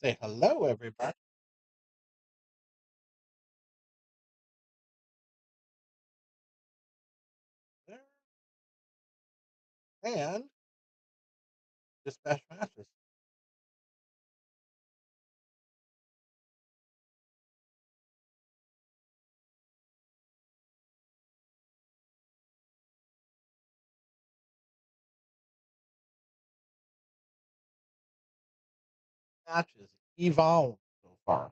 Say hello, everybody. There and Dispatch Mattress. Matches evolved so far.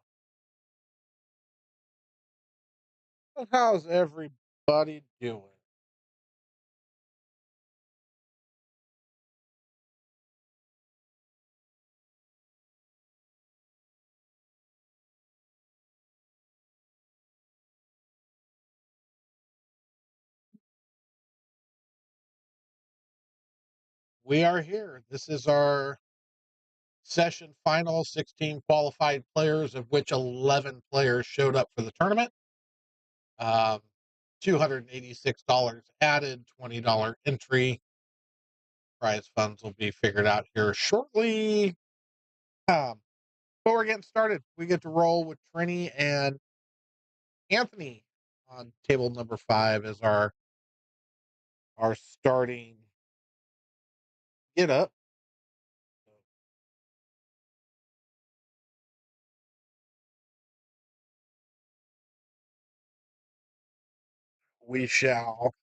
But how's everybody doing? We are here. This is our session final 16 qualified players, of which 11 players showed up for the tournament. Um, $286 added, $20 entry. Prize funds will be figured out here shortly. Um, but we're getting started. We get to roll with Trini and Anthony on table number 5 as our starting get up. We shall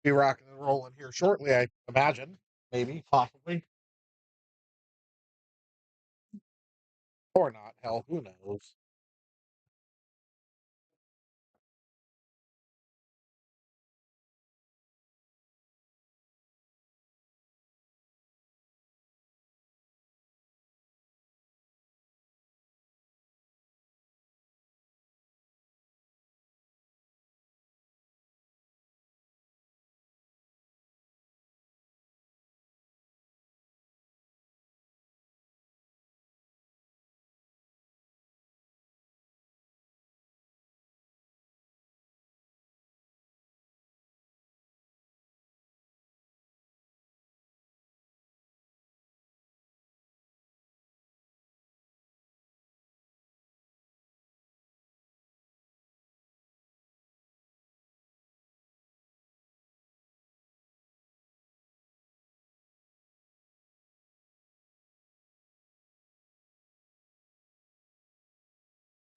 be rocking and rolling here shortly, I imagine. Maybe, possibly, or not. Hell, who knows?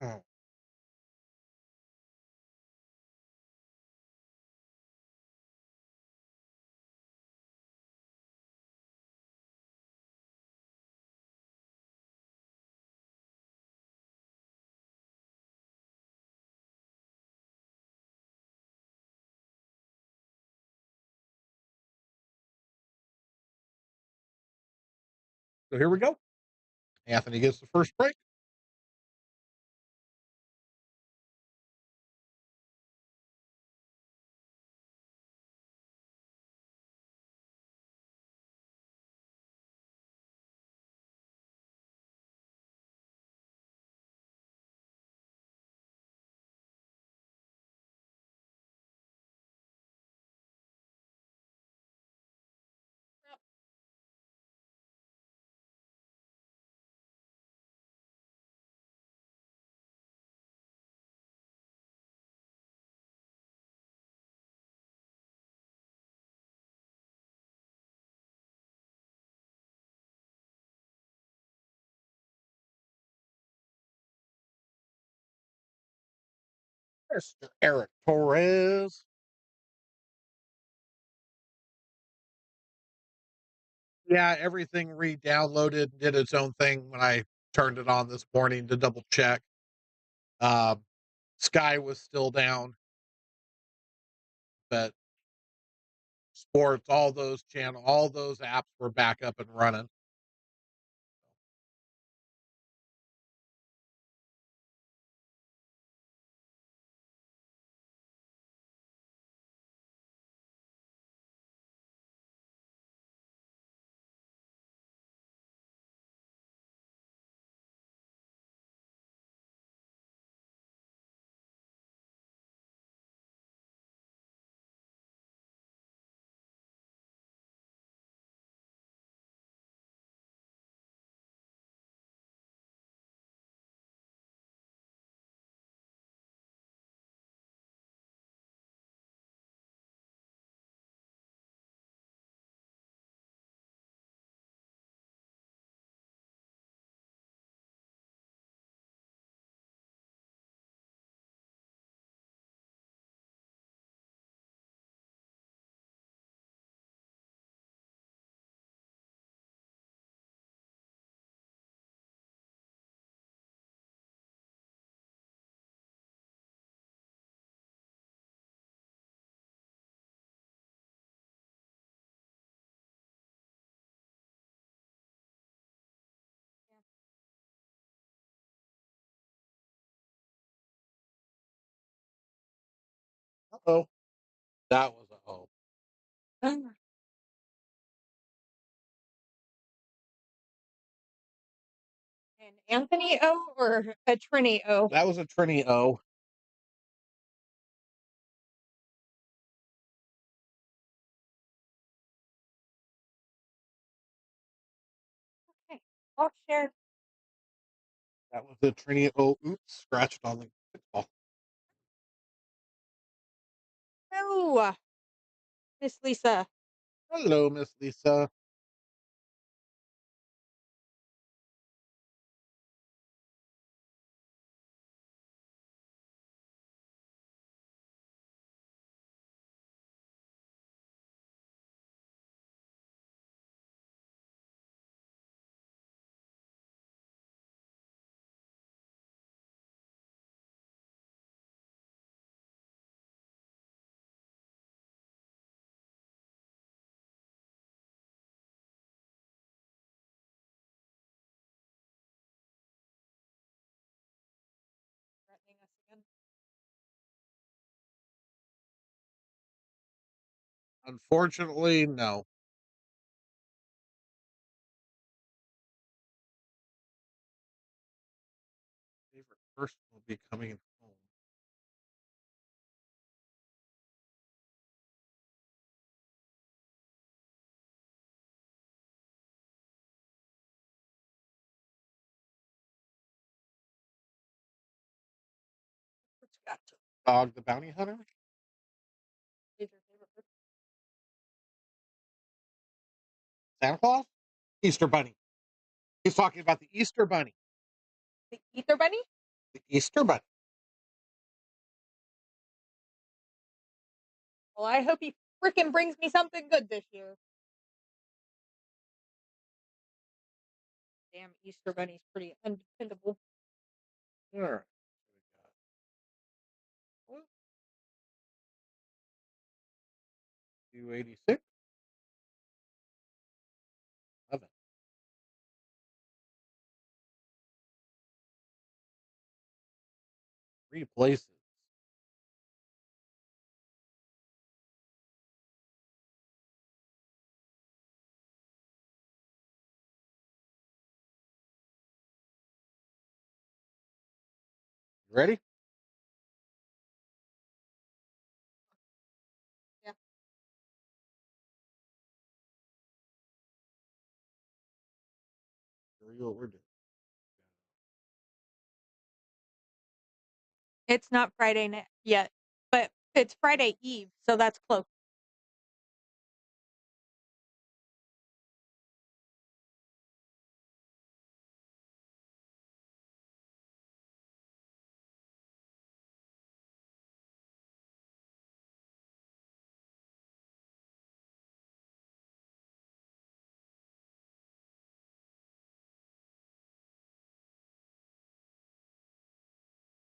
Hmm. So here we go. Anthony gets the first break. Mr. Eric Torres. Yeah, everything re-downloaded, did its own thing when I turned it on this morning to double check. Um, Sky was still down, but sports, all those apps were back up and running. Uh-oh. That was a O. An Anthony O or a Trini O? That was a Trini O. Okay. I'll share. That was a Trini O. Oops, scratched on the ball. No, Miss Lisa. Hello, Miss Lisa. Threatening us again. Unfortunately, no. Favorite person will be coming home. What you got? Dog the bounty hunter? Who's your favorite person? Santa Claus? Easter Bunny. He's talking about the Easter Bunny. The Ether Bunny? The Easter Bunny. Well, I hope he freaking brings me something good this year. Damn, Easter Bunny's pretty undependable. All right. 286. 11. Three places. You ready? Yeah. Show you what we're doing. It's not Friday night yet, but it's Friday Eve, so that's close.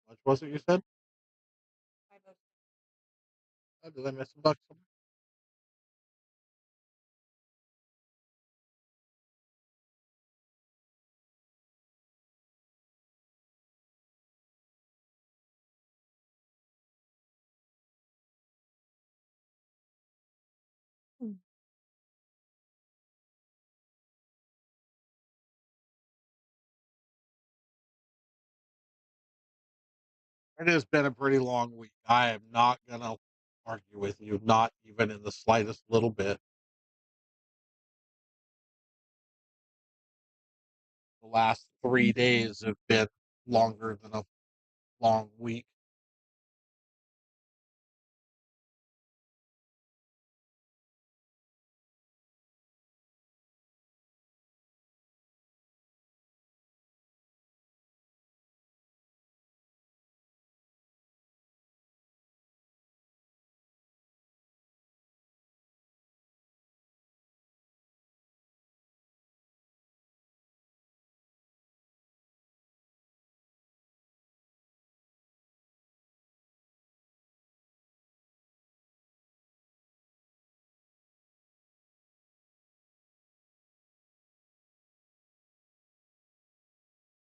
How much was it you said? 5:06. Oh, did I miss a buck somewhere? Mm. It has been a pretty long week. I am not going to argue with you, not even in the slightest little bit. The last 3 days have been longer than a long week.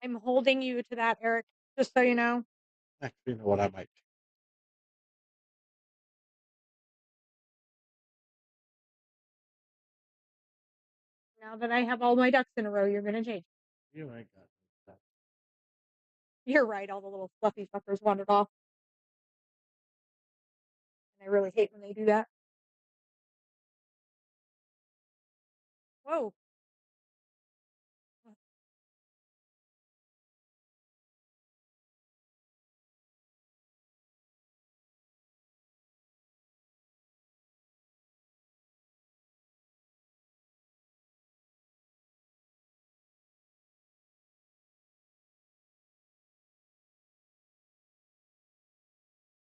I'm holding you to that, Eric, just so you know. Actually, you know what? I might. Now that I have all my ducks in a row, you're gonna change. You ain't got no stuff. You're right, all the little fluffy fuckers wandered off, and I really hate when they do that. Whoa.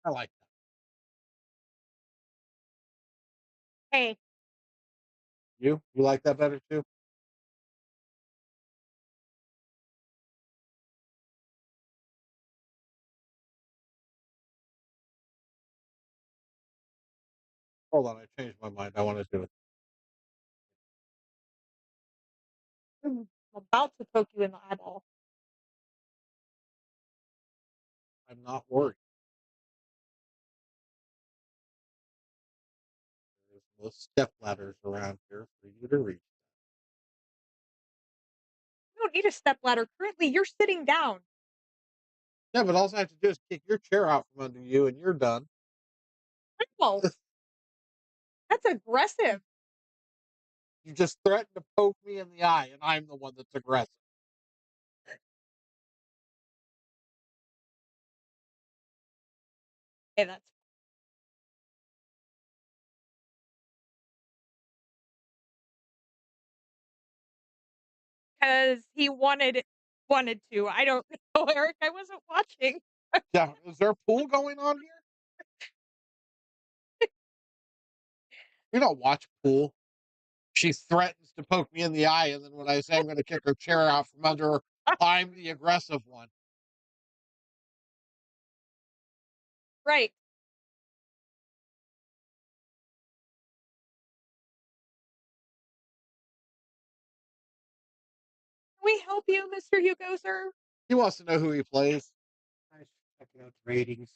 I like that. Hey, You like that better too? Hold on, I changed my mind. I want to do it. I'm about to poke you in the eyeball. I'm not worried. There's no step ladders around here for you to reach. You don't need a step ladder. Currently, you're sitting down. Yeah, but all I have to do is kick your chair out from under you, and you're done. Well, that's aggressive. You just threatened to poke me in the eye, and I'm the one that's aggressive. Hey, that's because he wanted to. I don't know, Eric. I wasn't watching. Yeah, is there a pool going on here? We don't watch pool. She threatens to poke me in the eye, and then when I say I'm going to kick her chair out from under her, I'm the aggressive one. Right. Can we help you, Mr. Hugo, sir? He wants to know who he plays. I was checking out the ratings.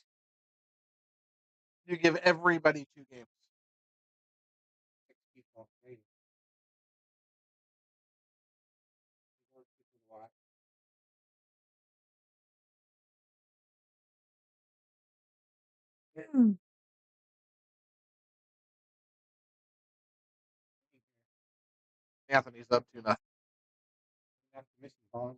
You give everybody 2 games. 6 people ratings. More people to watch. Hmm. Anthony's up to nothing. Not missing ball.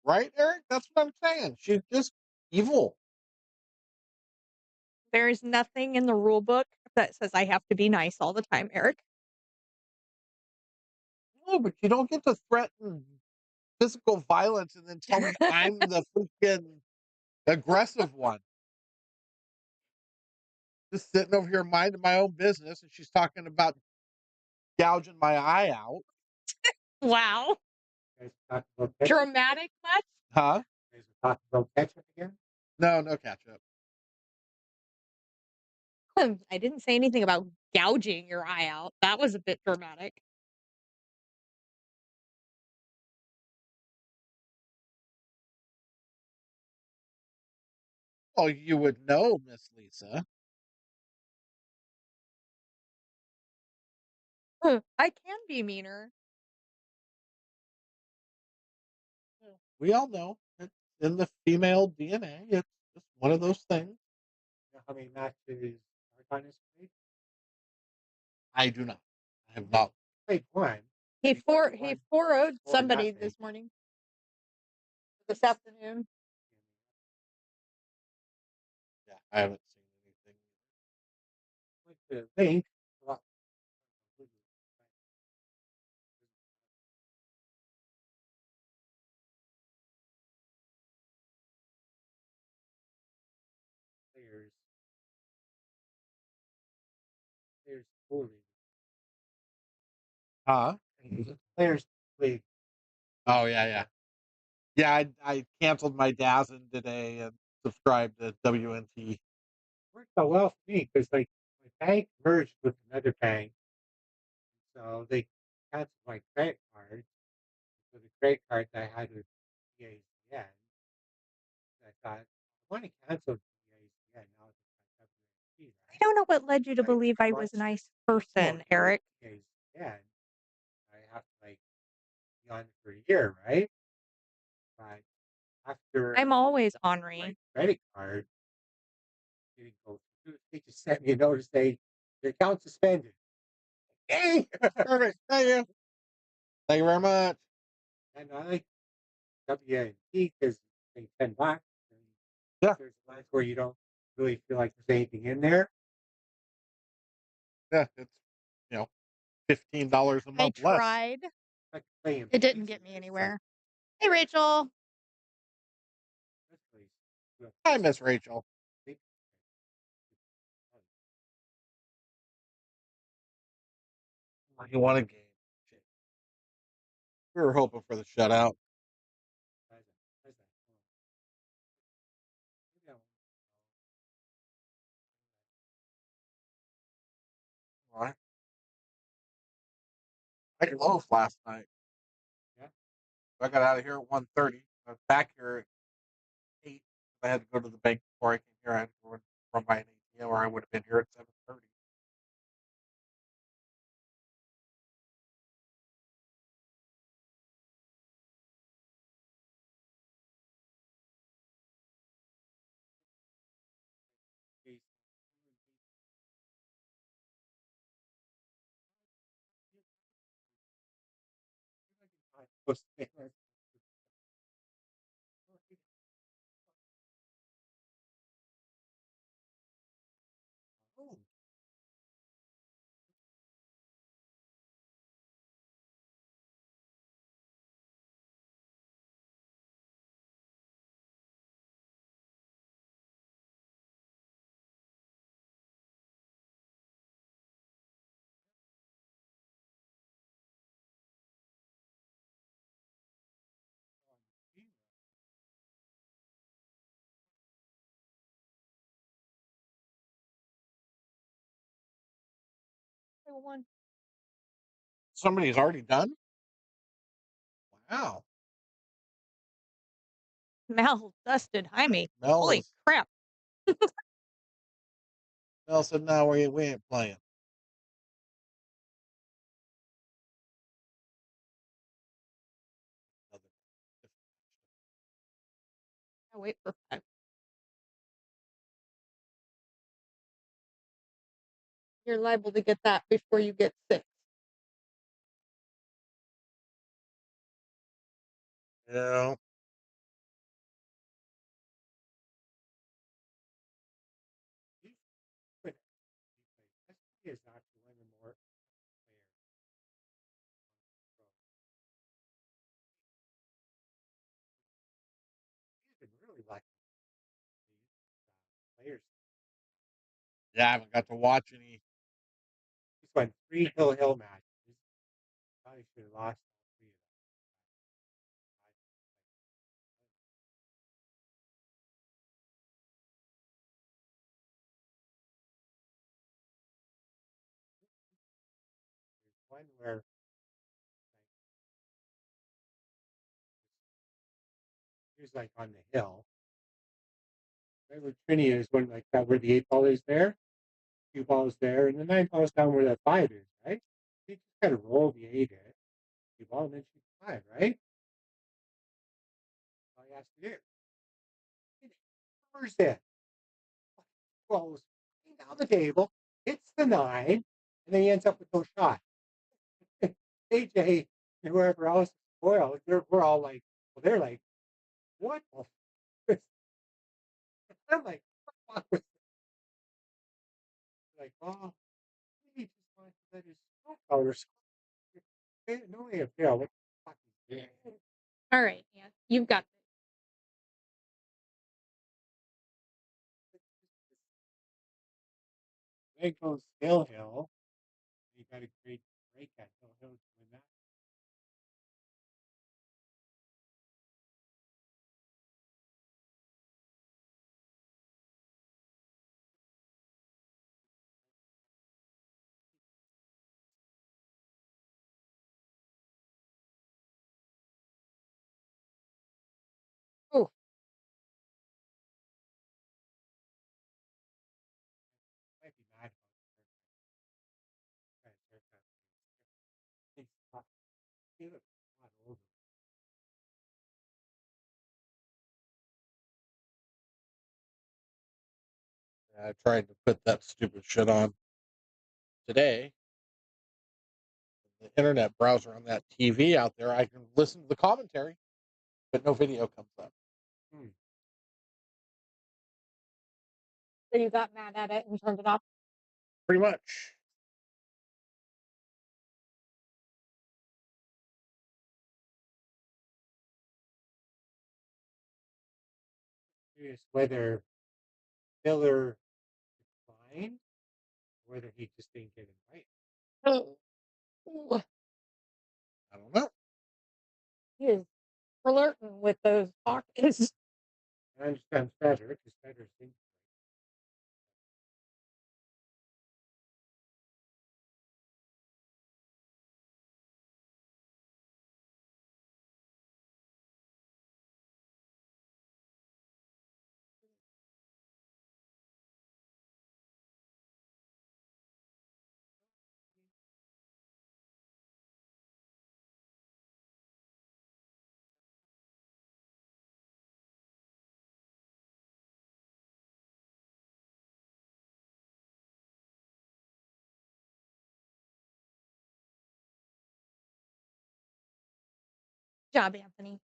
Right, Eric? That's what I'm saying. She's just evil. There is nothing in the rule book that says I have to be nice all the time, Eric. No, but you don't get to threaten physical violence and then tell me I'm the freaking aggressive one. Just sitting over here minding my own business, and she's talking about gouging my eye out. Wow. You guys talked about ketchup. Dramatic much? Huh? You guys were talking about ketchup again. No catch up. I didn't say anything about gouging your eye out. That was a bit dramatic. Oh, you would know, Miss Lisa. I can be meaner. We all know it's in the female DNA. It's just one of those things. You know how many matches Argon played? I do not. I have not. Played one. He played he one. 4-0'd Four somebody nothing. this morning. This afternoon. Yeah, I haven't seen anything. Went to Link. Well, players. Players fully. Huh? Players played. Oh yeah. Yeah, I canceled my DAZN today and subscribed to WNT. Worked out well for me because like my bank merged with another bank, so they canceled my credit card. So the credit card that I had with PACN. I thought, I want to cancel PACN now that I have WAP, I right? don't know what led you to Like, believe I was once a nice I person, Eric. PACN, I have to like be on it for a year, right? But after I'm always my ornery. credit card didn't go through, they just sent me a notice saying your account suspended. Hey, Perfect. Thank you. Thank you very much. and I like WNT because they $10. And Yeah. there's months where you don't really feel like there's anything in there. Yeah, it's you know $15 a I month less. tried. Like playing It didn't places, get me it's like, anywhere. Hey, Rachel. this place, you know, I miss Rachel. they- You want a game? Shit. We were hoping for the shutout. why is that? Maybe I won't. Right. I closed last night. Yeah. I got out of here at 1:30. I was back here at 8. I had to go to the bank before I came here. I had to go and run by an ATM, or I would have been here at 7:30. Please. Oh, One. Somebody's already done. Wow. Mel dusted Jaime. Mel Holy is. crap. Mel said, "No, we ain't playing." I wait for 5. You're liable to get that before you get 6. Yeah. but SP is actually one of the more players. He's been really lucky. These players. Yeah, I haven't got to watch any. He's won 3 hill matches. Probably should have lost all 3 of them. There's one where like, he was like on the hill. Right where Trini is, one like that where the 8 ball is there, 2 balls there, and the 9 ball's down where that 5 is, right? You just gotta roll the 8 in, 2 ball, and then shoot 5, right? All he has to do. He hammers it. Goes down the table, hits the 9, and then he ends up with no shot. AJ and whoever else spoiled, we're all like, well, they're like, what the I'm like, what was like, oh, he just wants to let his colors. No way of hell. What the fuck is that? All right, Aunt. You've got this. Then goes Hill Hill. You got a great break at Hill Hill to win that. He looks a lot older. I tried to put that stupid shit on today. The internet browser on that TV out there, I can listen to the commentary, but no video comes up. Hmm. So you got mad at it and turned it off? Pretty much. Curious whether Miller declined or whether he just didn't get invited. Oh. Ooh, I don't know. he is flirting with those pockets. I understand Federer because Federer seems Good job, Anthony.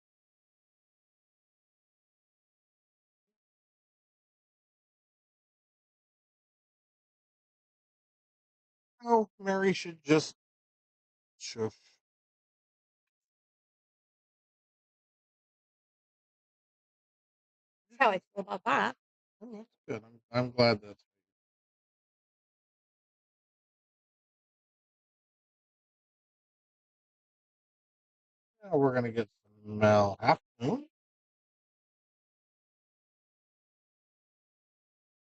Oh, Mary should just shush. That's how I feel about that. Oh, that's good. I'm glad that's. Now we're gonna get some Mel Half Moon.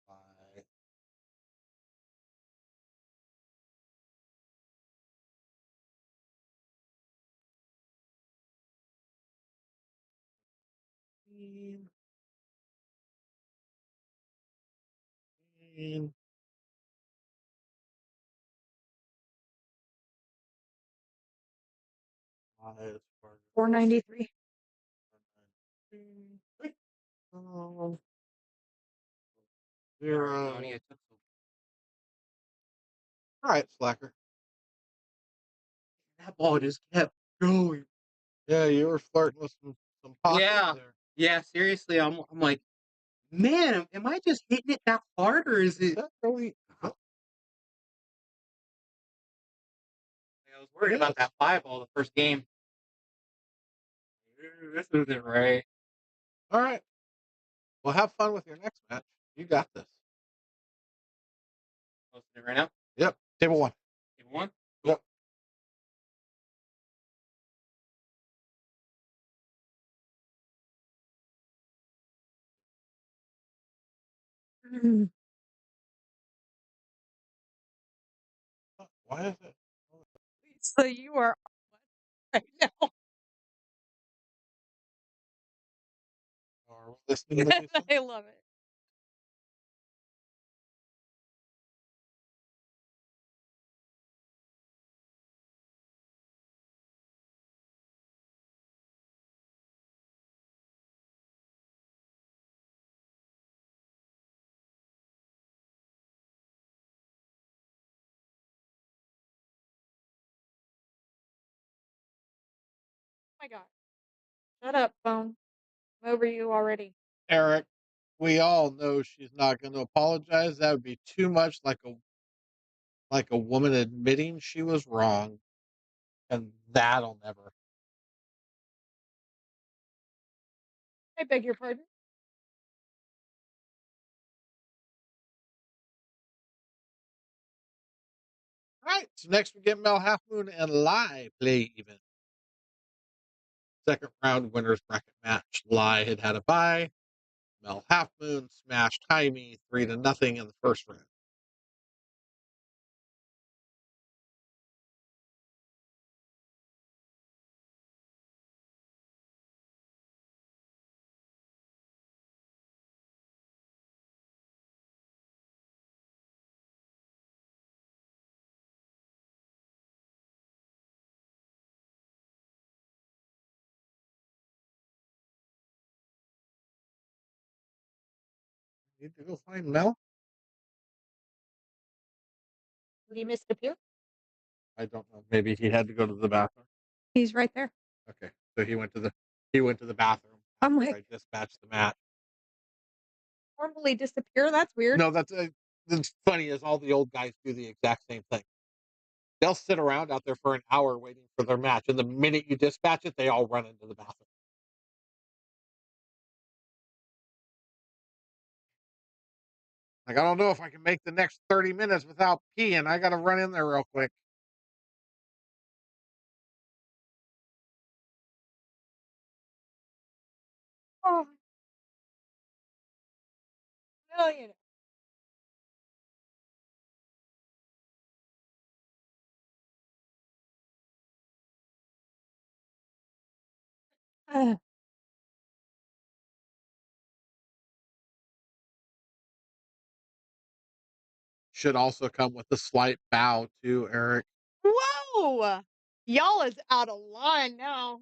By Queen. As far as 493. um, Sorry, zero. Donnie, I took so All right, slacker. that ball just kept going. Yeah, you were flirting with some pockets Yeah. there. Yeah, seriously, I'm like, man, am I just hitting it that hard or is Is it that really? I was worried about that fly ball the first game. This isn't right. All right. Well, have fun with your next match. You got this. Posting it right now. Yep. Table one. Game one. Yep. Mm. Why is it? So you are right now. Are we listening to this? I love it. Oh my god. Shut up, phone. I'm over you already. Eric, we all know she's not going to apologize. That would be too much like a woman admitting she was wrong, and that'll never. I beg your pardon. All right. So next we get Mel Half Moon and Lie play even. Second round winners bracket match. Lie had a bye. Mel Half Moon smashed Jaime 3-0 in the first round. Need to go find Mel? Did he disappear? I don't know. Maybe he had to go to the bathroom. He's right there. Okay, so he went to the bathroom I'm after like, I dispatched the match. normally disappear. That's weird. No, that's funny is all the old guys do the exact same thing. They'll sit around out there for an hour waiting for their match, and the minute you dispatch it, they all run into the bathroom. Like, I don't know if I can make the next 30 minutes without peeing. I got to run in there real quick. Oh, million. Uh, Should also come with a slight bow too, Eric. Whoa! Y'all is out of line now.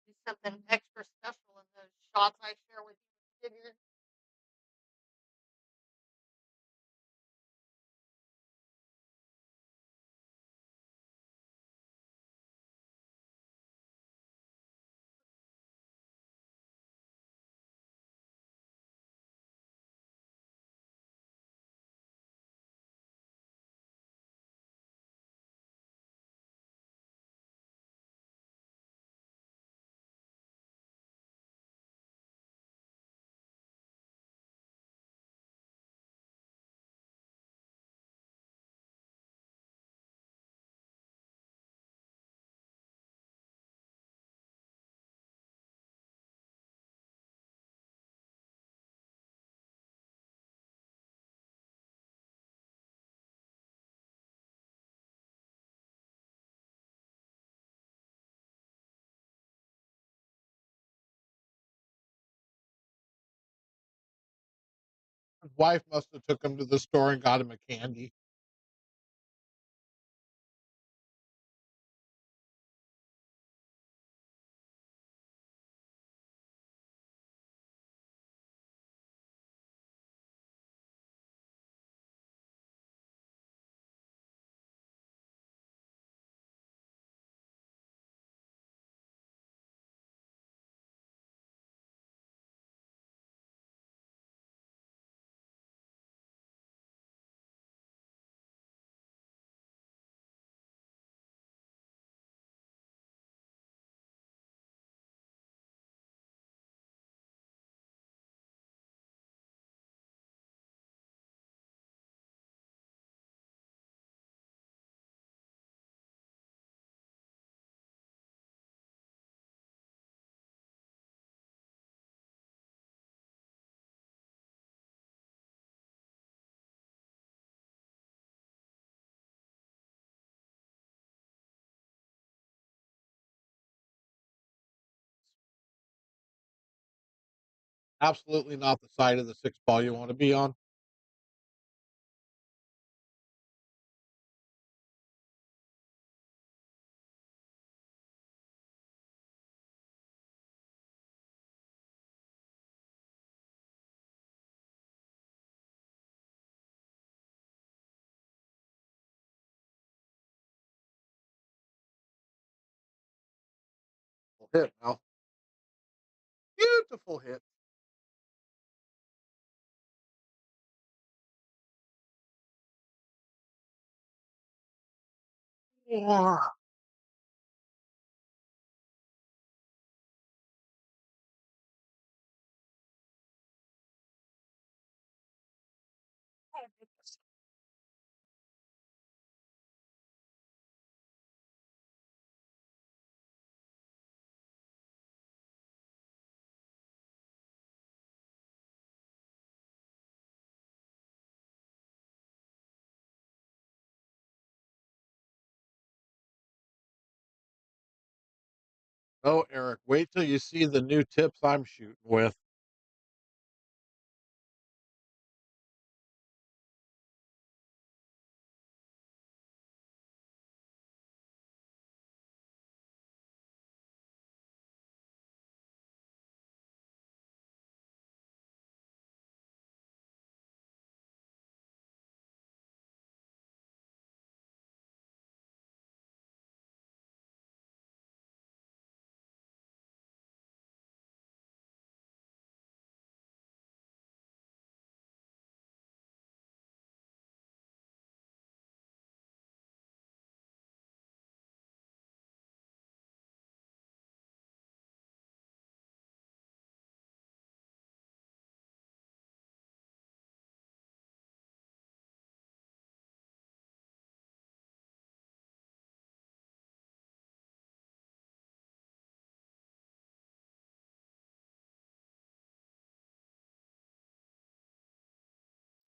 There's something extra special in those shots I share with you. Figure. His wife must have took him to the store and got him a candy. Absolutely not the side of the six ball you want to be on. Hit, Mel. Beautiful hit. Yeah. Oh, Eric, wait till you see the new tips I'm shooting with.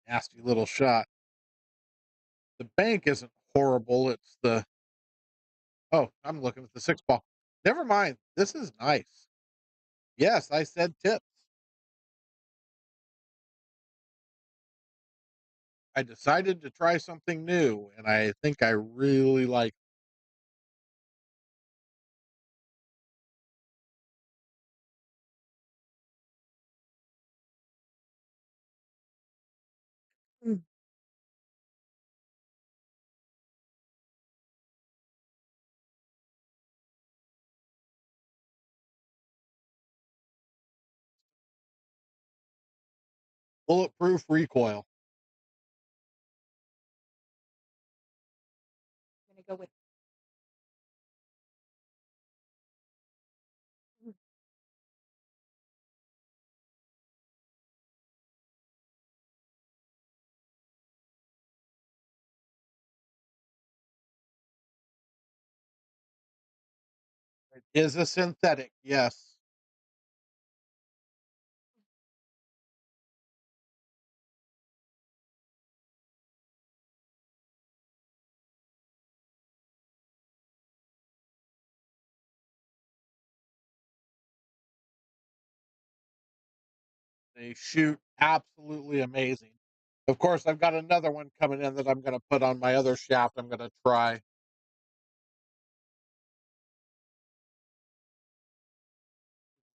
nasty little shot. The bank isn't horrible. It's the oh, I'm looking at the 6 ball. Never mind. This is nice. Yes, I said tips. I decided to try something new, and I think I really like. Mm. Bulletproof recoil. I'm gonna go with mm, It is a synthetic, yes. They shoot absolutely amazing. Of course, I've got another one coming in that I'm going to put on my other shaft. I'm going to try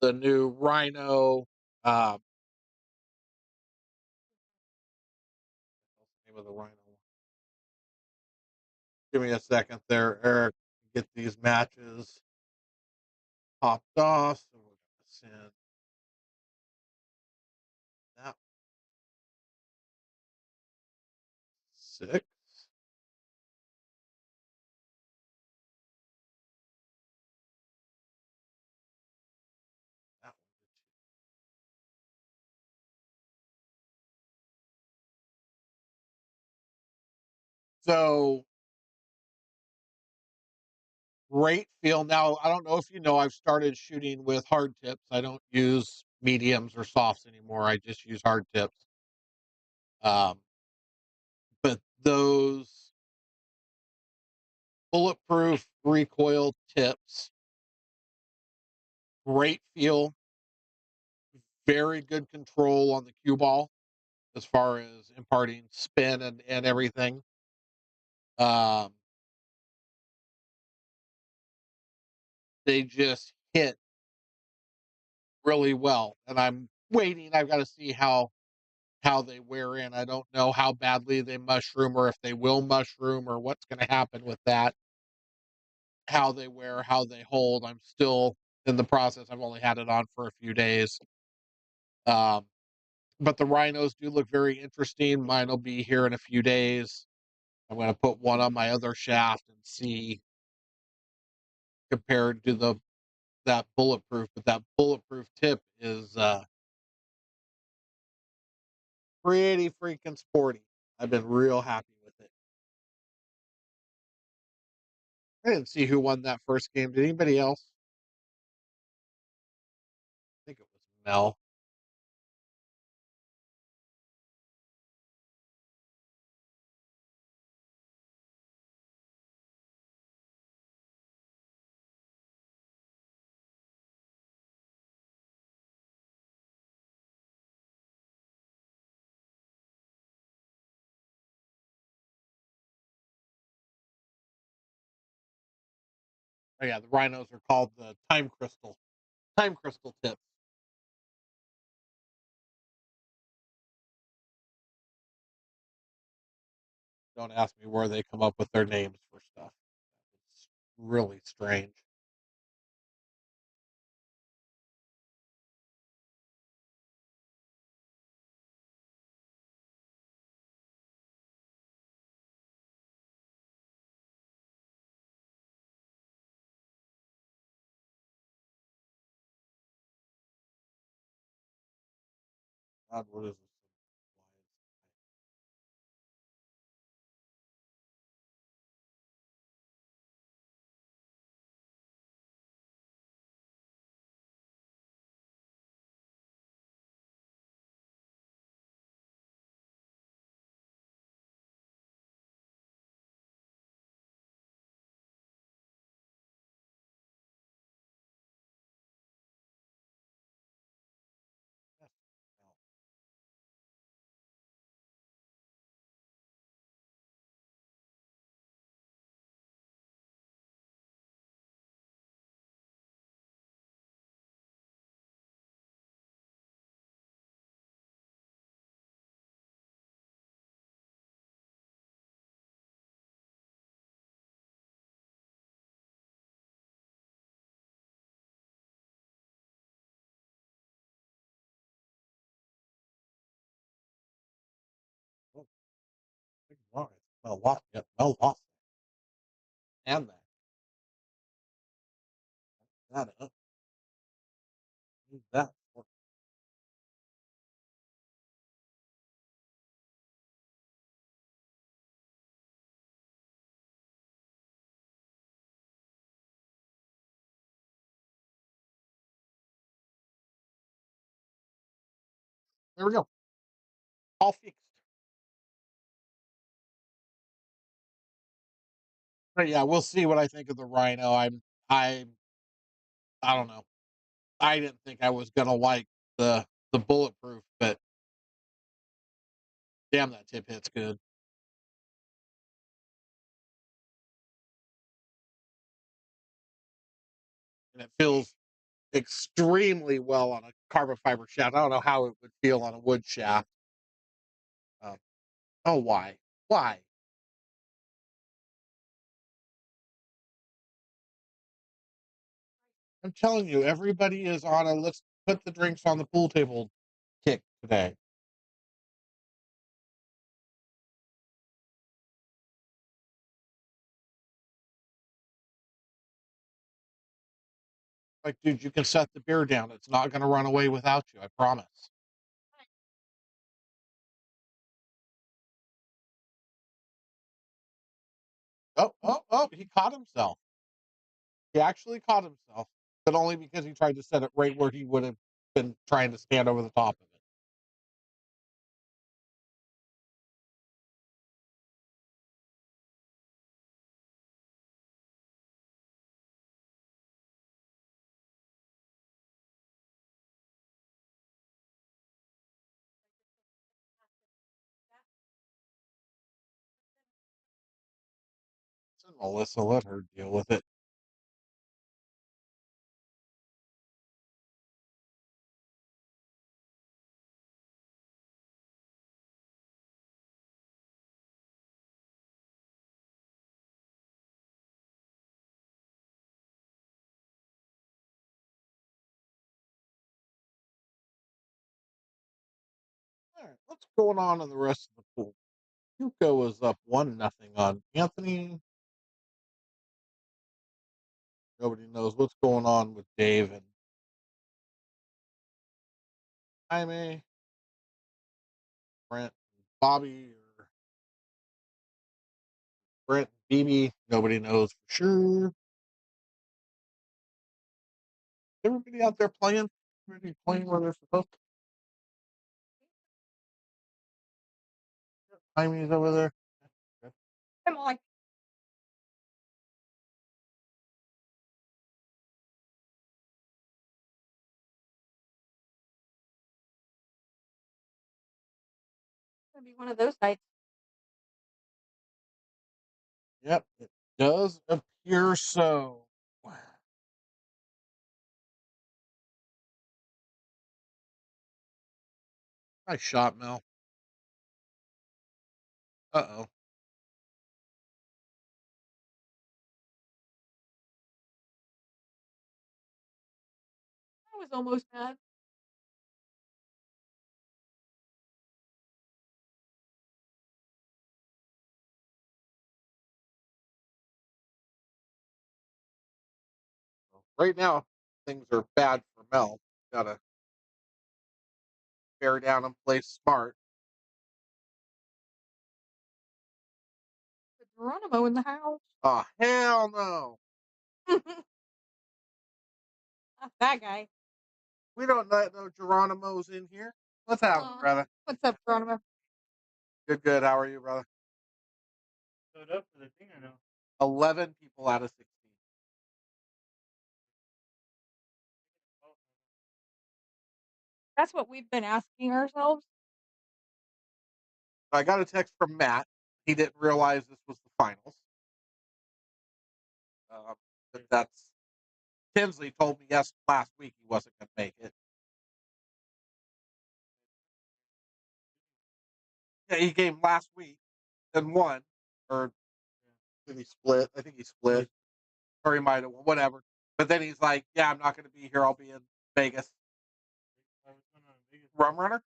the new Rhino. What's the name of the Rhino? Give me a second there, Eric. Get these matches popped off. So we're going to send that 6. That one. So great feel. Now, I don't know if you know, I've started shooting with hard tips. I don't use mediums or softs anymore. I just use hard tips. Um, but those bulletproof recoil tips, great feel, very good control on the cue ball as far as imparting spin and everything. Um, they just hit really well, and I'm waiting. I've got to see how they wear in. I don't know how badly they mushroom or if they will mushroom or what's going to happen with that. How they wear, how they hold. I'm still in the process. I've only had it on for a few days. Um, but the rhinos do look very interesting. Mine will be here in a few days. I'm going to put one on my other shaft and see compared to the that bulletproof. But that bulletproof tip is pretty freaking sporty. I've been real happy with it. I didn't see who won that first game. Did anybody else? I think it was Mel. Oh yeah, the rhinos are called the time crystal tips. Don't ask me where they come up with their names for stuff. It's really strange. God, what is this? Well, lost. Yep. Well, lost. And that up. Use that. There we go. All fixed. But yeah, we'll see what I think of the Rhino. I don't know. I didn't think I was gonna like the bulletproof, but damn, that tip hit's good, and it feels extremely well on a carbon fiber shaft. I don't know how it would feel on a wood shaft. Um, oh, why? Why? I'm telling you, everybody is on a let's put the drinks on the pool table kick today. Like, dude, you can set the beer down. It's not going to run away without you. I promise. Oh, oh, oh, he caught himself. He actually caught himself, but only because he tried to set it right where he would have been trying to stand over the top of it. So Melissa, let her deal with it. All right, what's going on in the rest of the pool? Hugo is up 1-0 on Anthony. Nobody knows what's going on with Dave and Jaime, Brent, and Bobby, or Brent and Phoebe. Nobody knows for sure. Everybody out there playing? Everybody playing where they're supposed to? Jaime's over there. Okay. Come on. It's gonna be one of those nights. Yep, it does appear so. Nice shot, Mel. Uh-oh. I was almost mad. Right now, things are bad for Mel. Gotta bear down and play smart. The Geronimo in the house. Oh, hell no. Not that guy. We don't let no Geronimo's in here. What's happening, brother? What's up, Geronimo? Good, good. How are you, brother? Showed up for the thing or no? 11 people out of 16. That's what we've been asking ourselves. I got a text from Matt. He didn't realize this was the finals. But that's Tinsley told me last week he wasn't going to make it. Yeah, he came last week and won, or did he split? I think he split, or he might have won, whatever. But then he's like, "Yeah, I'm not going to be here. I'll be in Vegas." Rum Runner.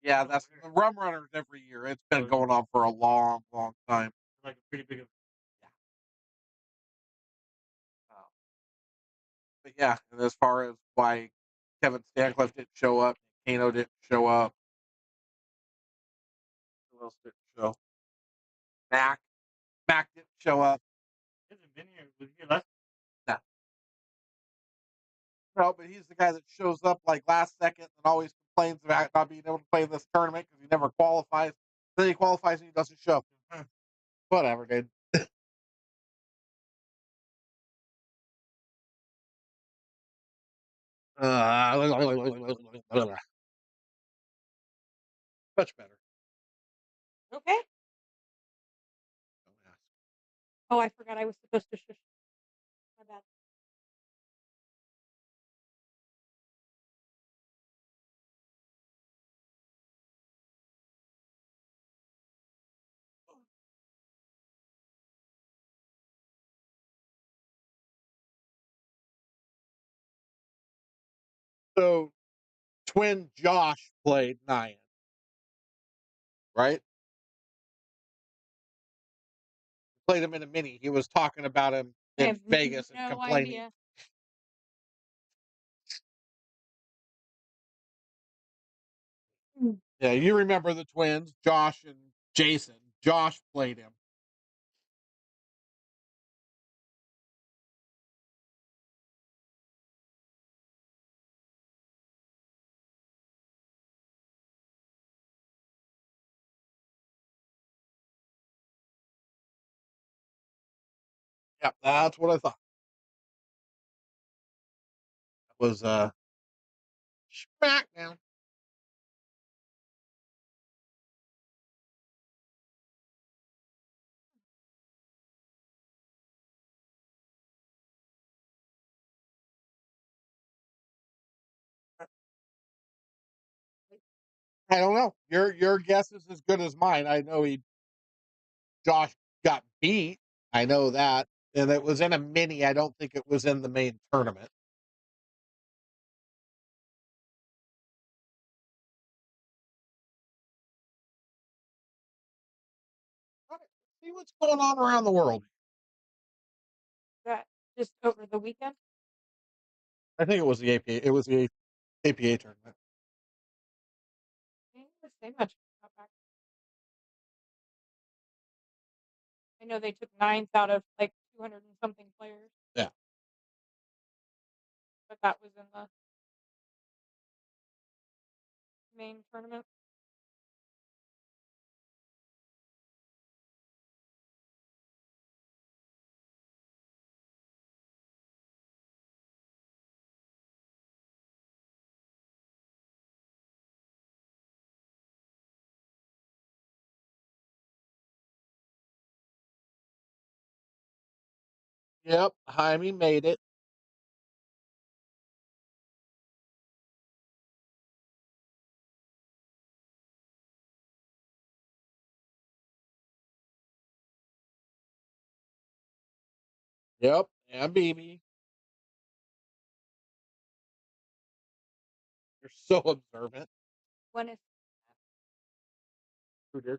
Yeah, that's the Rum Runners every year. It's been going on for a long, long time. Like a pretty big. But yeah, and as far as why Kevin Stancliffe didn't show up, Kano didn't show up, who else didn't show? Mac didn't show up. Hasn't been here. Was he here last? No, but he's the guy that shows up like last second and always complains about not being able to play in this tournament because he never qualifies. Then he qualifies and he doesn't show. Whatever, dude. Much better. Okay. Don't ask. Oh, I forgot I was supposed to shush. My bad. So, twin Josh played Nyan, right? Played him in a mini. He was talking about him I in have Vegas and no complaining. idea. Yeah, you remember the twins, Josh and Jason. Josh played him. Yep, that's what I thought. That was SmackDown. I don't know. Your guess is as good as mine. I know Josh got beat. I know that. And it was in a mini. I don't think it was in the main tournament. All right, let's see what's going on around the world. That just over the weekend. I think it was the APA. It was the APA tournament. I didn't say much about back. I know they took 9th out of like 200 and something players. Yeah. But that was in the main tournament. Yep. Jaime made it. Yep. And BB. You're so observant. When is Who did?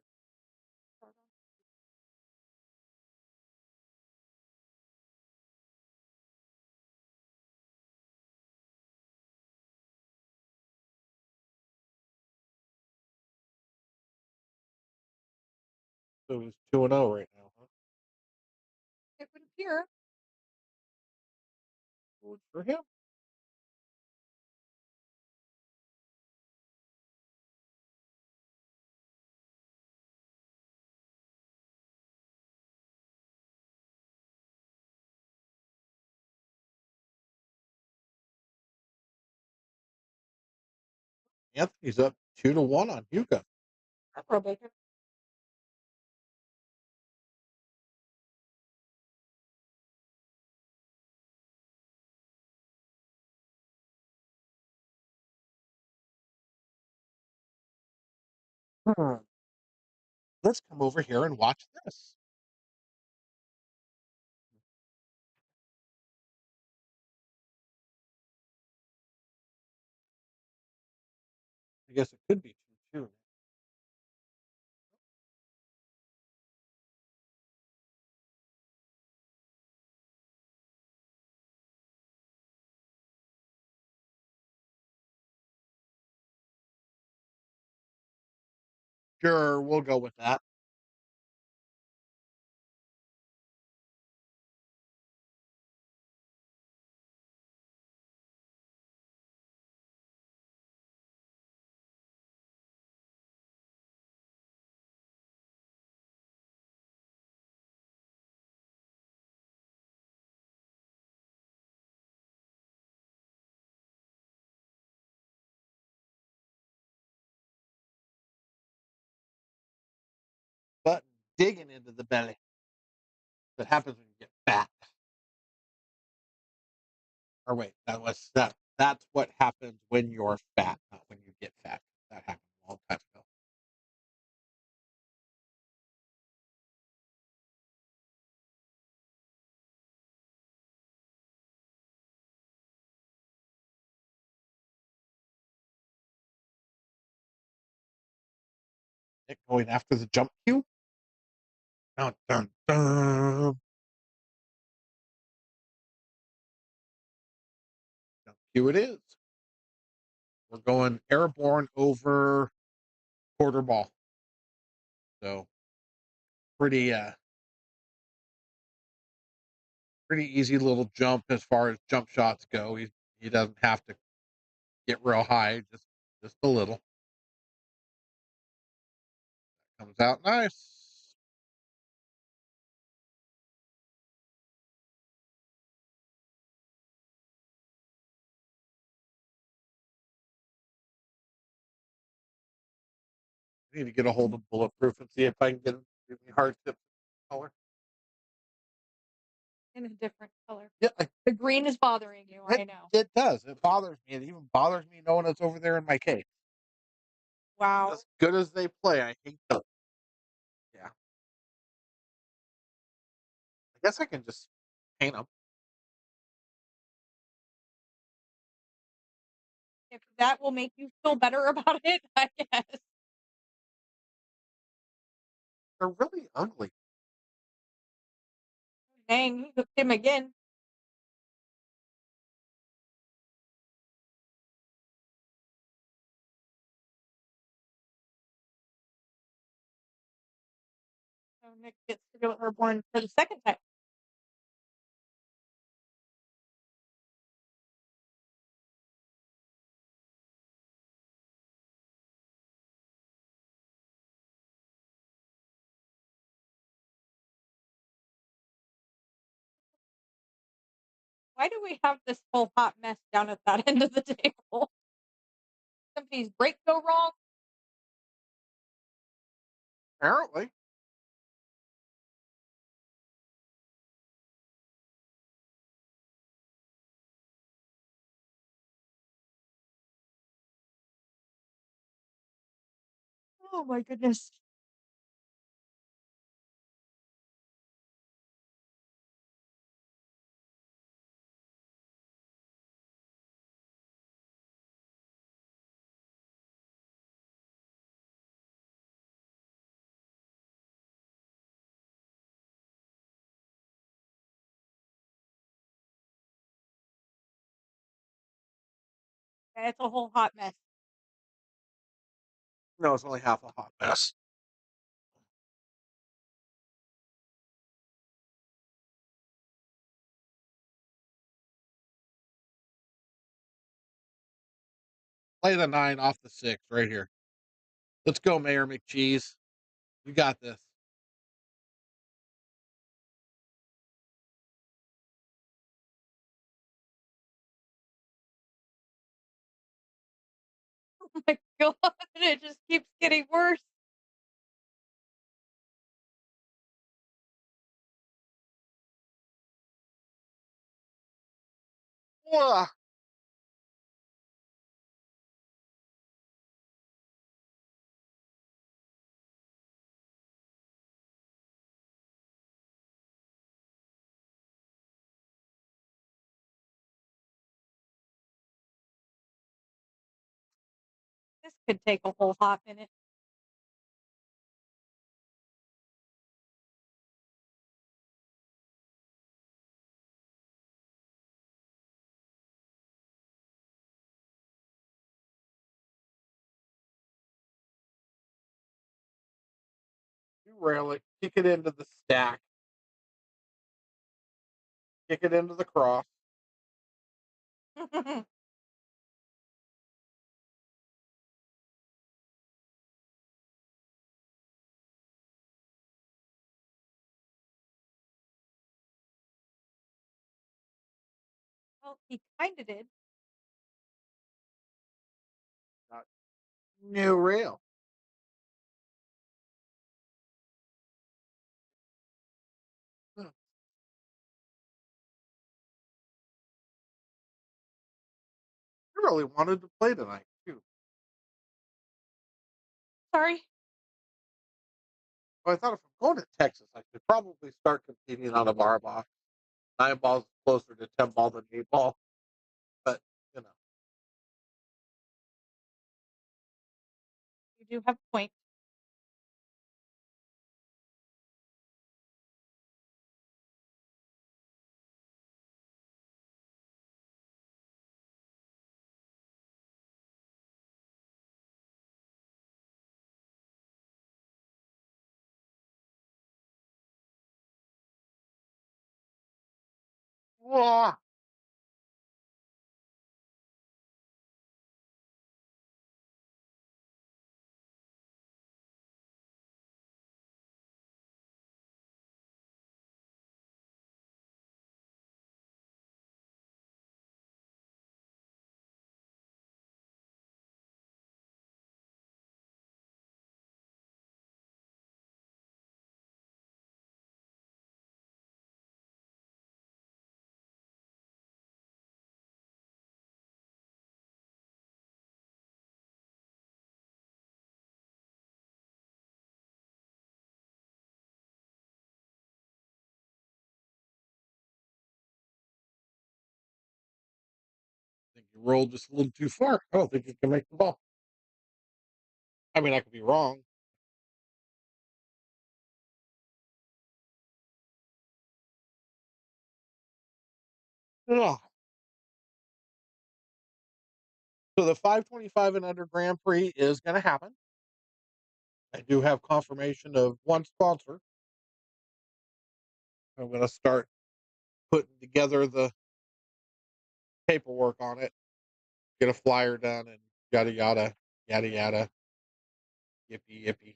So he's 2-0 right now, huh? it would appear. Good for him. Anthony's up 2-1 on Yuka. Pro bacon. Let's come over here and watch this. I guess it could be 2-2 now. Sure, we'll go with that. But digging into the belly. That happens when you get fat. Or wait, that's what happens when you're fat, not when you get fat. That happened a long time ago. It going after the jump cue. Dun, dun, dun. Jump cue it is. We're going airborne over quarter ball. So pretty pretty easy little jump as far as jump shots go. He doesn't have to get real high, just a little. Comes out nice. I need to get a hold of Bulletproof and see if I can get him to give me hard tips color. In a different color. Yeah, The green is bothering you, I know. it does. It bothers me. It even bothers me knowing it's over there in my case. Wow. As good as they play, I hate them. Yeah. I guess I can just paint them. If that will make you feel better about it, I guess. They're really ugly. Dang, you hooked him again. So Nick gets to go airborne for the second time. Why do we have this whole hot mess down at that end of the table? Somebody's brake go wrong? Apparently. Oh my goodness. Yeah, it's a whole hot mess. No, it's only half a hot mess. Play the 9 off the 6 right here. Let's go, Mayor McCheese. You got this. Oh my god, it just keeps getting worse. Ugh. This could take a whole hot minute. rail it, kick it into the stack, kick it into the cross. Well, he kinda did. Not new rail. Huh. I really wanted to play tonight too. Sorry. Well, I thought if I'm going to Texas, I should probably start competing on a bar box. 9 balls is closer to 10 ball than 8 ball, but you know, You do have a point. Wah! I think you rolled just a little too far. I don't think you can make the ball. I mean, I could be wrong. Ugh. So the 525 and under Grand Prix is going to happen. I do have confirmation of one sponsor. I'm going to start putting together the paperwork on it, get a flyer done, and yada yada yada yada. Yippee yippee.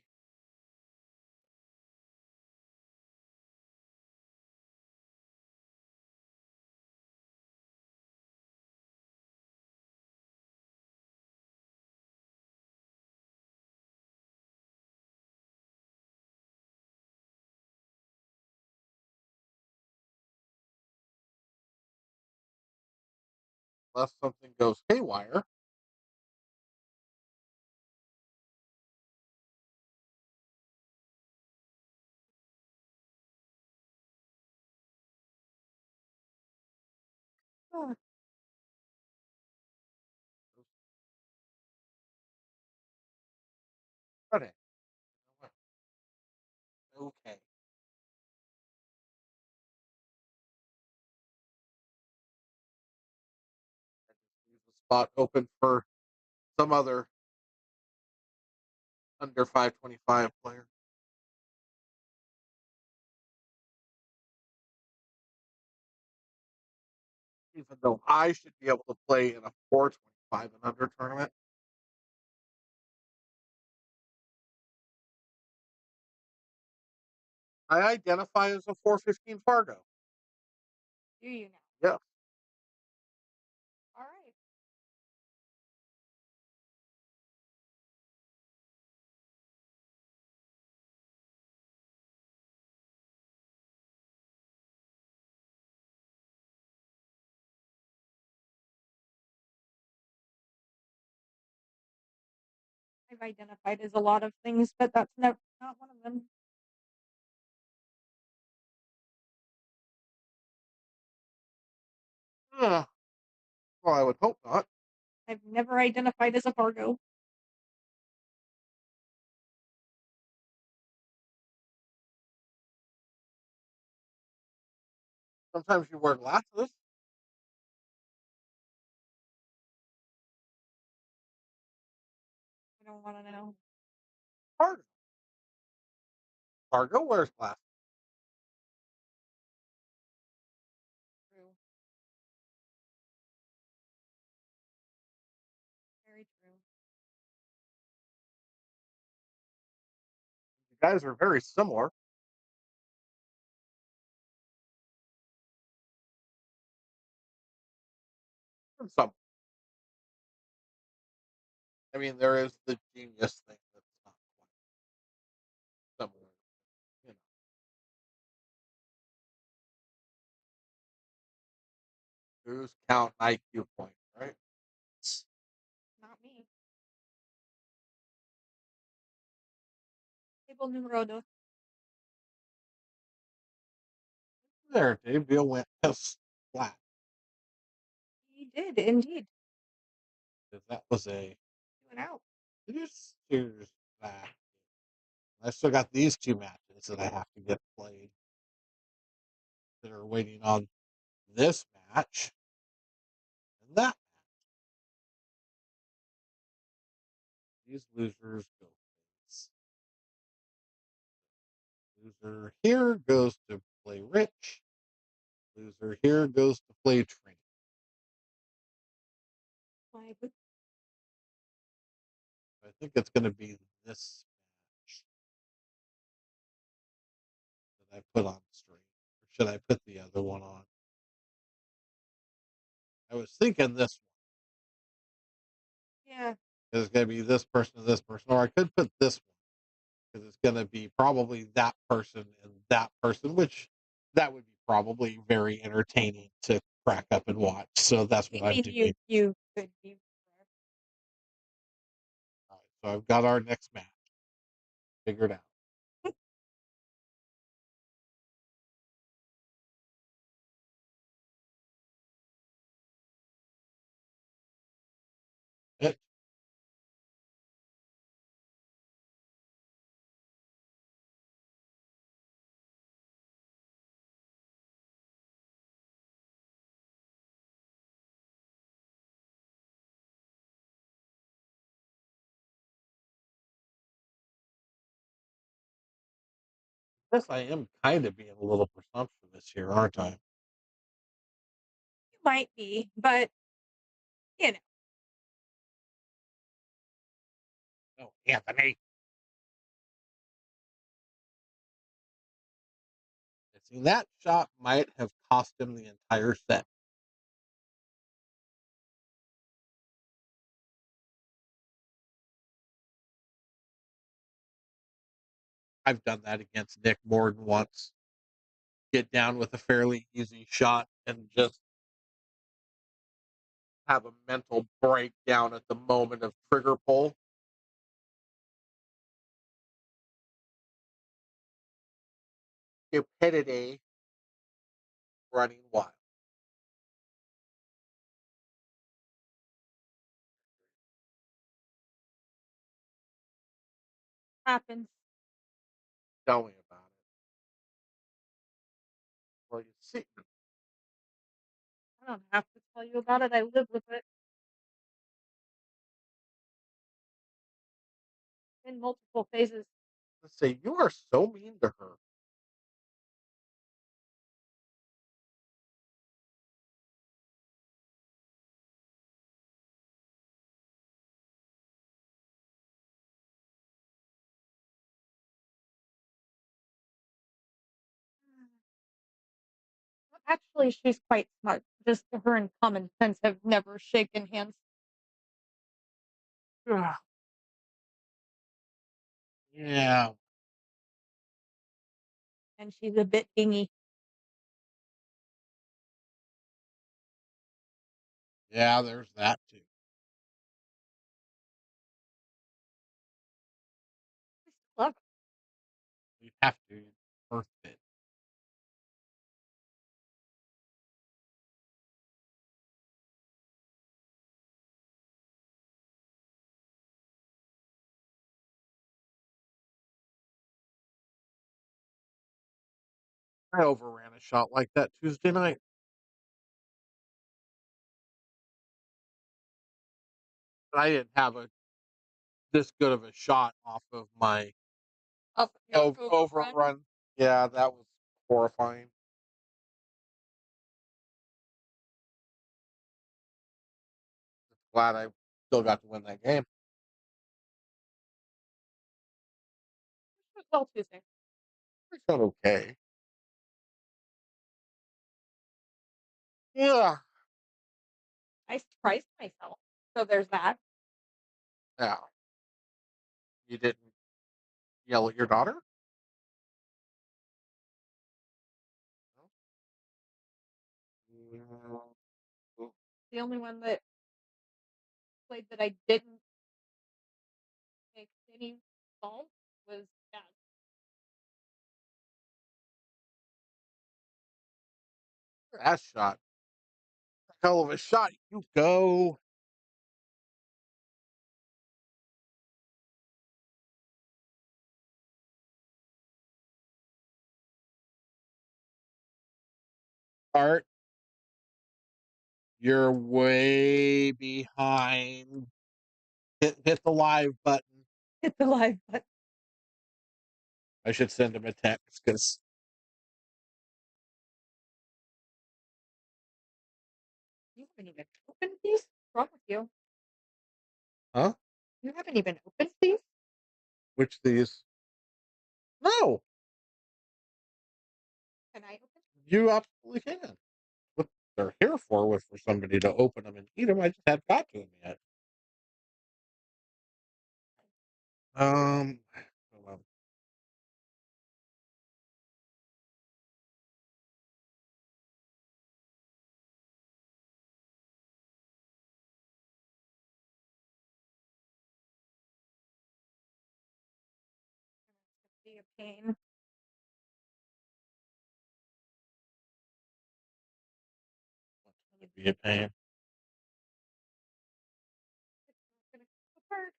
Unless something goes haywire. Oh, Okay. Okay. Leave the spot open for some other under 525 player. Even though I should be able to play in a 425 and under tournament. I identify as a 415 Fargo. do you now? Yeah. All right. I've identified as a lot of things, but that's not one of them. Well, I would hope not. I've never identified as a Fargo. Sometimes you wear glasses. I don't want to know. Fargo. Fargo wears glasses. True. Very true. You guys are very similar. In some, I mean, there is the genius thing that's not quite similar. You know, who's count IQ point, right? Not me. Table numero dos. There, Dave Beal went flat. He did indeed. Because that was a He went out. here's that. I still got these two matches that I have to get played that are waiting on this match and that match. These losers go face. Loser here goes to play Rich. Loser here goes to play Trini. My good. I think it's going to be this match that I put on stream. Or should I put the other one on? I was thinking this one. Yeah. It's going to be this person and this person. Or I could put this one. Because it's going to be probably that person and that person, which that would be probably very entertaining to crack up and watch. So that's what I I'm mean, doing. you could be correct. All right, so I've got our next match figured out. It, guess I am kind of being a little presumptuous here, aren't I? You might be, but you know. Oh, Anthony. See, that shot might have cost him the entire set. I've done that against Nick more than once. Get down with a fairly easy shot and just have a mental breakdown at the moment of trigger pull. Stupidity running wild. Happens. Tell me about it. Well, you see, I don't have to tell you about it. I live with it in multiple phases. let's say you are so mean to her. Actually, she's quite smart. Just her and common sense have never shaken hands. Yeah, And she's a bit dingy. yeah, there's that too. I still love her. You have to birth it. I overran a shot like that Tuesday night. But I didn't have a this good of a shot off of my Up your overrun. Overrun. Yeah, that was horrifying. Glad I still got to win that game. Well, Tuesday. I felt okay. Yeah. I surprised myself. So there's that. Yeah. You didn't yell at your daughter? No. The only one that played that I didn't make any fault was Dad. Ass shot. Hell of a shot. You go. Art, you're way behind. Hit the live button. Hit the live button. I should send him a text because You haven't even opened these? What's wrong with you? huh? You haven't even opened these? Which these? No, Can I open? you absolutely can. What they're here for was for somebody to open them and eat them. I just haven't got to them yet. Hold on. Be a pain. It'd be a pain. It's gonna come apart.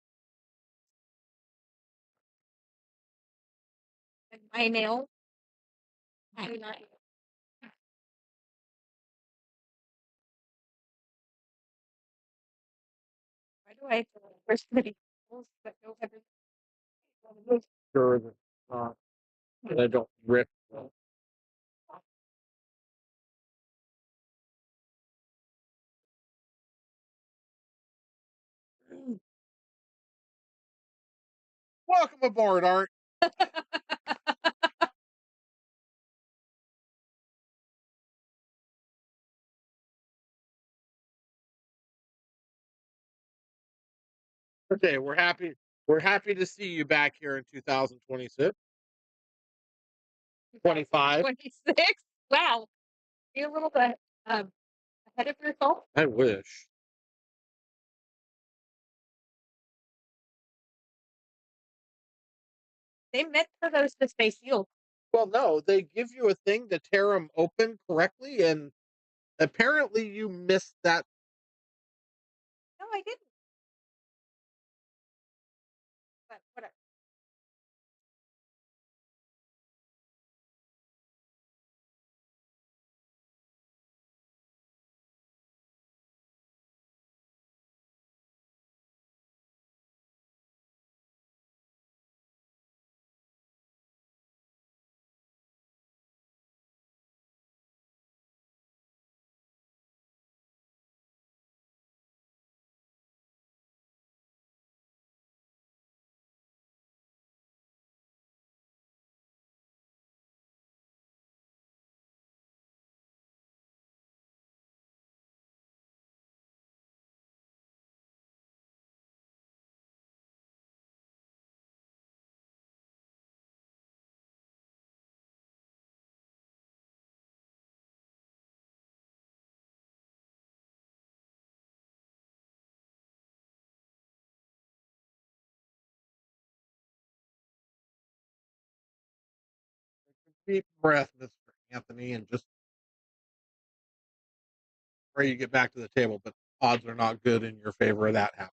And my nail. I'm not. Why do I? There's gonna be holes, but no other. Sure that that I don't rip. Welcome aboard, Art. Okay, we're happy. We're happy to see you back here in 2026, 25. 26. Wow. You're a little bit ahead of yourself. I wish. They meant for those to stay sealed. Well, no, they give you a thing to tear them open correctly, and apparently you missed that. No, I didn't. But whatever. Deep breath, Mr. Anthony, and just pray you get back to the table. But odds are not good in your favor of that happening.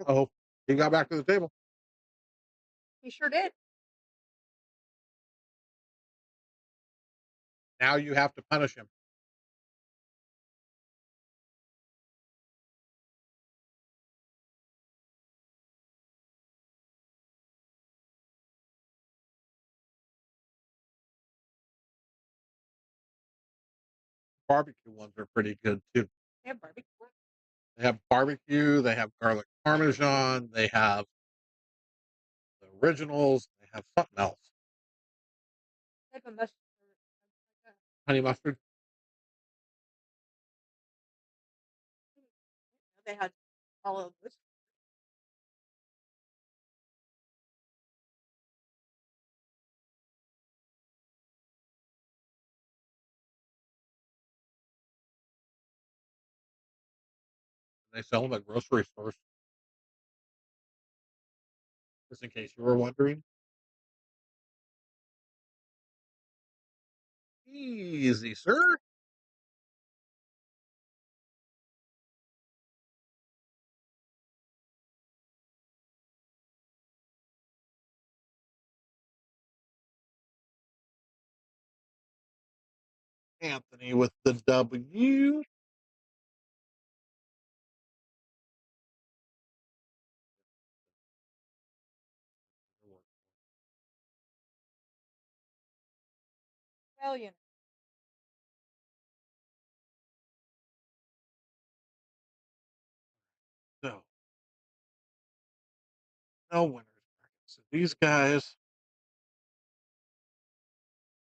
Oh, he got back to the table. You sure did. Now you have to punish him. Barbecue ones are pretty good too. They have barbecue. They have barbecue, they have garlic parmesan, they have the originals, they have something else. Type of mustard. Honey mustard. They had all of this. They sell them at grocery stores. Just in case you were wondering. Easy, sir. Anthony with the W. Brilliant. So, no winners bracket. So these guys.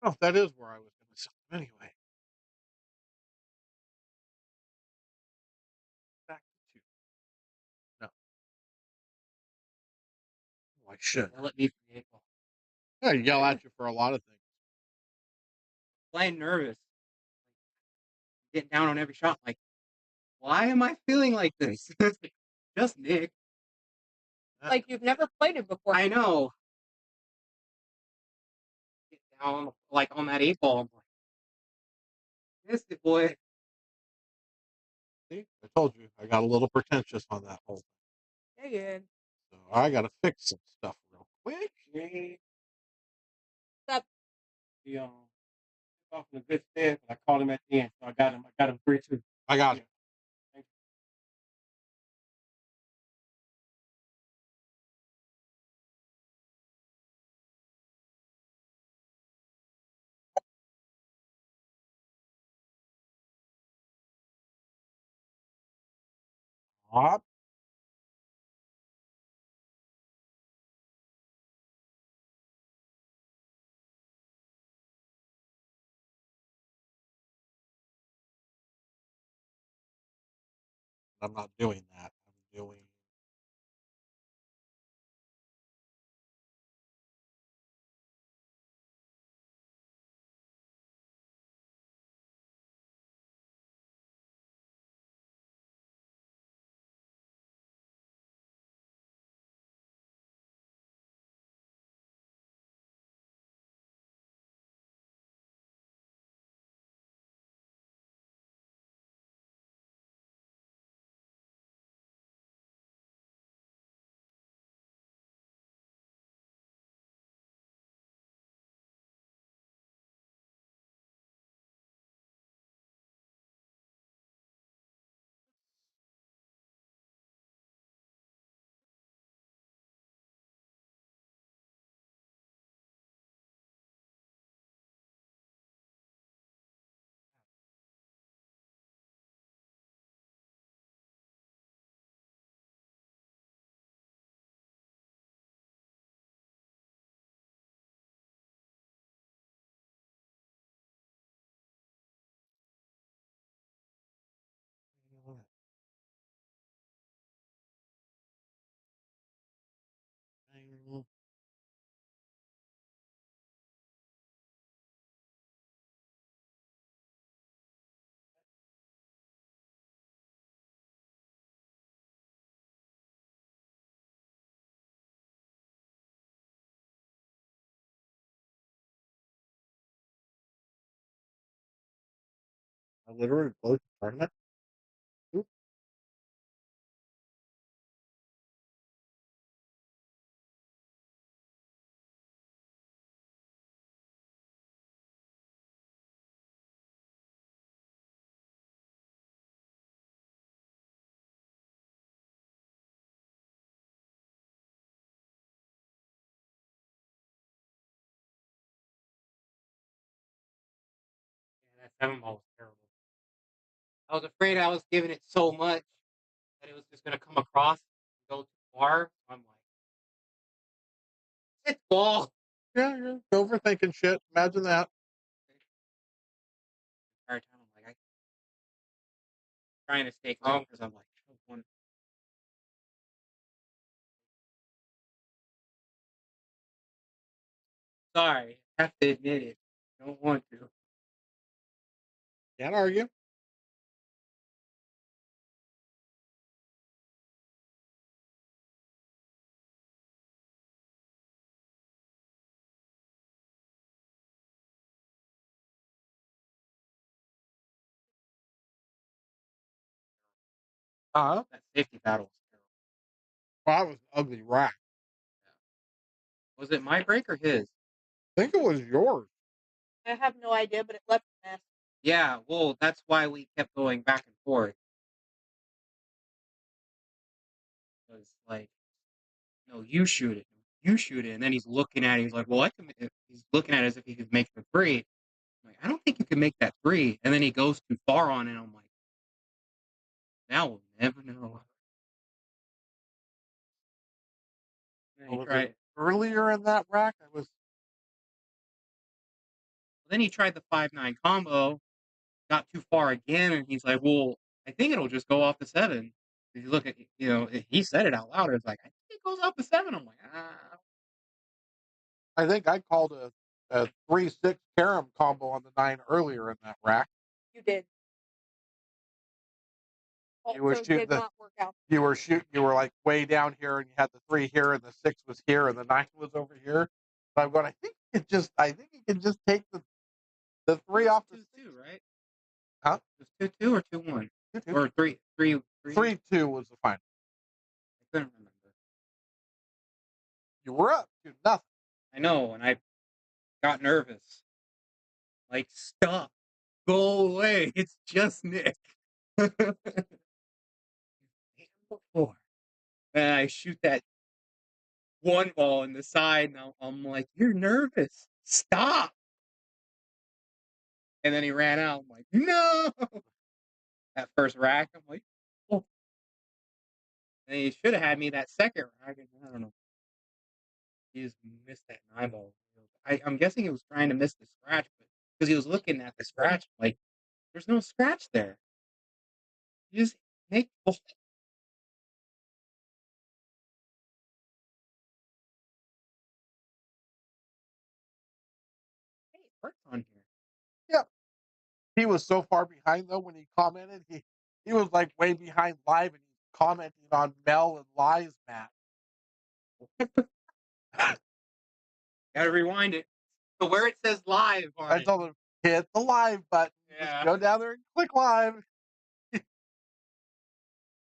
Oh, that is where I was going to sell them anyway. Back to two. No. Oh, I should. Yell at me for the 8 ball. I yell at you for a lot of things. Playing nervous. Getting down on every shot. Like, why am I feeling like this? Just Nick. Like you've never played it before. I know. Get down like on that 8 ball. I'm like, missed it, boy. See, I told you I got a little pretentious on that whole thing. Yeah, yeah. So I got to fix some stuff real quick. Stop. The off in a good stead, but I called him at the end, so I got him. I got him 3-2. I got it. Thank you. Hop. I'm not doing that. I'm doing. I literally closed the tournament. Oop. 7 ball was terrible. I was afraid I was giving it so much that it was just gonna come across and go too far. I'm like, it's ball. Yeah, you're overthinking shit. Imagine that. Entire time I'm like, trying to stay calm because I'm like, I don't want. Sorry, I have to admit it. I don't want to. Can't argue. That safety battle was terrible. Well, that was an ugly rack. Was it my break or his? I think it was yours. I have no idea, but it left a mess. Yeah, well, that's why we kept going back and forth. Because, like, no, you shoot it. You shoot it. And then he's looking at it. He's like, well, I can. He's looking at it as if he could make the three. I'm like, I don't think you can make that three. And then he goes too far on it. I'm like, now we'll never know. And he Was tried, it earlier in that rack? I was. then he tried the 5-9 combo, got too far again, and he's like, well, I think it'll just go off the 7. If you look at, he said it out loud. It's like, I think it goes off the 7. I'm like, I think I called a 3-6 carom combo on the 9 earlier in that rack. You did. You were Also shooting did not work out. You were like way down here, and you had the 3 here, and the 6 was here, and the 9 was over here. So I'm going. I think you can just take the 3 off the 2-2, right? Huh? It was 2-2 or 2-1? 2-2. Or 3-3. 3-2 was the final. I couldn't remember. You were up 2-0. I know, and I got nervous. Like, stop. Go away. It's just Nick. Before. And I shoot that one ball in the side, and I'm like, you're nervous. Stop. And then he ran out. I'm like, no. That first rack, I'm like, oh. And he should have had me that second rack. I don't know. He just missed that 9 ball. I'm guessing he was trying to miss the scratch, but because he was looking at the scratch, like, there's no scratch there. You just make. Oh. Hey, it hurts on here. Yep. He was so far behind though when he commented. He was like way behind live, and he's commenting on Mel and Lies match. Gotta rewind it. So where it says live on I it. told him hit the live button. Yeah. Just go down there and click live.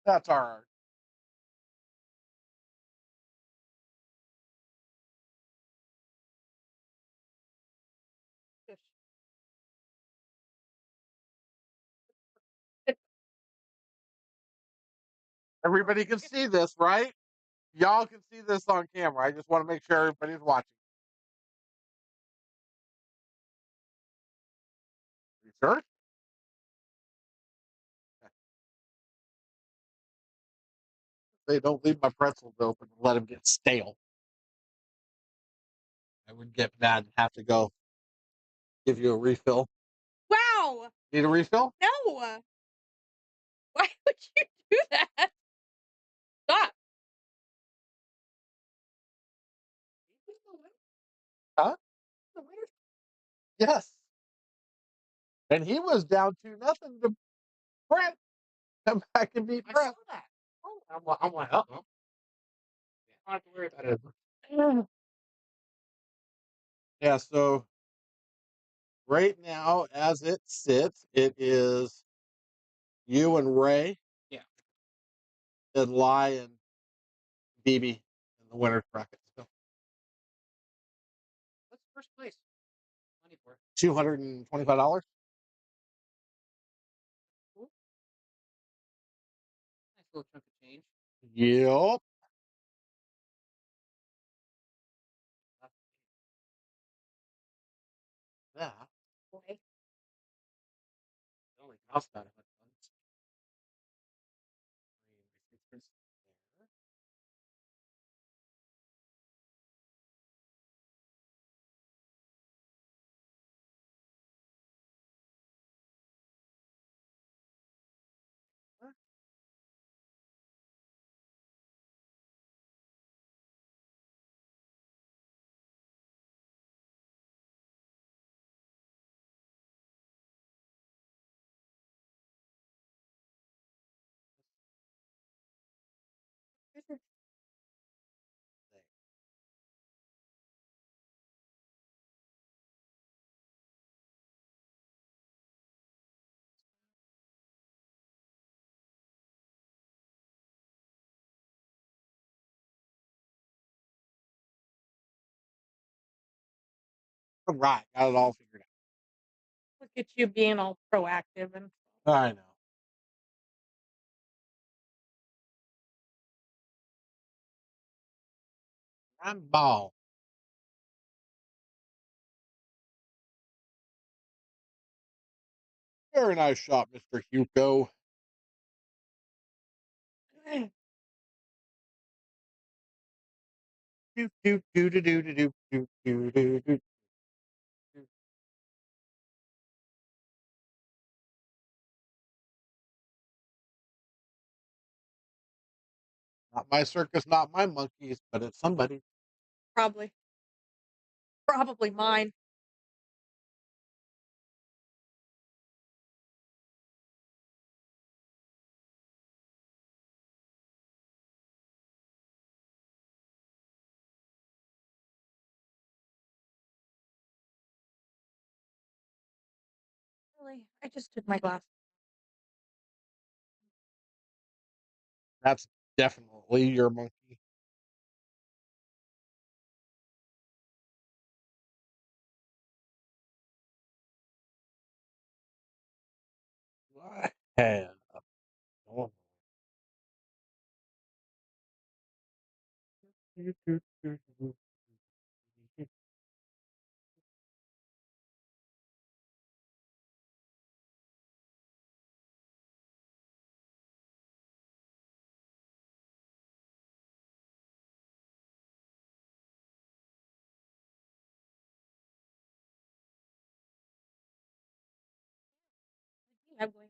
That's our art. Everybody can see this, right? Y'all can see this on camera. I just want to make sure everybody's watching. You sure? Okay. They don't leave my pretzels open and let them get stale. I would get mad and have to go give you a refill. Wow! Need a refill? No! Why would you do that? Stop! Huh? Yes. And he was down 2-0 to Brent. Come back and beat I Brent. saw that. Oh, I'm like, uh-oh. Yeah, I don't have to worry about it. Yeah, so right now, as it sits, it is you and Ray. Yeah. And Lai and BB in the winner's bracket. So What's first place? Money for it. $225. Cool. Nice little chunk of change. Yep. Yeah. Boy. Mouse got a bunch of bugs. There. There. There. All right, got it all figured Look at you being all proactive and out. I know. I'm ball. Very nice shot, Mr. Hugo. Do do do do do do do do do do. Not my circus, not my monkeys, but it's somebody. probably mine. Really, I just took my glass. That's definitely your monkey. What? Hell. Oh. I'm going.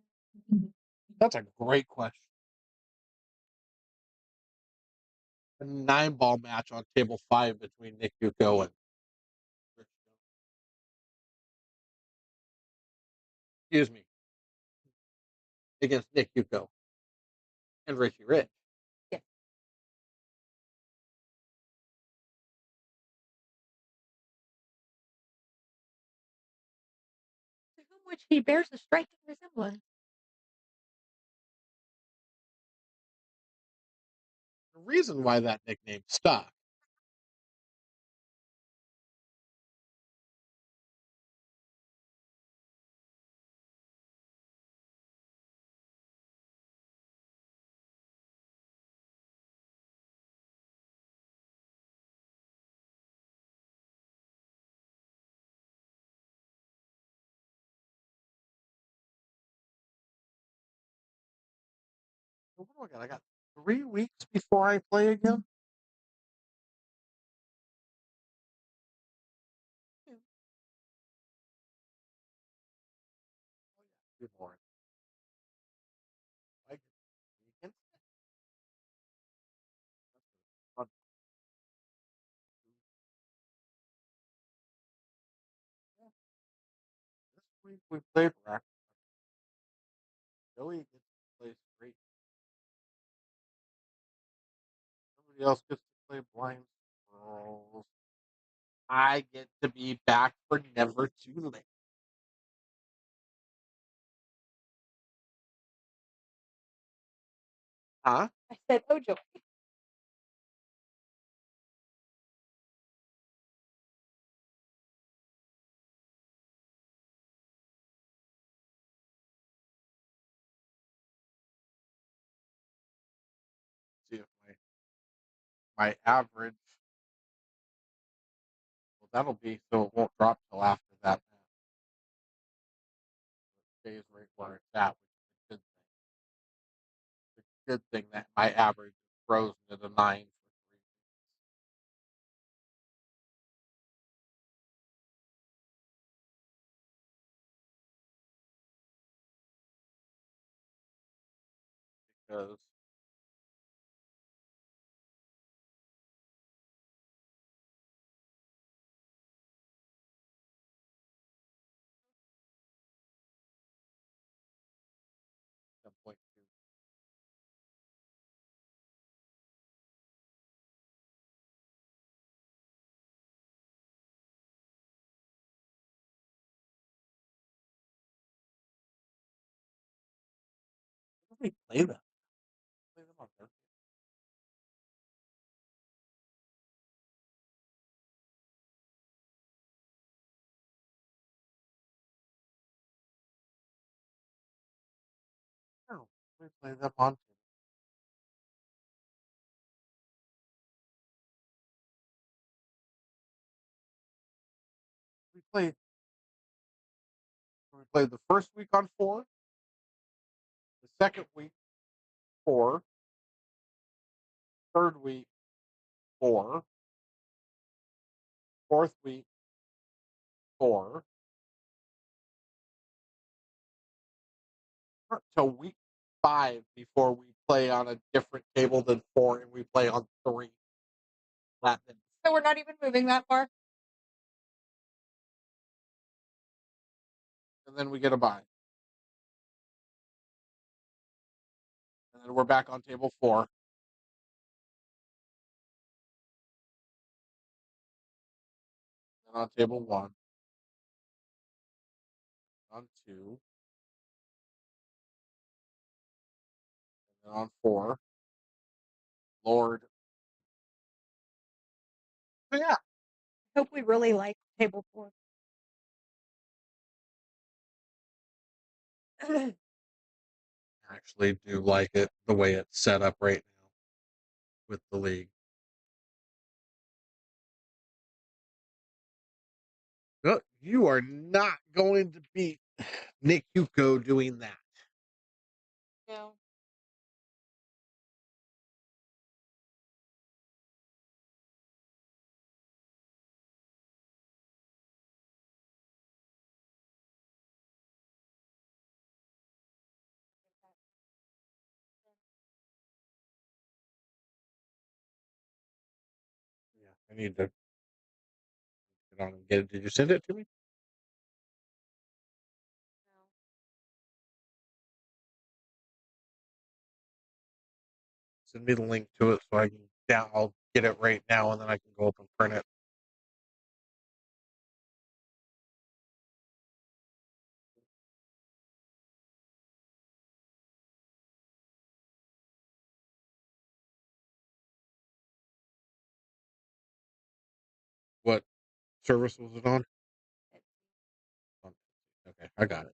That's a great question. A 9-ball match on table 5 between Nick Yuko and Rich Jones. Excuse me. Against Nick Yuko and Richie Rich. Yeah. To whom which he bears a striking resemblance. The reason why that nickname stuck. What do I got? I got 3 weeks before I play again. Two more. I get weekend. Fun. This week we played rack. Joey gets to play straight. Somebody else gets to play blind squirrels. I get to be back for never too late. Huh? I said, "Oh, Joey." See if my average. Well, that'll be so it won't drop till after that. stays right where it's at, which is a good thing. It's a good thing that my average is frozen at a 9 for 3 weeks. Because at point two. When did we play them? Play them on Thursday. No, we play them on Tuesday. We played the first week on 4, the second week 4, third week 4, fourth week 4. Not till week 5 before we play on a different table than 4, and we play on 3. So we're not even moving that far? And then we get a bye. And then we're back on table 4. And on table 1. On 2. And then on 4. Lord. So yeah. Hope we really like table 4. I actually do like it the way it's set up right now with the league. No, you are not going to beat Nick Yuko doing that. No. Yeah, I need to get on and get it. Did you send it to me? No. Send me the link to it so I can. Yeah, I'll get it right now and then I can go up and print it. What service was it on? Okay, I got it.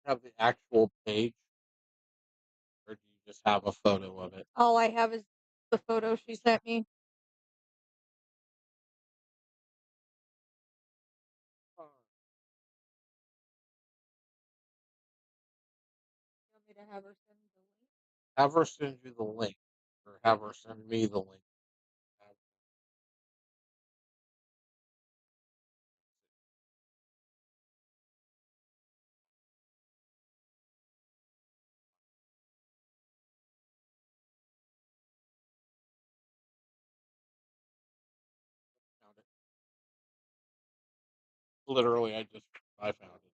have the actual page, or do you just have a photo of it? All I have is the photo she sent me. You want me to have her send the link? Have her send you the link, or have her send me the link. Have- Found it. Literally, I found it.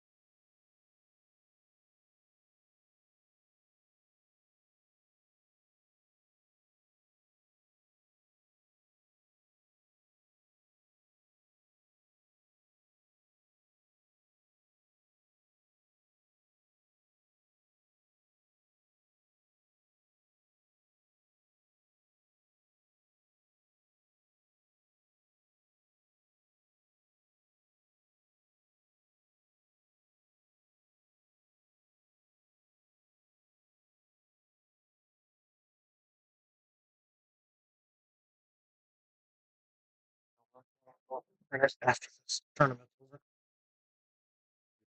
Finish after this tournament's over.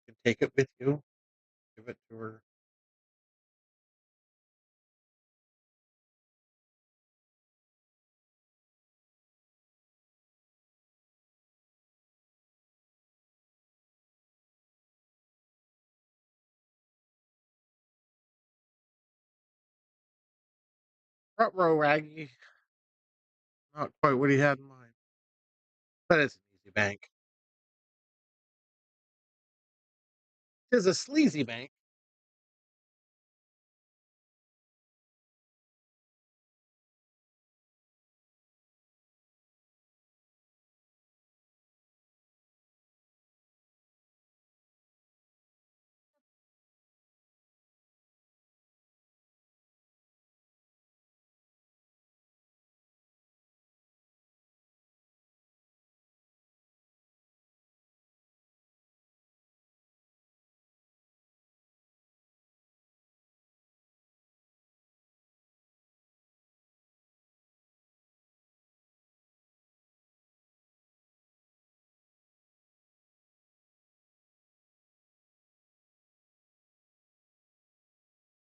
You can take it with you. Give it to her. Front row, Raggy. Not quite what he had in mind, but it's an easy bank. Tis a sleazy bank.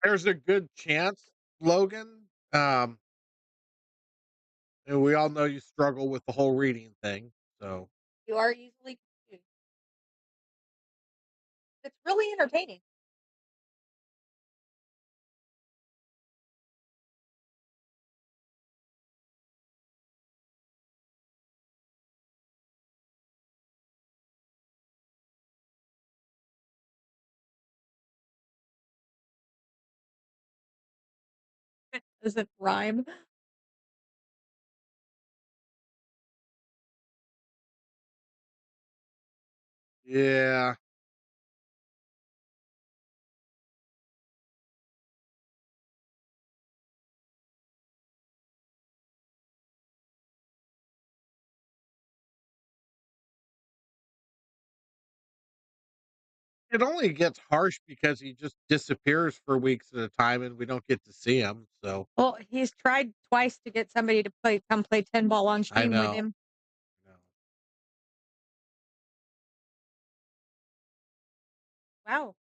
There's a good chance, Logan. And we all know you struggle with the whole reading thing, so You are easily confused. It's really entertaining. Doesn't rhyme. yeah. It only gets harsh because he just disappears for weeks at a time, and we don't get to see him. So Well, he's tried twice to get somebody to come play 10 ball on I stream with know. him. I know. Wow.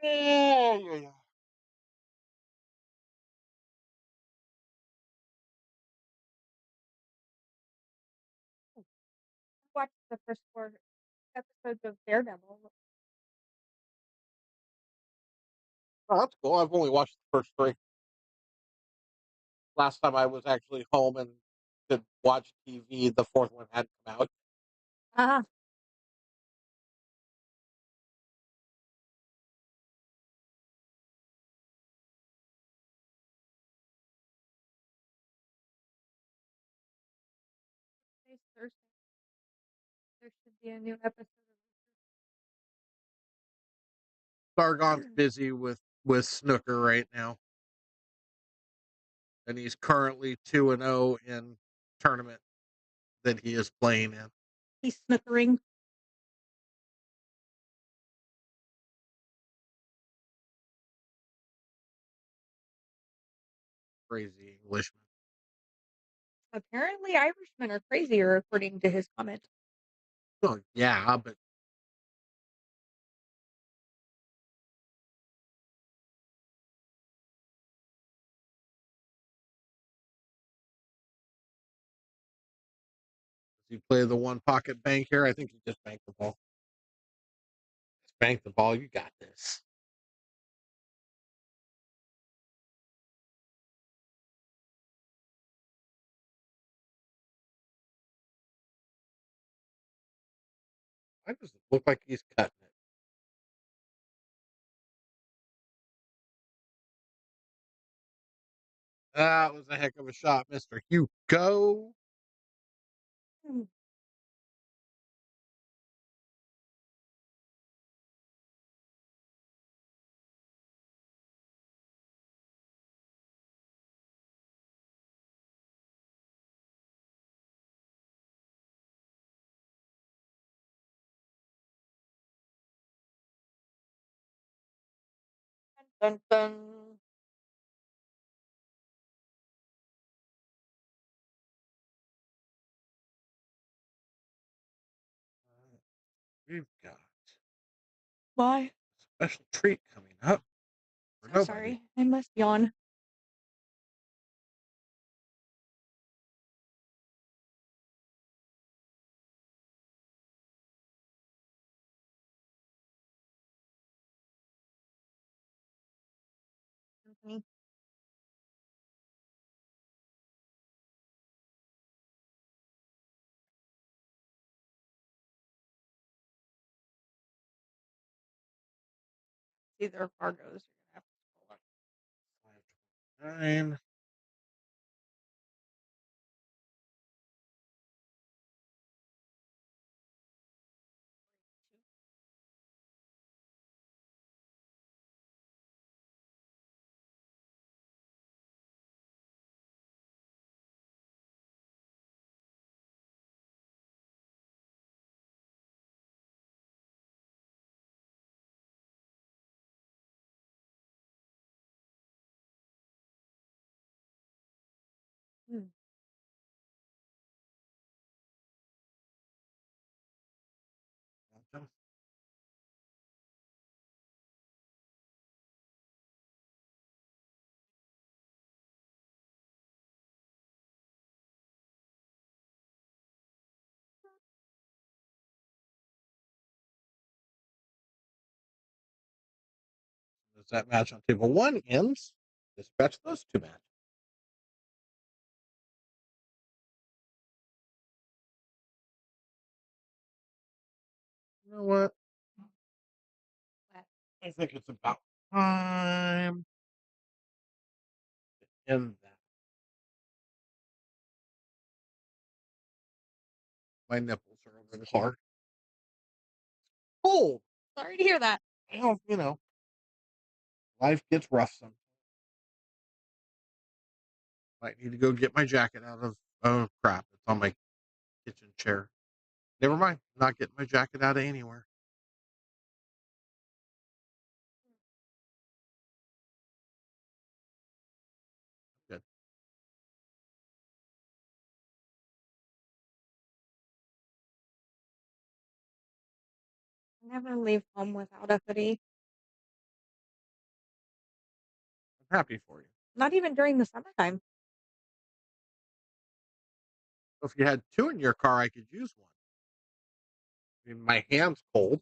Yeah. Watched the first 4 episodes of Daredevil. Oh, that's cool. I've only watched the first 3. Last time I was actually home and could watch TV, the 4th one hadn't come out. Ah, today's Thursday. There should be a new episode of Sargon's busy with snooker right now, and he's currently 2-0 in tournament that he is playing in. He's snookering. Crazy Englishman. Apparently, Irishmen are crazier, according to his comment. Oh yeah, but does he play the one pocket bank here? I think he just banked the ball. Just bank the ball. You got this. Why does it look like he's cutting it? That was a heck of a shot, Mr. Hugo. Hmm. Dun, dun. We've got Why? a special treat coming up for So nobody. sorry. I must yawn. Anthony. Either Fargo's. You're gonna have to scroll up. 529. Hmm. Does that match on table one ends? Dispatch those two matches. You know what? What? I think it's about time to end that. My nipples are a little hard. Cold. Sorry to hear that. Well, life gets rough sometimes. Might need to go get my jacket out of. Oh crap! It's on my kitchen chair. Never mind. Not getting my jacket out of anywhere. Good. I never leave home without a hoodie. I'm happy for you. Not even during the summertime. If you had two in your car, I could use one. I mean, my hand's cold.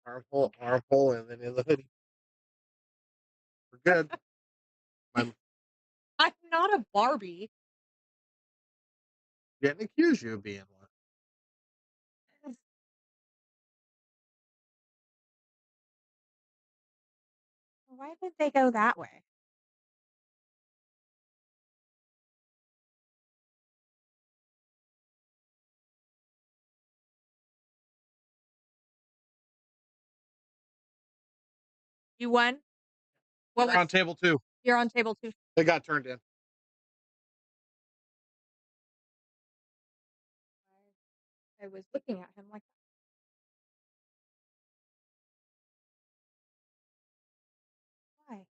Armhole, and then in the hoodie. We're good. I'm I'm not a Barbie. getting accused you of being one. Why did they go that way? You won? What We're on was table 2. you're on table 2. They got turned in. I was looking at him like why?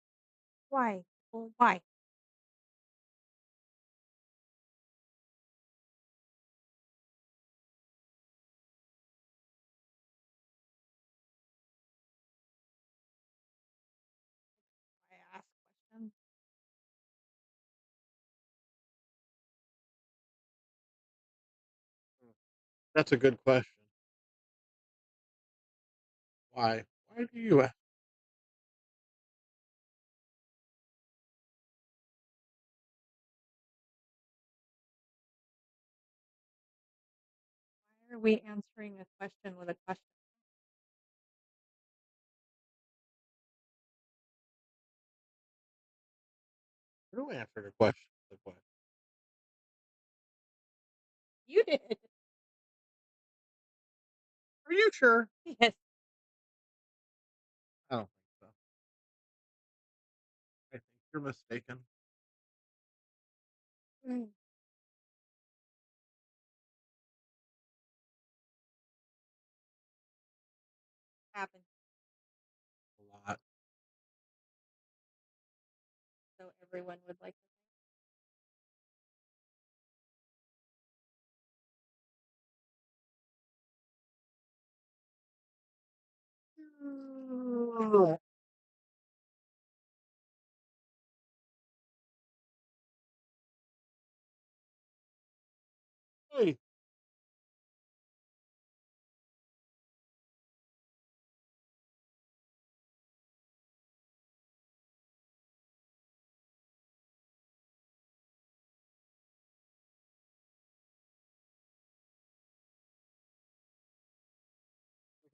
Why? Well, why? I ask questions. That's a good question. Why? Why do you ask? Why are we answering a question with a question? Who answered a question with a question? You did. Are you sure? Yes. I don't think so. I think you're mistaken. Mm. Happened. A lot. So everyone would like to Hey,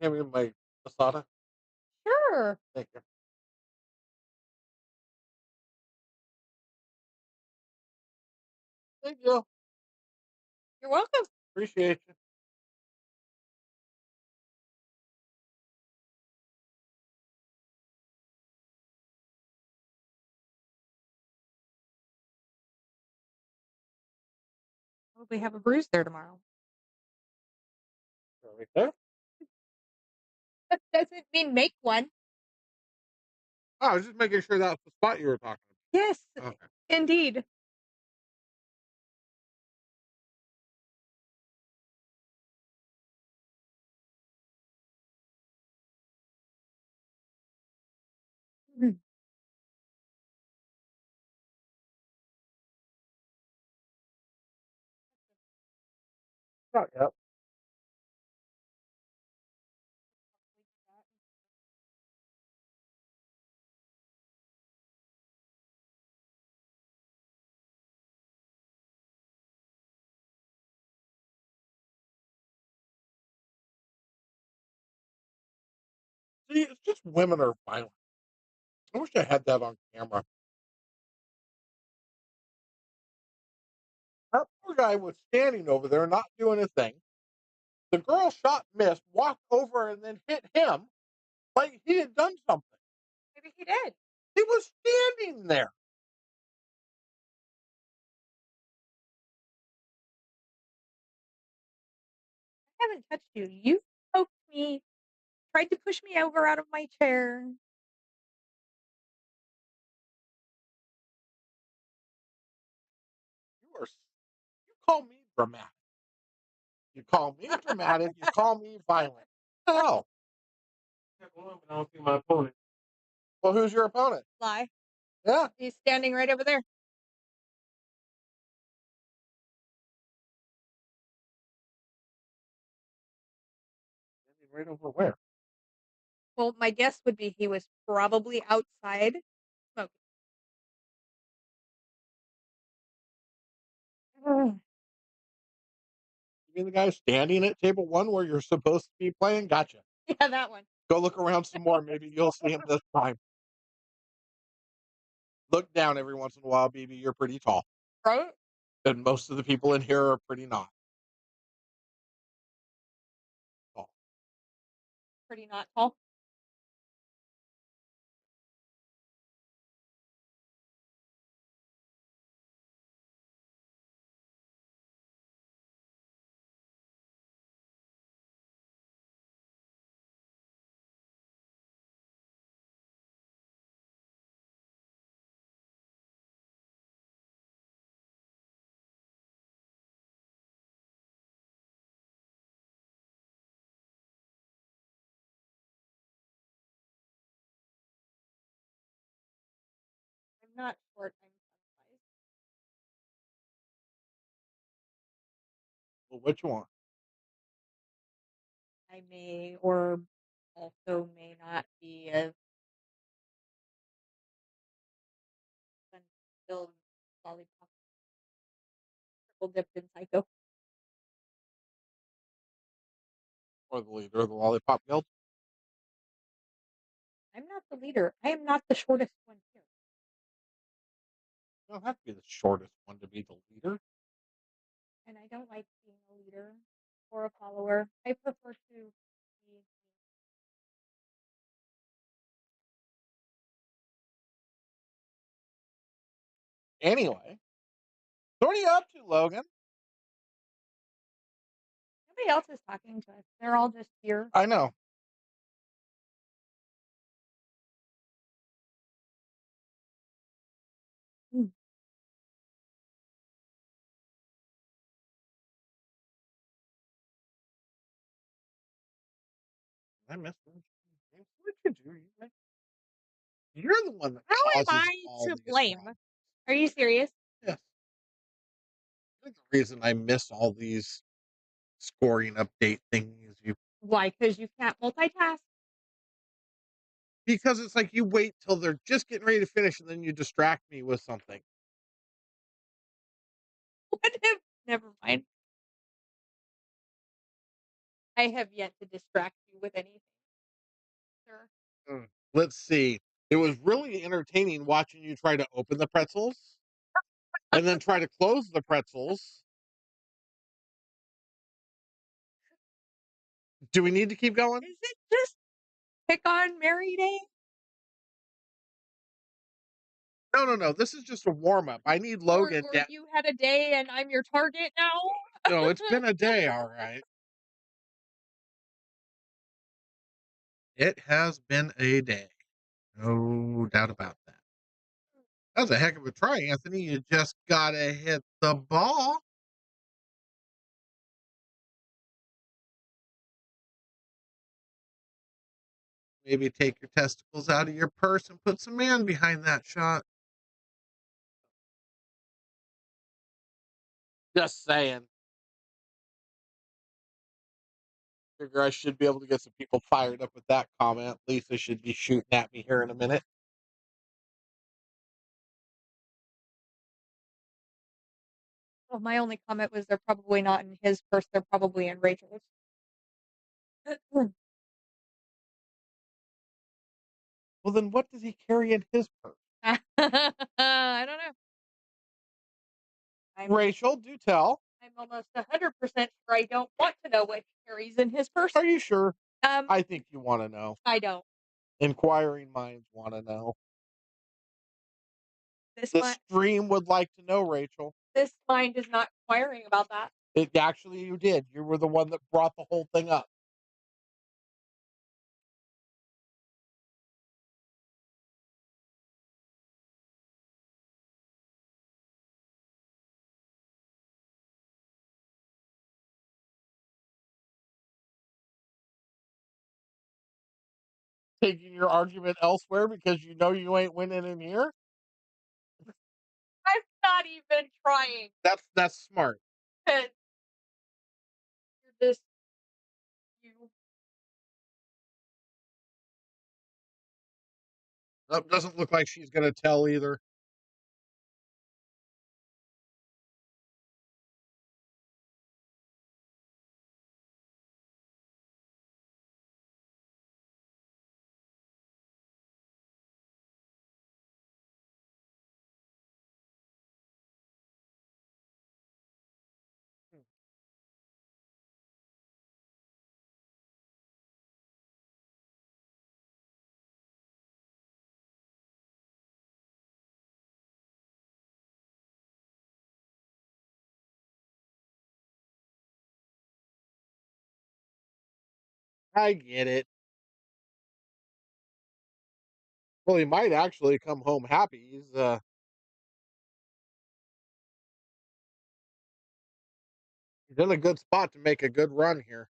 give me my asada. Sure. Thank you. Thank you. You're welcome. Appreciate you. Probably have a bruise there tomorrow. Right there. That doesn't mean make one. Oh, I was just making sure that's the spot you were talking Yes, about. Okay. indeed. Mhm. Not yet. See, it's just women are violent. I wish I had that on camera. That poor guy was standing over there, not doing a thing. The girl shot, missed, walked over, and then hit him like he had done something. Maybe he did. He was standing there. I haven't touched you. You poked me, tried to push me over out of my chair. You call me dramatic. You call me dramatic. You call me violent. What the hell? I don't see my opponent. Well, who's your opponent? Lie. Yeah. He's standing right over there. Right over where? Well, my guess would be he was probably outside smoking. Ugh. You mean the guy standing at table 1 where you're supposed to be playing? Gotcha. Yeah, that one. Go look around some more. Maybe you'll see him this time. Look down every once in a while, BB. You're pretty tall. Right? And most of the people in here are pretty not tall. Pretty not tall. not short. I'm sun-sized. Well, what you want? I may or also may not be a filled lollipop triple dipped in psycho. Or the leader of the Lollipop Guild? I'm not the leader. I am not the shortest one here. You don't have to be the shortest one to be the leader. And I don't like being a leader or a follower. I prefer to be. Anyway, so what are you up to, Logan? Nobody else is talking to us. They're all just here. I know. Mm. I missed one. What you do? You're the one that How am causes I all to these blame? problems. Are you serious? Yes. You're the reason I miss all these scoring update things. Why? Because you can't multitask. Because it's like you wait till they're just getting ready to finish and then you distract me with something. What if? Never mind. I have yet to distract you with anything, sir. Let's see. It was really entertaining watching you try to open the pretzels and then try to close the pretzels. Do we need to keep going? Is it just pick on Mary Day? No. This is just a warm up. I need Or, Logan. or you had a day and I'm your target now? No, it's been a day, all right. It has been a day. No doubt about that. That was a heck of a try, Anthony. You just gotta hit the ball. Maybe take your testicles out of your purse and put some man behind that shot. Just saying. Figure I should be able to get some people fired up with that comment. Lisa should be shooting at me here in a minute. Well, my only comment was they're probably not in his purse. They're probably in Rachel's. Well, then what does he carry in his purse? I don't know. Rachel, do tell. I'm almost 100% sure I don't want to know what he carries in his purse. Are you sure? I I think you want to know. don't. Inquiring minds want to know. This The stream would like to know, Rachel. this mind is not inquiring about that. It actually you did. You were the one that brought the whole thing up. Taking your argument elsewhere because you know you ain't winning in here? I'm not even trying. That's smart. You're just you. That doesn't look like she's gonna tell either. I get it. Well, he might actually come home happy. He's in a good spot to make a good run here.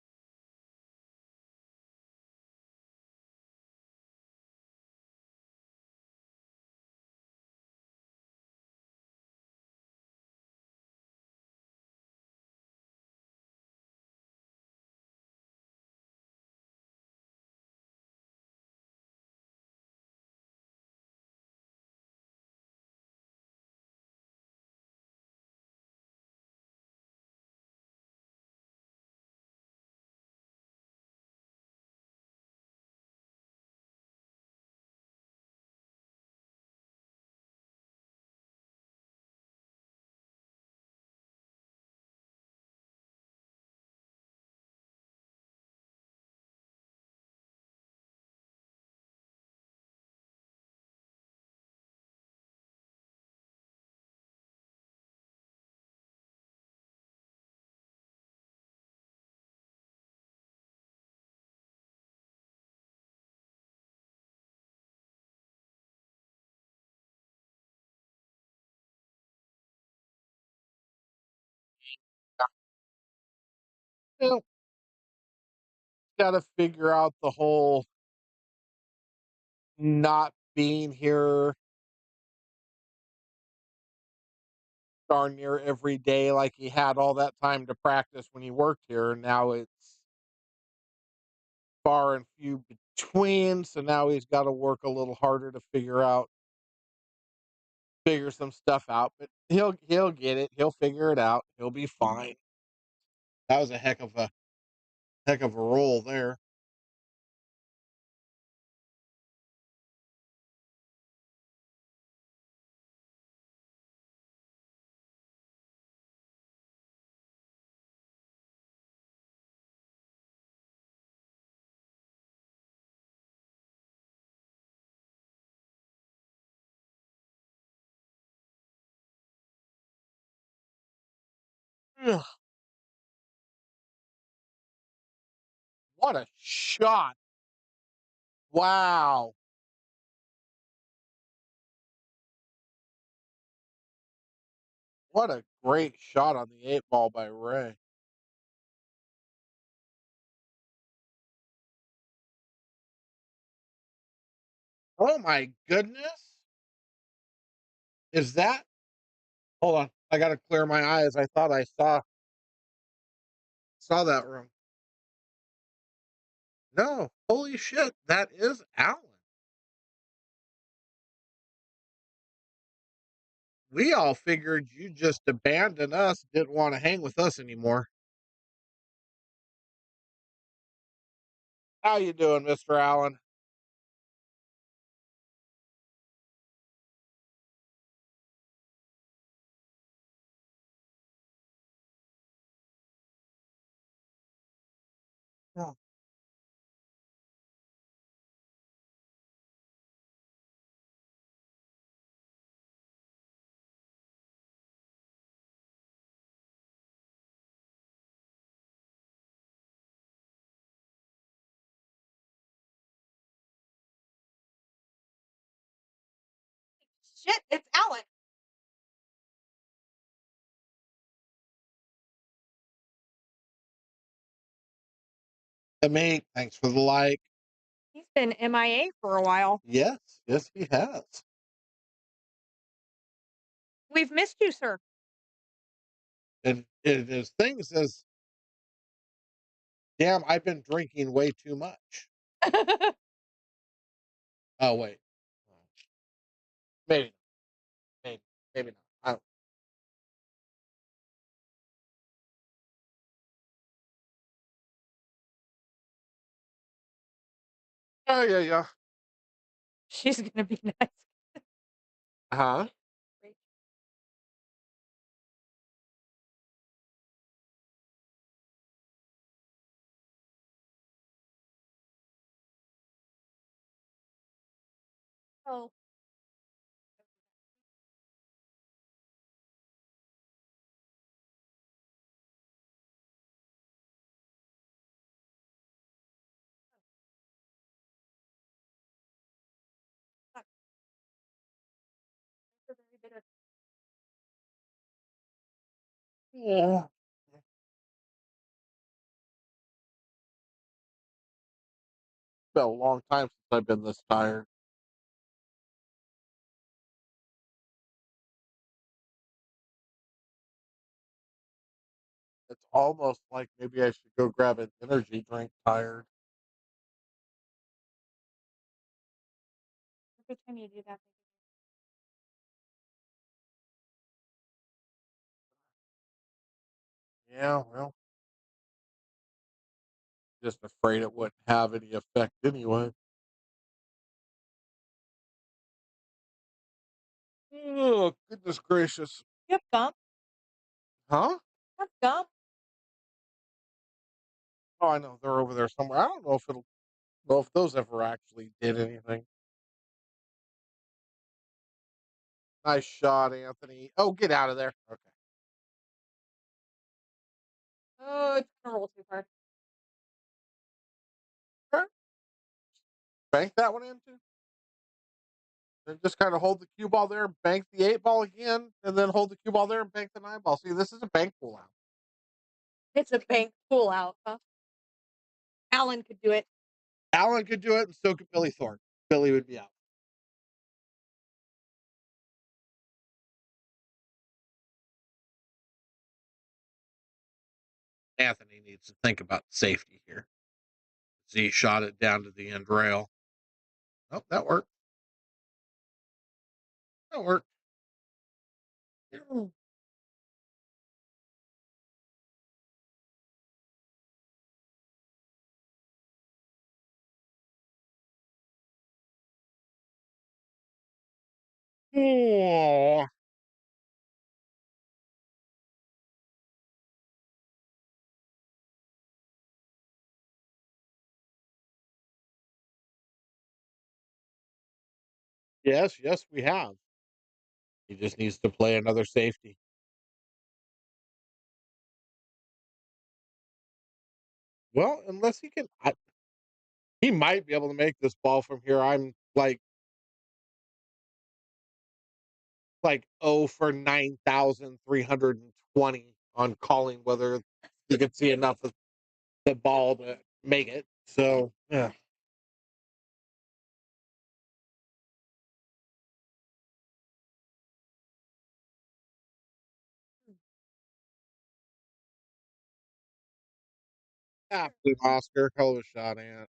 know, got to figure out the whole not being here darn near every day like he had all that time to practice when he worked here. And now it's far and few between. So now he's got to work a little harder to figure some stuff out. But he'll get it. He'll figure it out. He'll be fine. That was a heck of a roll there. Ugh, what a shot! Wow. What a great shot on the 8 ball by Ray. Oh my goodness. Is that? Hold on. I got to clear my eyes. I thought I saw that wrong. No. Holy shit. That is Allen. We all figured you just abandoned us, didn't want to hang with us anymore. How you doing, Mr. Allen? Oh, Shit, it's Alan. mate, thanks for the like. He's been MIA for a while. Yes, yes, he has. We've missed you, sir. And his thing says, damn, I've been drinking way too much. Oh, wait. Maybe, maybe, maybe not. I don't. Oh, yeah, yeah. She's gonna be nice. Huh? Oh. Fuck. They're very bitter. Yeah. It's been a long time since I've been this tired. It's almost like maybe I should go grab an energy drink tired. Every time you do that, Yeah, well, just afraid it wouldn't have any effect anyway. Oh, goodness gracious. you have gum? Huh? You have gum? Oh, I know. They're over there somewhere. I don't know if those ever actually did anything. Nice shot, Anthony. Oh, get out of there. Okay. Oh, it's gonna roll too far. Okay. Bank that one in too. Then just kind of hold the cue ball there, bank the 8 ball again, and then hold the cue ball there and bank the 9 ball. See, this is a bank pull out. It's a bank pull out, huh? Alan could do it. Alan could do it, and so could Billy Thorne. Billy would be out. Anthony needs to think about safety here. Z shot it down to the end rail. Oh, that worked. That worked. Oh. Yes, yes, we have. He just needs to play another safety. Well, unless he can, he might be able to make this ball from here. I'm like 0 for 9,320 on calling whether you can see enough of the ball to make it. So yeah. Absolute Oscar. Hell of a shot, Ant.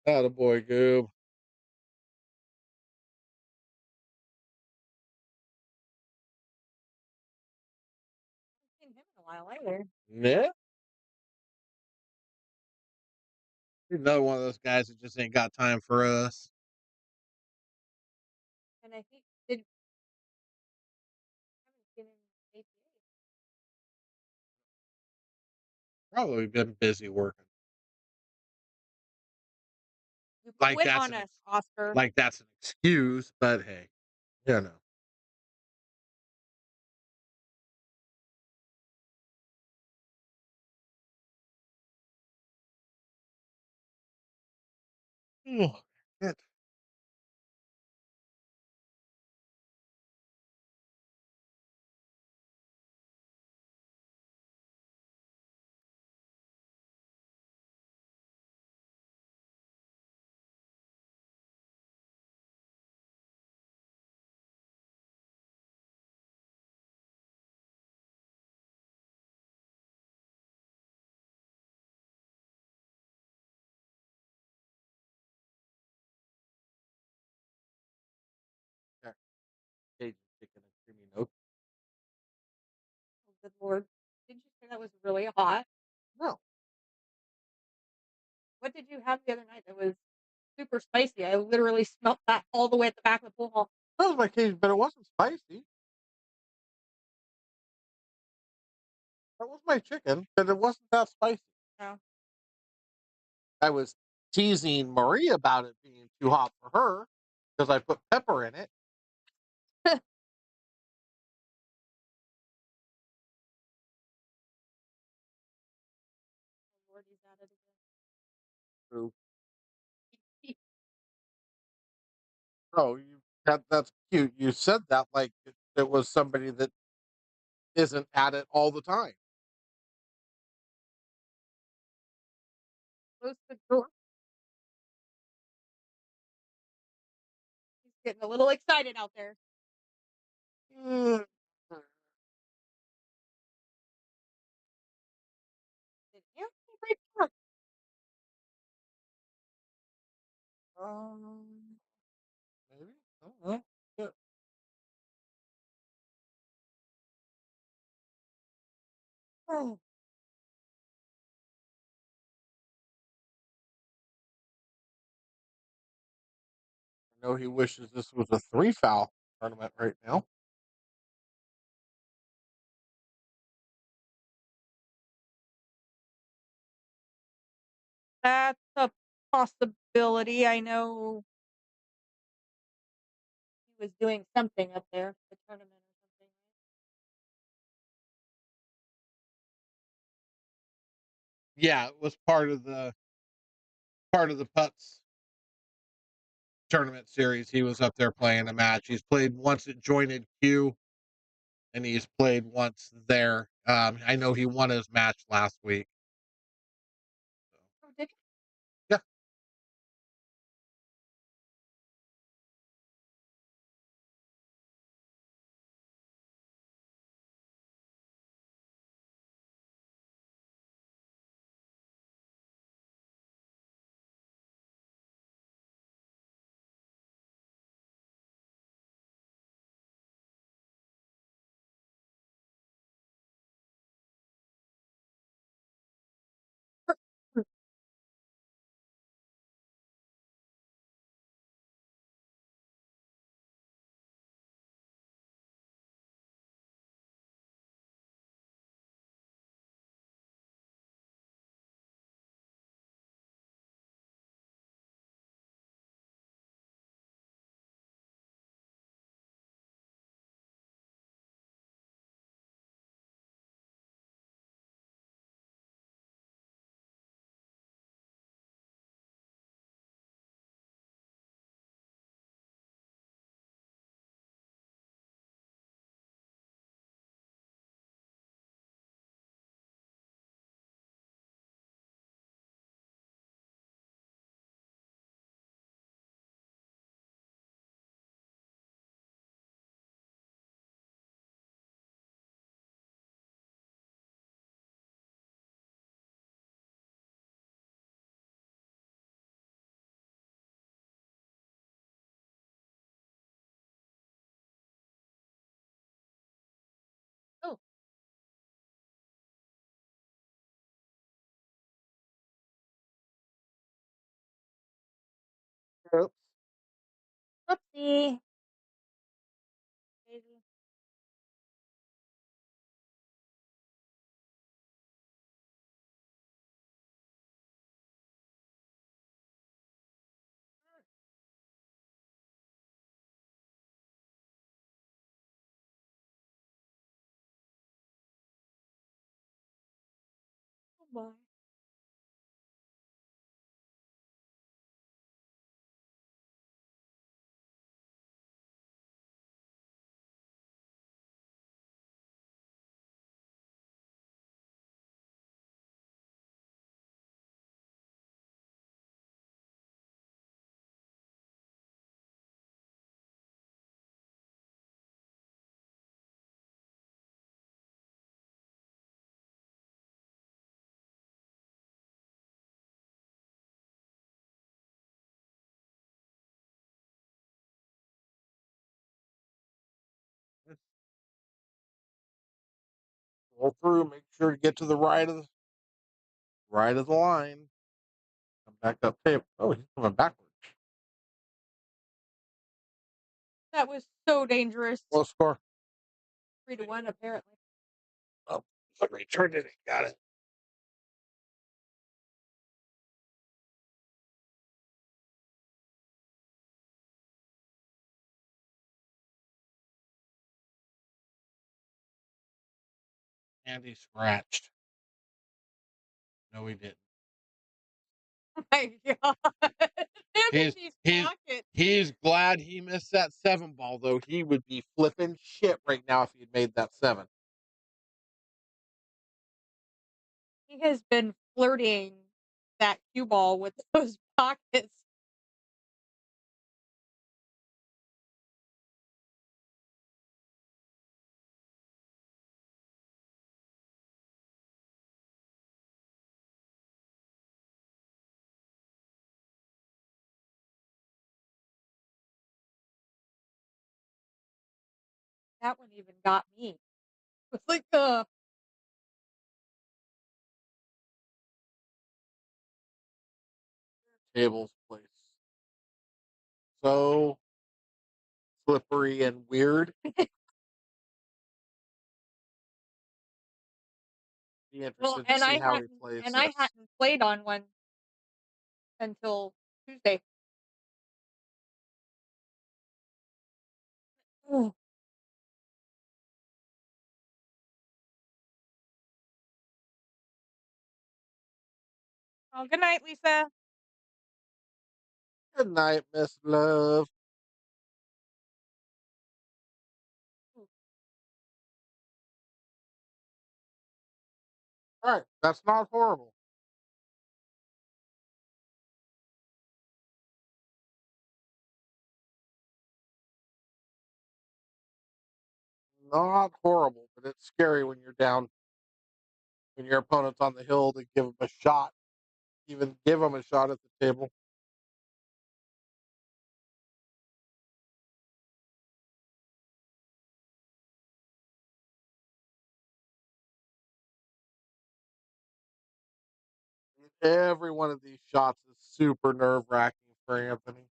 Atta boy, Goob. I haven't seen him in a while either. Yeah. He's another one of those guys that just ain't got time for us. And I think haven't seen him in APA. Probably been busy working. You Like quit that's on an us, Oscar. like that's an excuse, but hey, you know. Oh, shit. Yeah, Cage's taking a creamy note. Oh, good lord. Did you say that was really hot? No, What did you have the other night that was super spicy? I literally smelt that all the way at the back of the pool hall. that was my cage, but it wasn't spicy. That was my chicken, but it wasn't that spicy. No. I was teasing Marie about it being too hot for her because I put pepper in it. Oh, lord, he's at it again. True. Oh, that's cute. You said that like it was somebody that isn't at it all the time. Close the door. He's getting a little excited out there. Mm. Did Anthony break the Maybe. I don't know. Yeah. Oh, I know he wishes this was a 3 foul tournament right now. that's a possibility. I know he was doing something up there, the tournament or something. Yeah, it was part of the putts tournament series. He was up there playing a match. He's played once at Jointed Q and he's played once there. I know he won his match last week. Oh, did you? Yeah. Oh, Oops. whoopsie. Daisy. Oh my. Roll through. Make sure to get to the right of the line. Come back up table. Oh, he's coming backwards. That was so dangerous. Low score. 3-1, apparently. Oh, I returned it. Got it. And he scratched. No, he didn't. Oh my god. Look He's at these he's pockets. he's glad he missed that 7 ball, though. He would be flipping shit right now if he had made that 7. He has been flirting that cue ball with those pockets. That one even got me. It's like, Tables place so slippery and weird. Be well, interested to see how he plays and this. I hadn't played on one until Tuesday. Oh, well, good night, Lisa. Good night, Miss Love. All right, that's not horrible. Not horrible, but it's scary when you're down, when your opponent's on the hill to give them a shot, even give them a shot at the table. Every one of these shots is super nerve wracking for Anthony.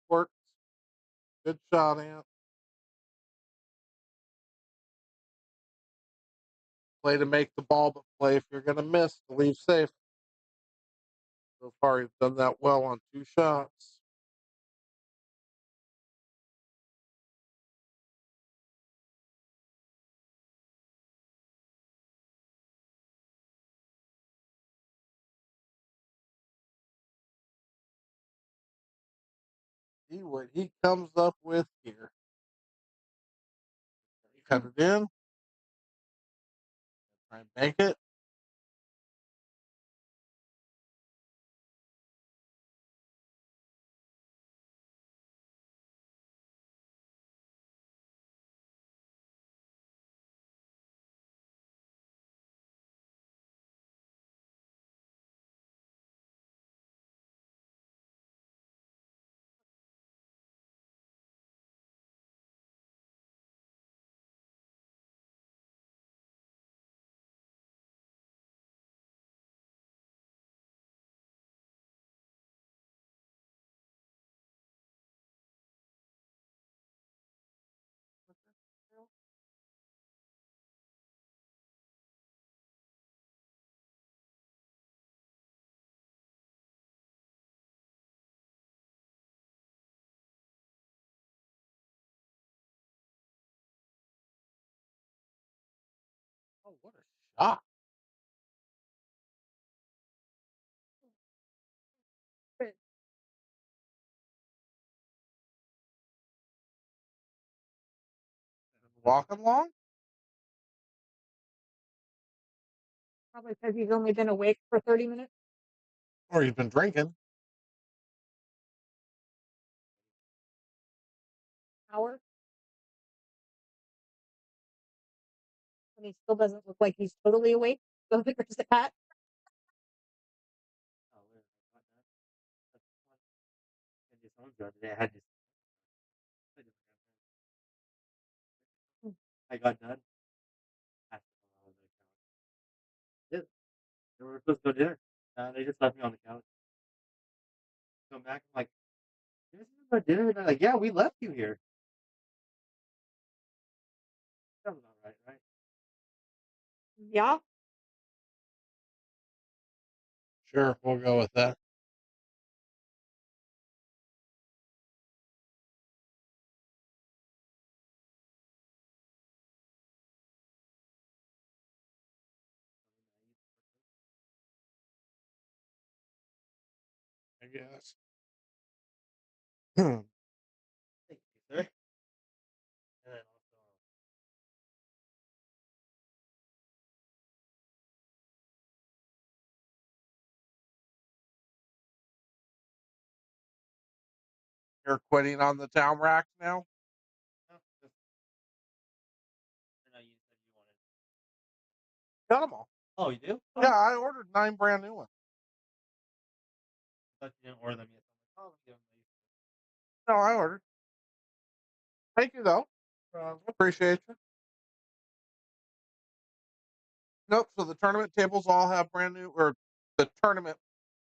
Works. Good shot, Ant. Play to make the ball, but play if you're going to miss to leave safe. So far, he's done that well on 2 shots. See what he comes up with here. Cut it in. Try and bank it. Oh, what a shot. But Walking long? probably because he's only been awake for 30 minutes. Or he's been drinking. Hour. And he still doesn't look like he's totally awake. So there's that. Oh, wait, I got that. That's fun. And this one's the other day, I had this. I got done. After a while, I was like, they were supposed to go to dinner. They just left me on the couch. Come back, I'm like, this is my dinner. And they're like, yeah, we left you here. Sounds about right, right? Yeah. Sure, we'll go with that. I guess. Thank you, sir. And then also, You're quitting on the town rack now? no, just, I know you said you wanted. Got them all. Oh, you do? Yeah, I ordered 9 brand new ones. I thought you didn't order them yet. So I'm like, oh, let me give them to you. No, I ordered. Thank you, though. Appreciate you. Nope. So the tournament tables all have brand new, or the tournament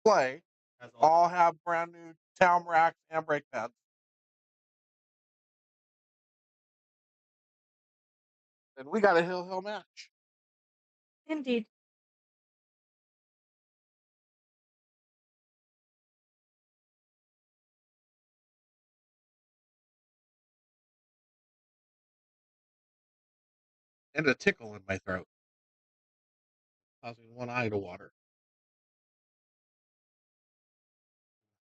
play That's all. all have brand new town racks and brake pads. And we got a Hill match. Indeed. and a tickle in my throat, causing one eye to water.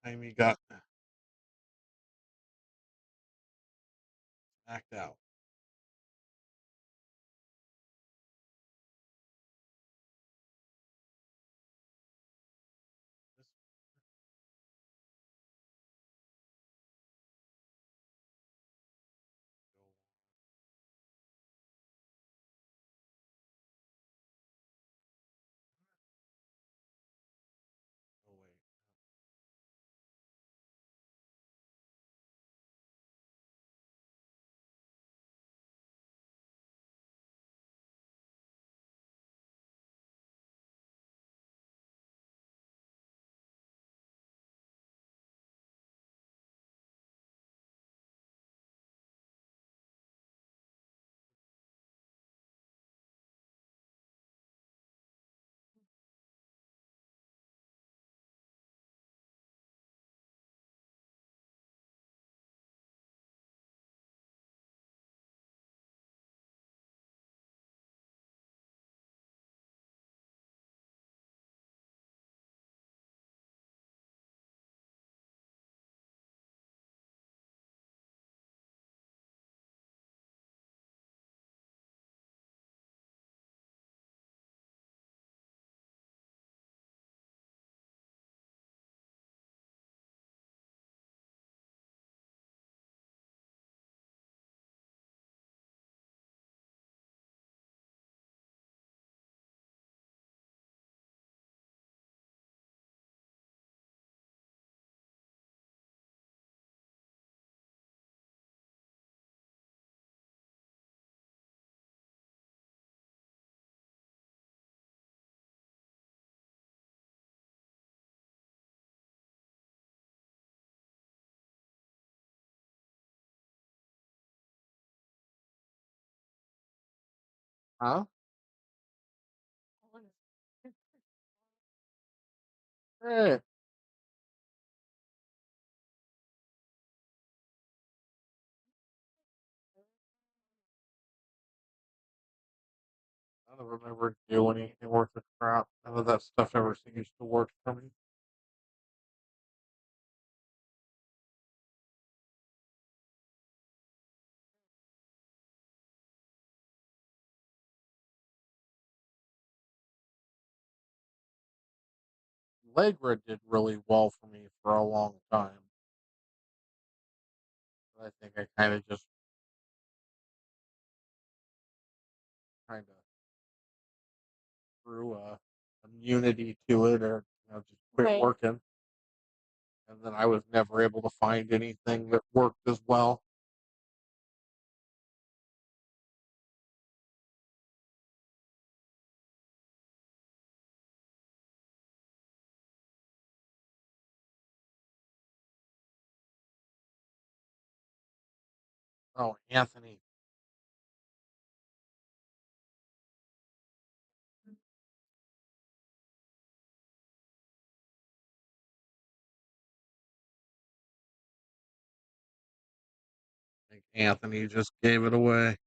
Amy got knocked out. Oh wait. Huh? Hey. I don't remember doing anything worth a crap. None of that stuff ever seems to work for me. Allegra did really well for me for a long time. But I think I kind of just kind of grew a immunity to it, or just quit Right. working, and then I was never able to find anything that worked as well. Oh, Anthony. I think Anthony just gave it away.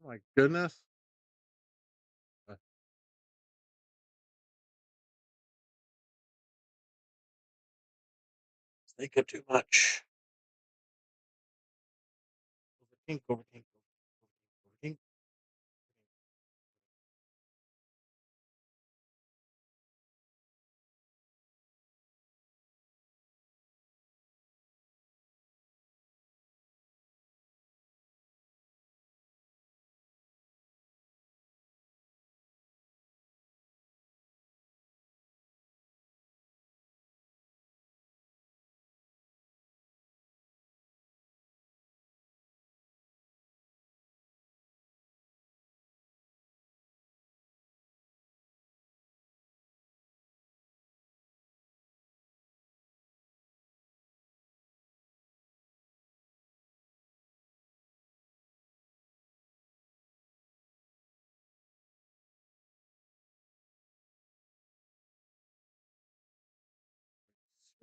Oh my goodness. think of too much. Overthink, overthink, overthink, overthink.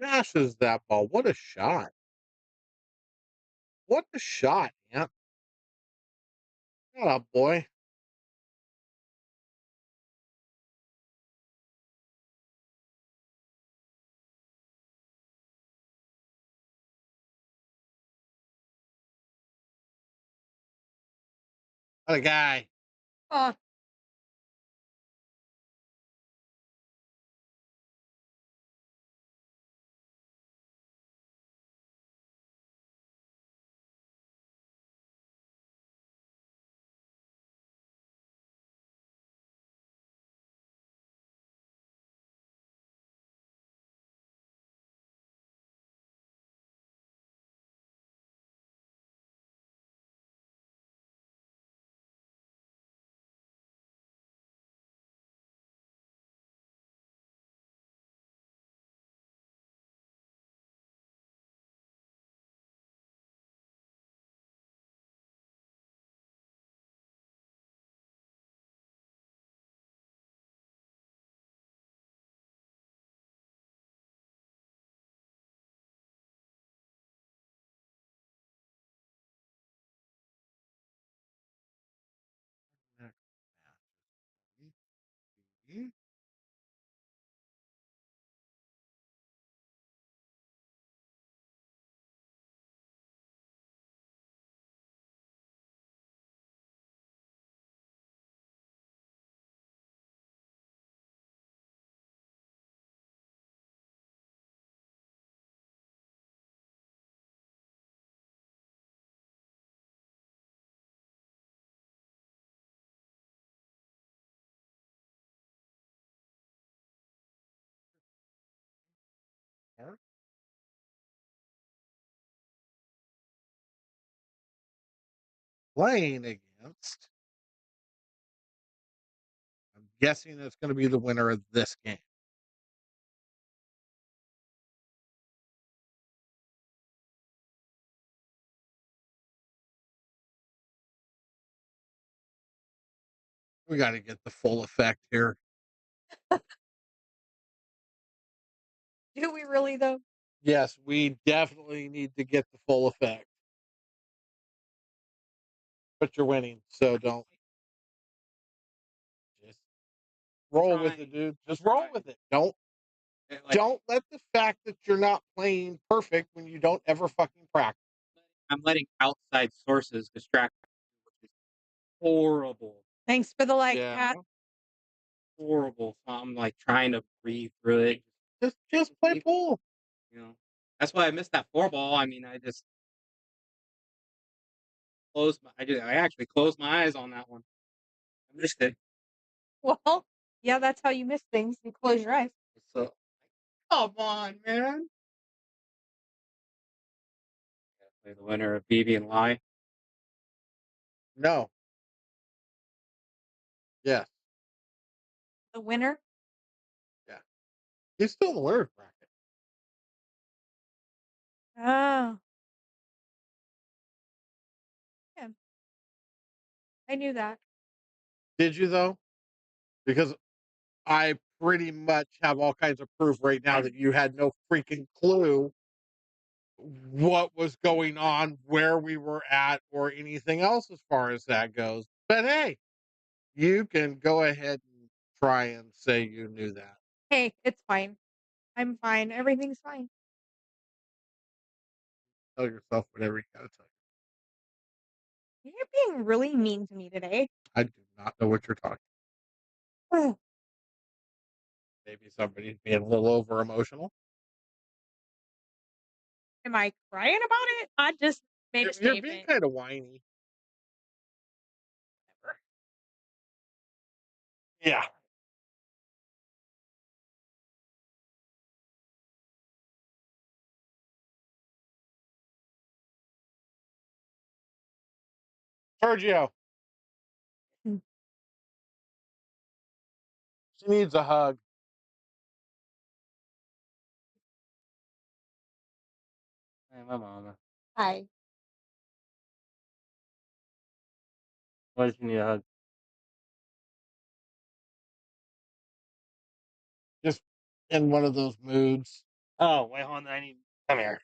Smashes that ball. What a shot. What a shot, Ant. Shut up, boy. What a guy. Oh, Playing against. I'm guessing it's going to be the winner of this game. We got to get the full effect here. do we really though? Yes, we definitely need to get the full effect. But you're winning, so don't just roll with it, dude. Just roll with it. Don't let the fact that you're not playing perfect when you don't ever fucking practice. I'm letting outside sources distract me, which is horrible, Thanks for the like, Yeah. Cat. horrible. So I'm like trying to breathe through it. Just play pool. You know, that's why I missed that four ball. I mean, I just I actually closed my eyes on that one. I missed it. Well, yeah, that's how you miss things. You close your eyes. So, come on, man. Play the winner of BB and Lie. No. Yes. The winner. He's still in the winner's bracket. Oh. Yeah. I knew that. Did you though? Because I pretty much have all kinds of proof right now that you had no freaking clue what was going on, where we were at, or anything else as far as that goes. But hey, you can go ahead and try and say you knew that. Hey, it's fine. I'm fine. Everything's fine. tell yourself whatever you gotta tell. You're being really mean to me today. I do not know what you're talking. Ugh. Maybe somebody's being a little over emotional. Am I crying about it? I just made a You're being statement. kind of whiny. Whatever. Yeah. Sergio. Hmm. She needs a hug. Hey, my mama. Hi. Why does she need a hug? Just in one of those moods. Oh, wait, hold on. I need. Come here.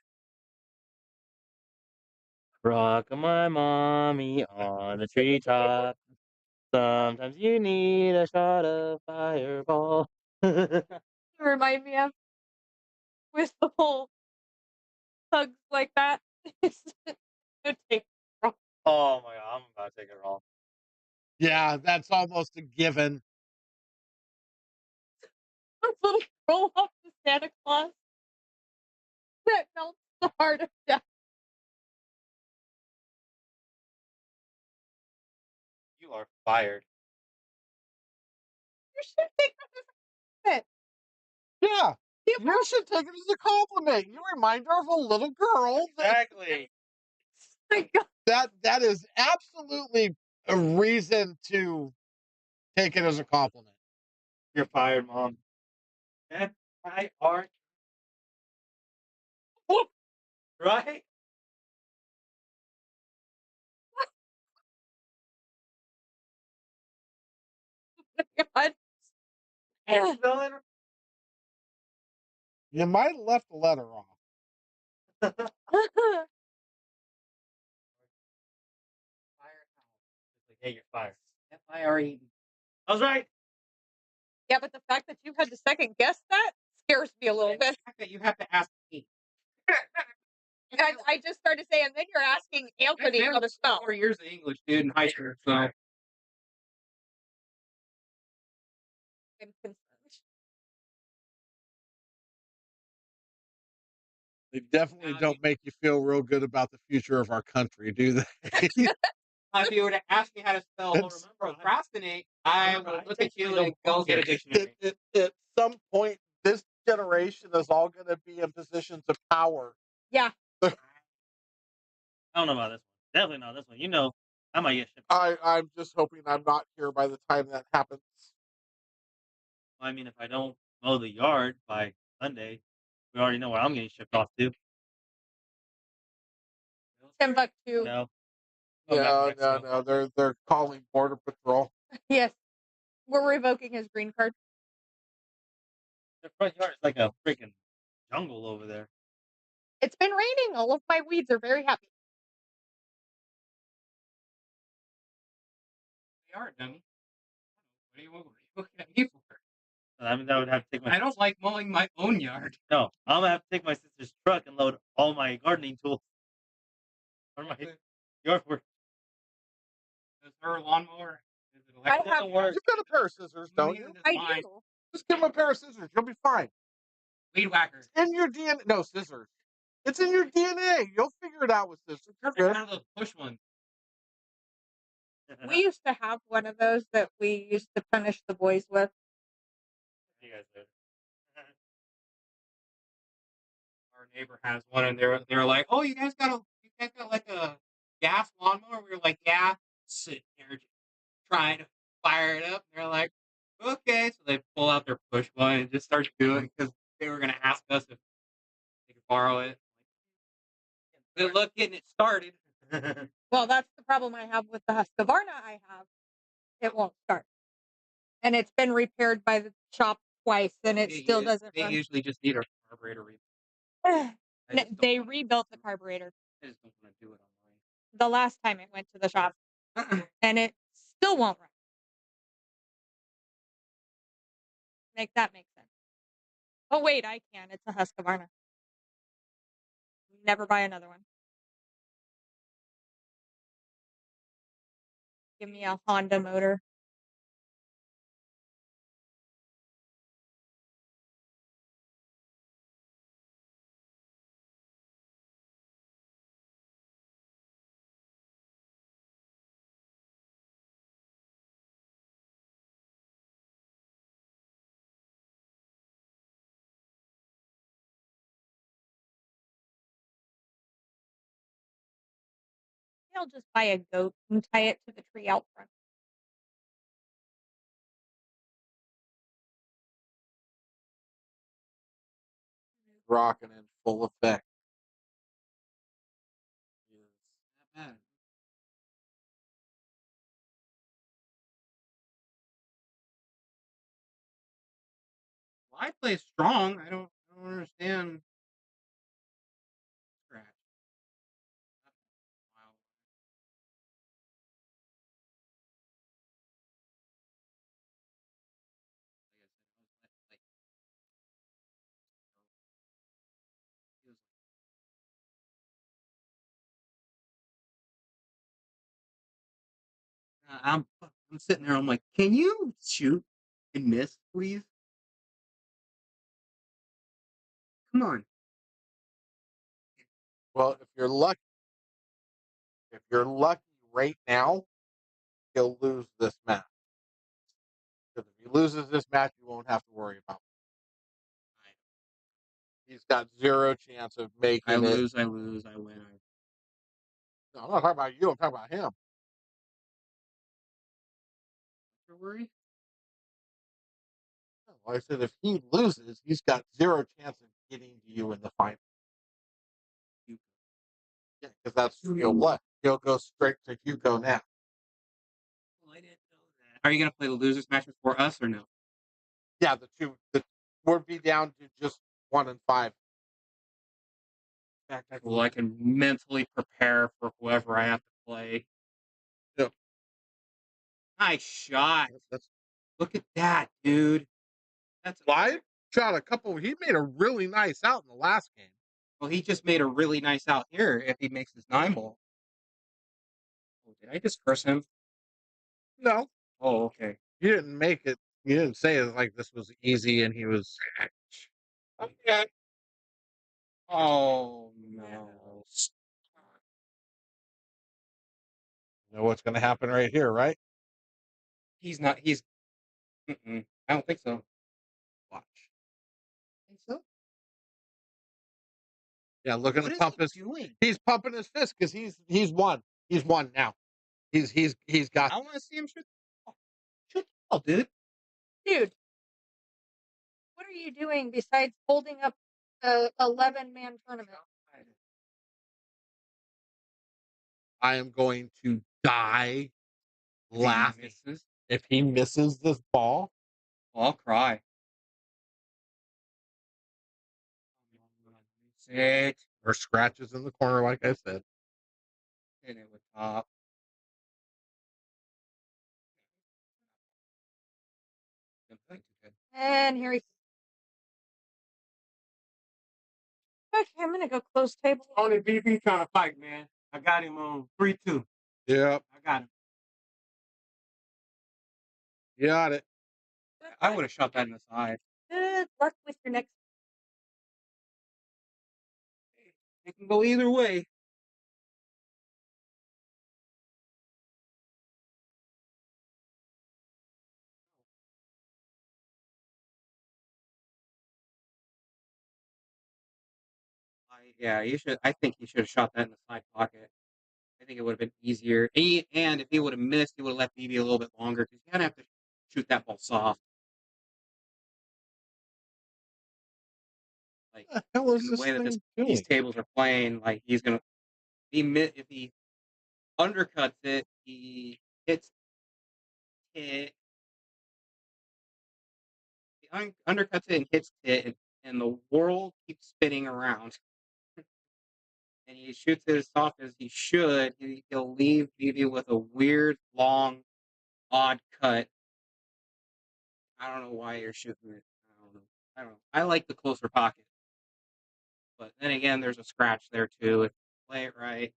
Rockin' my mommy on the treetop. Sometimes you need a shot of Fireball. You remind me of with the whole hugs like that. It's gonna take wrong. Oh my god, I'm about to take it wrong. Yeah, that's almost a given. A little roll up to Santa Claus that melts the heart of death. You are fired. You should take that as a compliment. Yeah. You You should take it as a compliment. You remind her of a little girl. Exactly. my God. That is absolutely a reason to take it as a compliment. You're fired, Mom. That's my art. Right? God. And spelling. You might have left the letter off. Firehouse. It's like, hey, you're fired. F-I-R-E. I was right. Yeah, but the fact that you had to second guess that scares me a little The bit. fact that you have to ask me. I just started saying, then you're asking Anthony how to spell. 4 years of English, dude, in high school. So I'm concerned. They definitely don't make you feel real good about the future of our country, do they? if you were to ask me how to spell It's- procrastinate, I would look at you and go get a dictionary. At some point, this generation is all going to be in positions of power. Yeah. I don't know about this one. Definitely not this one. You know, I might get shipped. I'm just hoping I'm not here by the time that happens. I mean, if I don't mow the yard by Sunday, we already know where I'm getting shipped off to. Timbuktu. No. No. They're calling Border Patrol. Yes. We're revoking his green card. The front yard is like a freaking jungle over there. It's been raining. All of my weeds are very happy. They are, dummy. What are you looking at me for? I mean, that would have to take my. I don't like mowing my own yard. No, I'm gonna have to take my sister's truck and load all my gardening tools. Or my yard work. Is her lawnmower? Is it I electric? have- Doesn't work. You've got a pair of scissors, don't you? Neither does I mine. do. Just give them a pair of scissors. You'll be fine. Weed whacker. It's in your DNA. No, scissors. It's in your DNA. You'll figure it out with scissors. Perfect. One of those push ones. We used to have one of those that we used to punish the boys with. You guys did. Our neighbor has one, and they're like, "Oh, you guys got like a gas lawnmower?" We were like, "Yeah." Sitting there just trying to fire it up, and they're like, "Okay." So they pull out their push one and just start doing because they were gonna ask us if they could borrow it. Good luck getting it started. Well, that's the problem I have with the Husqvarna I have. It won't start. And it's been repaired by the shop twice, and it still doesn't They run. usually just need a carburetor rebuilt. They rebuilt the carburetor I just don't want to do it the last time it went to the shop, online. and it still won't run. Make that make sense. Oh wait, I can. It's a Husqvarna. Never buy another one. Give me a Honda motor. I'll just buy a goat and tie it to the tree out front. Rocking in full effect. Not bad. Well, I play strong. I don't understand. Scratch. Wow. Like, he was I'm sitting there. I'm like, can you shoot and miss, please? Come on. Well, if you're lucky right now, he'll lose this match. Because if he loses this match, you won't have to worry about it. He's got zero chance of making I it. lose. I win. No, I'm not talking about you. I'm talking about him. What's your worry? Like I said, if he loses, he's got zero chance of getting to you in the final. Yeah, because that's he'll go straight to Hugo now. Well, I didn't know that. Are you gonna play the losers match before us or no? Yeah, we'll be down to just 1 and 5. Well, I can mentally prepare for whoever I have to play. Yep. Nice shot. That's Look at that, dude. That's I shot a couple. He made a really nice out in the last game. well, he just made a really nice out here if he makes his 9 ball. Oh, did I just curse him? No, Oh, okay. he didn't make it. He didn't say it like this was easy and he was. Okay. Oh no. You know what's going to happen right here, right? He's not I don't think so. Watch. Think so? Yeah, look at What him is pump he his. doing? He's pumping his fist because he's won. He's won now. He's got. I want to see him shoot. Shoot the ball, dude. Dude, what are you doing besides holding up the 11-man tournament? I am going to die If he laughing misses, if he misses this ball. I'll cry. Sit. Or scratches in the corner, like I said. Hit it with top. And here he. Okay, I'm gonna go close table. Only BB trying to fight, man. I got him on 3-2. Yep, I got him. you got it. I would have shot that in the side. Good luck with your next. It can go either way. Yeah, you should. I think he should have shot that in the side pocket. I think it would have been easier. And if he would have missed, he would have left BB a little bit longer because you kind of have to shoot that ball soft. Like What the hell is in the this way that thing these doing? tables are playing, like he's gonna. If he undercuts it, he hits it. He undercuts it and hits it, and the world keeps spinning around. And he shoots it as soft as he should. He'll leave BB with a weird, long, odd cut. I don't know why you're shooting it. I don't know. I like the closer pocket. But then again, there's a scratch there too. If you play it right.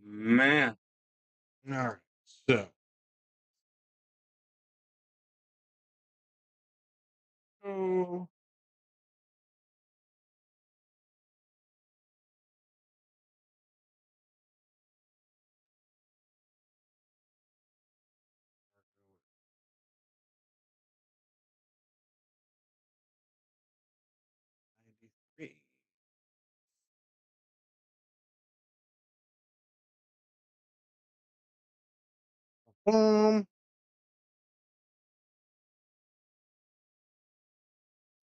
Man. All right. So, oh, '93.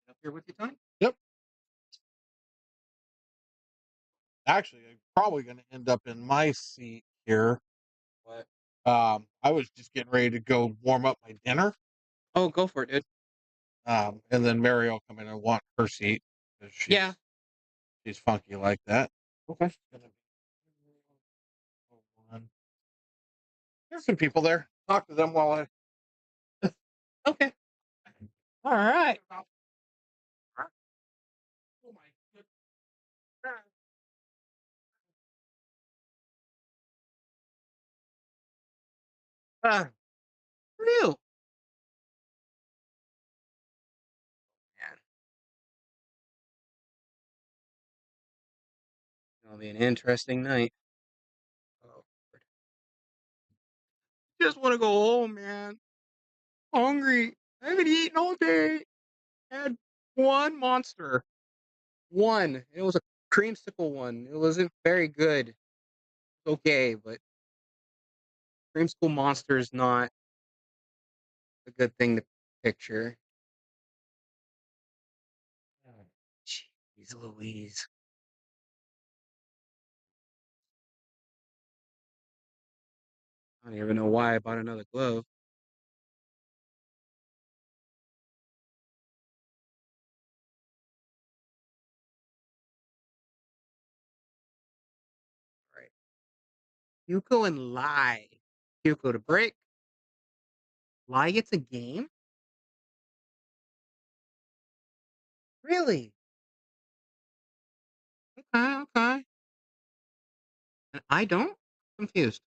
Up here with you, Tony? Yep. Actually, I'm probably going to end up in my seat here. What? I was just getting ready to go warm up my dinner. Oh, go for it, dude. And then Mary will come in and want her seat because Yeah. she's funky like that. Okay. There's some people there. Talk to them while I. Okay. All right. Oh my goodness. Real. Man. It'll be an interesting night. Oh, Lord. Just want to go home, man. Hungry. I haven't eaten all day. Had one monster. One. It was a creamsicle one. It wasn't very good. Okay, but creamsicle monster is not a good thing to picture. Jeez Louise. I don't even know why I bought another glove. All right. Hugo and Lai. Hugo to break. Lai gets a game? Really? Okay, okay. And I don't? Confused.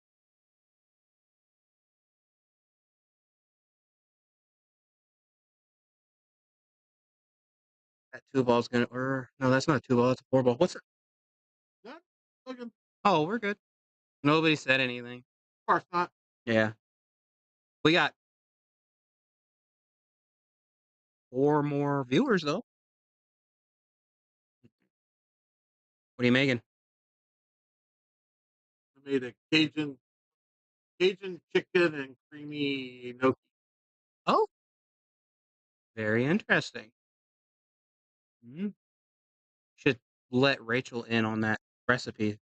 That two ball's gonna or no, that's not a two ball, that's a four ball. What's it? Yeah, looking. Of Oh, we're good. Nobody said anything. course not. Yeah. We got 4 more viewers though. What are you making? I made a Cajun chicken and creamy gnocchi. Oh, very interesting. Mhm. Should let Rachel in on that recipe.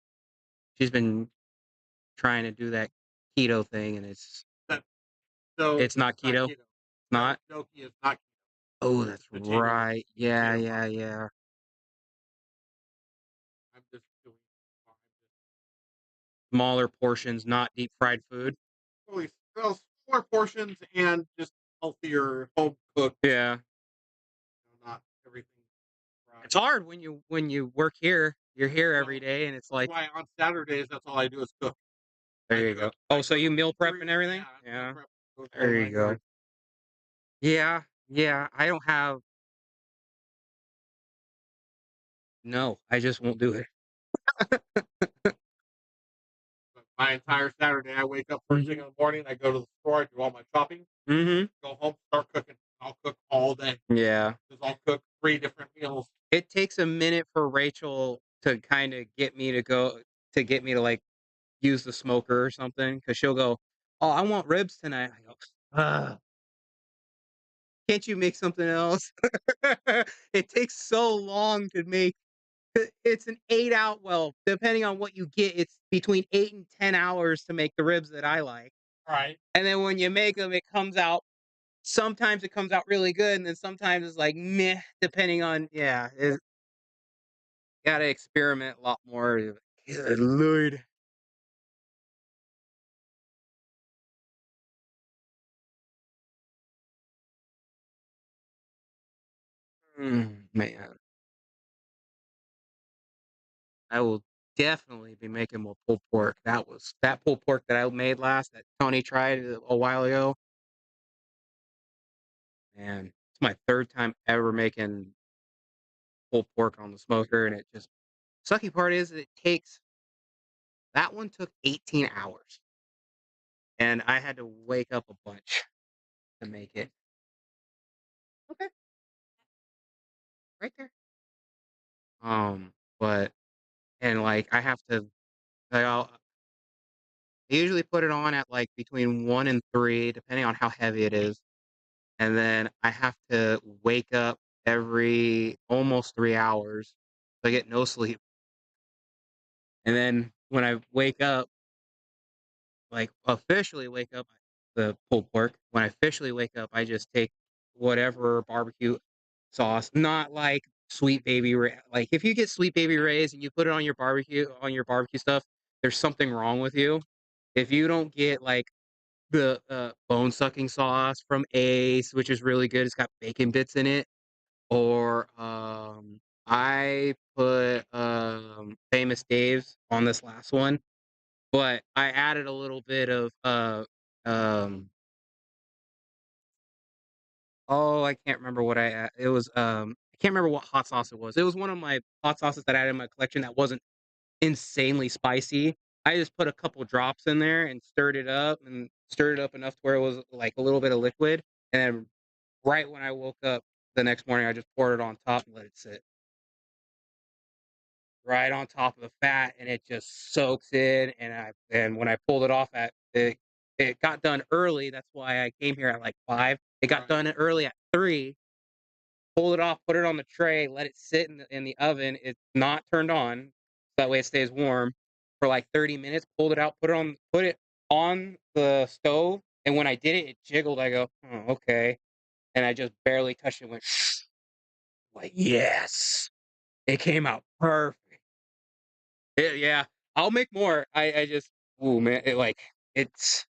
She's been trying to do that keto thing and That so it's not keto. keto. Not. Gnocchi is not keto. Oh, that's Potato. right. Yeah, Potato yeah, pasta. yeah. I'm just doing Smaller portions, not deep fried food. really well, smaller portions and just healthier home cooked. Yeah. Not everything fried. It's hard when you work here. You're here every Well, day and it's That's like why on Saturdays that's all I do is cook. there I you go. cook. Oh, I so cook you meal prep 3 and everything? yeah, I meal Yeah. prep, goes the whole There you 9 go. yards. Yeah. Yeah. I don't have no, I just won't do it. But my entire Saturday, I wake up first thing in the morning, I go to the store, I do all my shopping, Mm-hmm. go home, start cooking. I'll cook all day. Yeah. 'Cause I'll cook 3 different meals. It takes a minute for Rachel to kind of get me to like use the smoker or something because she'll go, "Oh, I want ribs tonight." I go, "Ugh, can't you make something else?" It takes so long to make. It's an 8 out. Well, depending on what you get, it's between 8 and 10 hours to make the ribs that I like. Right. And then when you make them, it comes out. Sometimes it comes out really good, and then sometimes it's like meh, depending on yeah. Gotta experiment a lot more. Good lord. Man. I will definitely be making more pulled pork. That pulled pork that I made last that Tony tried a while ago. And it's my third time ever making pulled pork on the smoker, and it just sucky part is that one took 18 hours, and I had to wake up a bunch to make it. Okay, right there. But and like I have to, like, I usually put it on at like between 1 and 3, depending on how heavy it is, and then I have to wake up every almost 3 hours, so I get no sleep. And then when I wake up, like officially wake up, the pulled pork. When I officially wake up, I just take whatever barbecue sauce, not like Sweet Baby Ray. Like if you get Sweet Baby Ray's and you put it on your barbecue stuff, there's something wrong with you. If you don't get like the bone sucking sauce from Ace, which is really good, it's got bacon bits in it, or I put Famous Dave's on this last one, but I added a little bit of um oh, I can't remember what it was, I can't remember what hot sauce it was. It was one of my hot sauces that I had in my collection that wasn't insanely spicy. I just put a couple drops in there and stirred it up enough to where it was like a little bit of liquid, and then right when I woke up the next morning, I just poured it on top and let it sit right on top of the fat, and it just soaks in. And when I pulled it off it got done early. That's why I came here at like 5. It got Right. done early at 3. Pulled it off, put it on the tray, let it sit in the oven. It's not turned on, so that way it stays warm for like 30 minutes. Pulled it out, put it on the stove, and when I did it, it jiggled. I go, oh, okay, and I just barely touched it. Went like, yes, it came out perfect. Yeah, I'll make more. I just, ooh man, it's.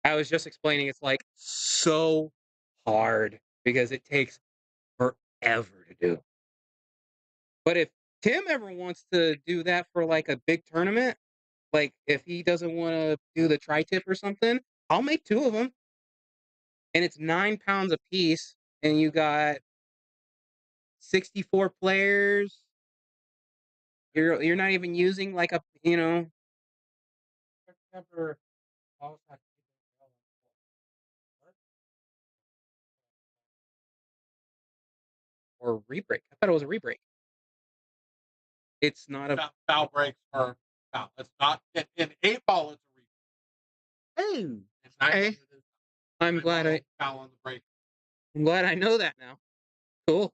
I was just explaining. It's like so hard because it takes forever to do. But if Tim ever wants to do that for like a big tournament, like if he doesn't want to do the tri-tip or something, I'll make 2 of them, and it's 9 pounds a piece, and you got 64 players. You're not even using like Never always have to keep it well on or re-break. I thought it was a re-break. It's not a. Foul breaks are foul. It's not in 8-ball. It's a replay. Oh, In 9-ball, okay. it is I'm glad I foul on the break. I'm glad I know that now. Cool.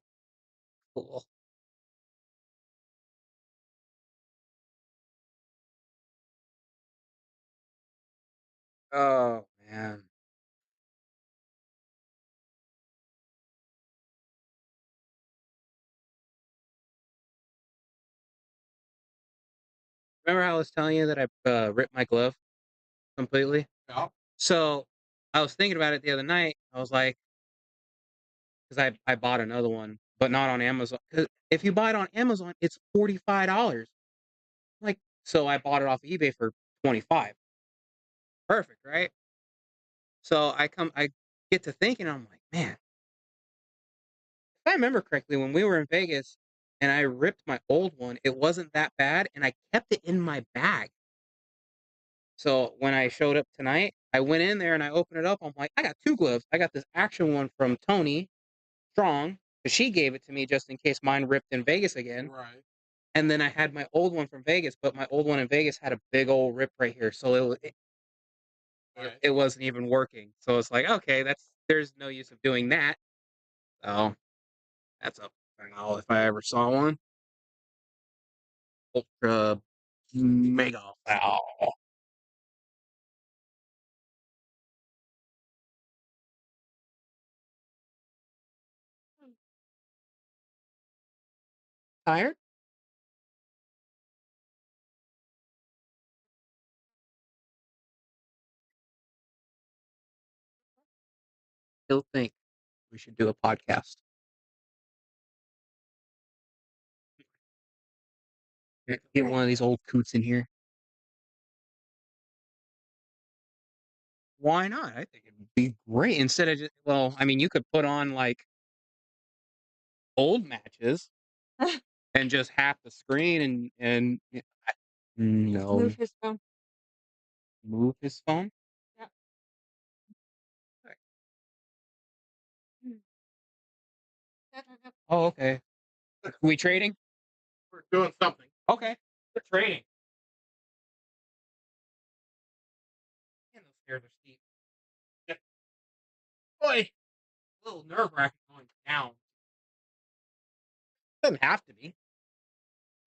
Cool. Oh man. Remember how I was telling you that I ripped my glove completely? Yeah. So I was thinking about it the other night. I was like, because I bought another one, but not on Amazon. 'Cause if you buy it on Amazon, it's $45. Like, so I bought it off eBay for 25. Perfect, right? So I get to thinking, I'm like, man, if I remember correctly, when we were in Vegas and I ripped my old one, it wasn't that bad, and I kept it in my bag. So when I showed up tonight, I went in there and I opened it up. I'm like, I got 2 gloves. I got this action one from Tony Strong, because she gave it to me just in case mine ripped in Vegas again. Right. And then I had my old one from Vegas, but my old one in Vegas had a big old rip right here, so Right. it wasn't even working. So it's like, okay, there's no use of doing that. So that's a foul if I ever saw one. Ultra mega foul. Tired? Still think we should do a podcast. Get one of these old coots in here. Why not? I think it'd be great. Instead of just, well, I mean, you could put on like old matches and just half the screen and no, Move his phone. move his phone. Yeah. Oh, okay. We trading? We're doing something. Okay, we're trading. Man, those stairs are steep. Boy, A little nerve wracking going down. doesn't have to be.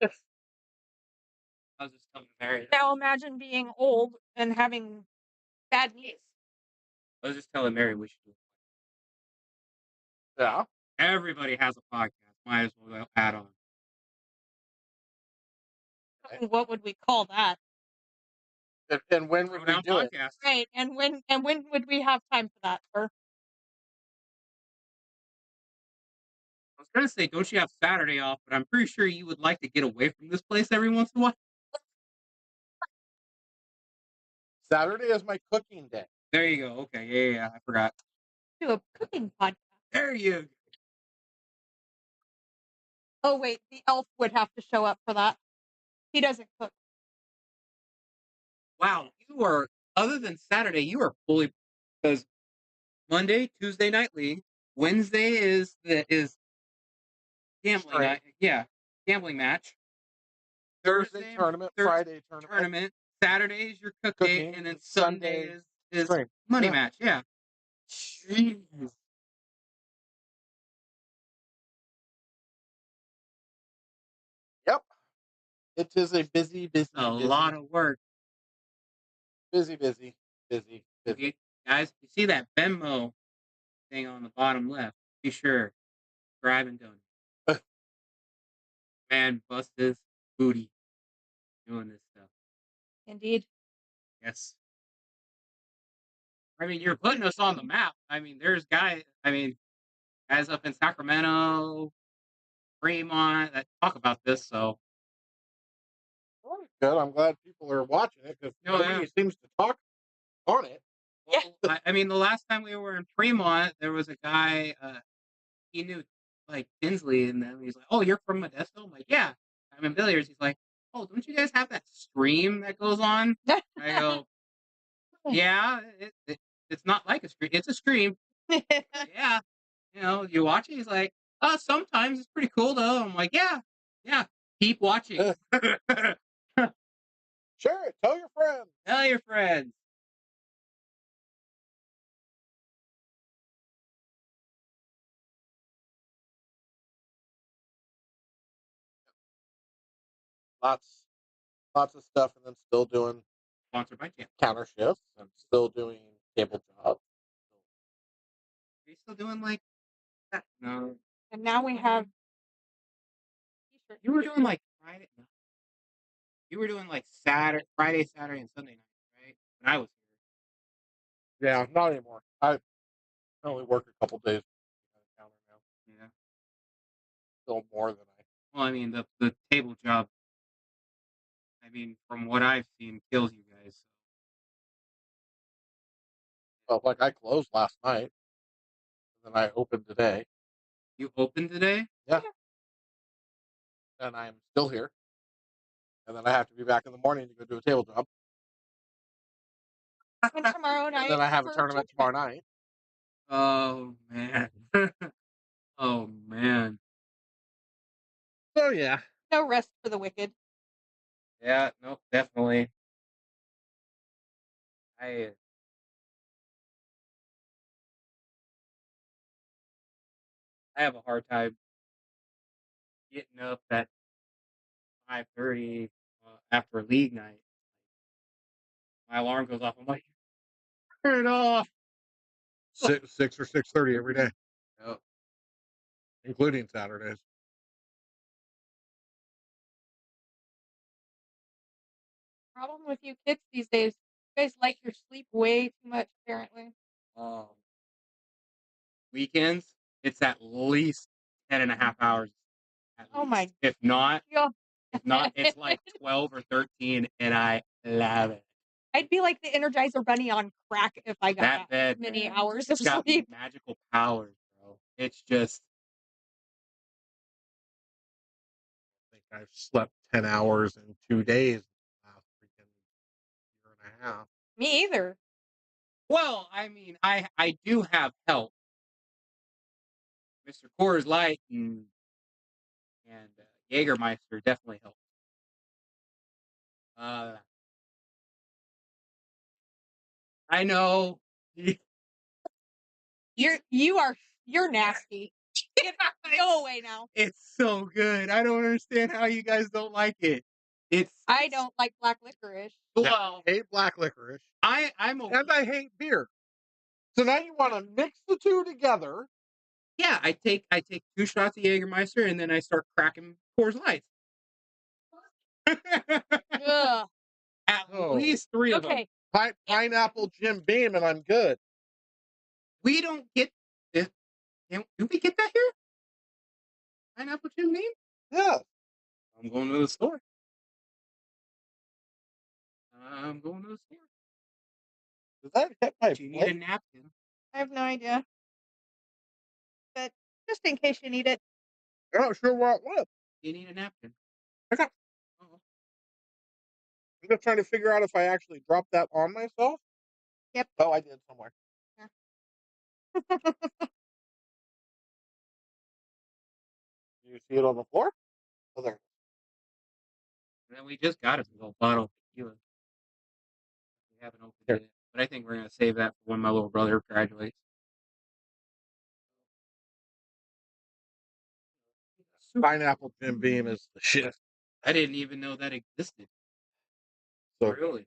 I was just telling Mary. Now imagine being old and having bad knees. I was just telling Mary we should do it. Yeah. Everybody has a podcast. Might as well add on. What would we call that? And when would we Throwdown do it? podcast. Right. And when would we have time for that? Or I was gonna say, don't you have Saturday off? But I'm pretty sure you would like to get away from this place every once in a while. Saturday is my cooking day. There you go. Okay, yeah, I forgot. do a cooking podcast. There you go. Oh wait, the elf would have to show up for that. He doesn't cook. Wow, you are, other than Saturday, you are fully, because Monday, Tuesday night league, Wednesday is gambling Straight. night. Yeah, gambling match. Thursday tournament, Friday Tournament. Saturday is your cook day, Cooking, and then Sunday Sunday is stream. money Yeah. match. Yeah. Jeez. Yep. It is a busy, A lot of work. busy. Okay, guys, you see that Venmo thing on the bottom left? Be sure, subscribe and donate. Man, bust his booty doing this stuff. Indeed. Yes. I mean, you're putting us on the map. I mean, there's guys up in Sacramento, Fremont that talk about this. So, Well, good. I'm glad people are watching it because No, nobody yeah. seems to talk on it. Yeah. I mean, the last time we were in Fremont, there was a guy, he knew like Tinsley, and then he's like, "Oh, you're from Modesto?" I'm like, "Yeah, I'm in Villiers." He's like, "Oh, don't you guys have that stream that goes on?" I go, "Yeah, it's not like a stream; it's a stream." Yeah, you watch it. He's like, sometimes it's pretty cool though. I'm like, yeah, keep watching. Sure. Tell your friends. Tell your friends. Lots of stuff, and then still doing Sponsored by Champ. counter shifts and still doing cable jobs. Are you still doing like that? No. And now we have t-shirts. You were doing like Friday. No. You were doing like Friday, Saturday, and Sunday night, right? When I was here. Yeah, not anymore. I only work a couple days on the counter now. Yeah. Still more than I. Well, I mean, the table job. I mean, from what I've seen, kills you guys. Well, like I closed last night, and then I opened today, You opened today? and I'm still here. And then I have to be back in the morning to go do a table job. And tomorrow night. And then I have a for tournament tomorrow night. Oh man. Oh man. So yeah. No rest for the wicked. Yeah, no, definitely. I have a hard time getting up at 5:30 after a league night. My alarm goes off. I'm like, turn it off. 6 or 6:30 every day, Yep. including Saturdays. Problem with you kids these days. You guys like your sleep way too much, apparently. Weekends, it's at least 10 and a half hours. At Oh my- least. If not, Y'all If not, it's like 12 or 13, and I love it. I'd be like the Energizer Bunny on crack if I got That bed many hours of It's got sleep. magical powers, bro. It's just I think I've slept 10 hours in 2 days in the last freaking year and a half. Me either. well, I mean, I do have help. Mr. Coors Light and Jägermeister definitely help. I know. You're nasty. Go away now. It's so good. I don't understand how you guys don't like it. I don't like black licorice. Well, I hate black licorice I'm okay. and I hate beer. So now you want to mix the two together. Yeah, I take 2 shots of Jägermeister and then I start cracking Coors Lights. Ugh. At Oh. least 3 of them. Okay. Pineapple Jim Beam, and I'm good. We don't get this. Do we get that here? Pineapple Jim Beam? Yeah. I'm going to the store. I'm going to the store. Does that hit my Do you need a plate? napkin? I have no idea. But just in case you need it. I'm not sure what it was. You need a napkin. Okay. Oh. I'm just trying to figure out if I actually dropped that on myself. Yep. Oh, I did somewhere. Do you see it on the floor? Oh, there. And then we just got a big old bottle of tequila. We haven't opened Here. it, but I think we're gonna save that for when my little brother graduates. Pineapple Jim Beam is the shit. I didn't even know that existed. So Really?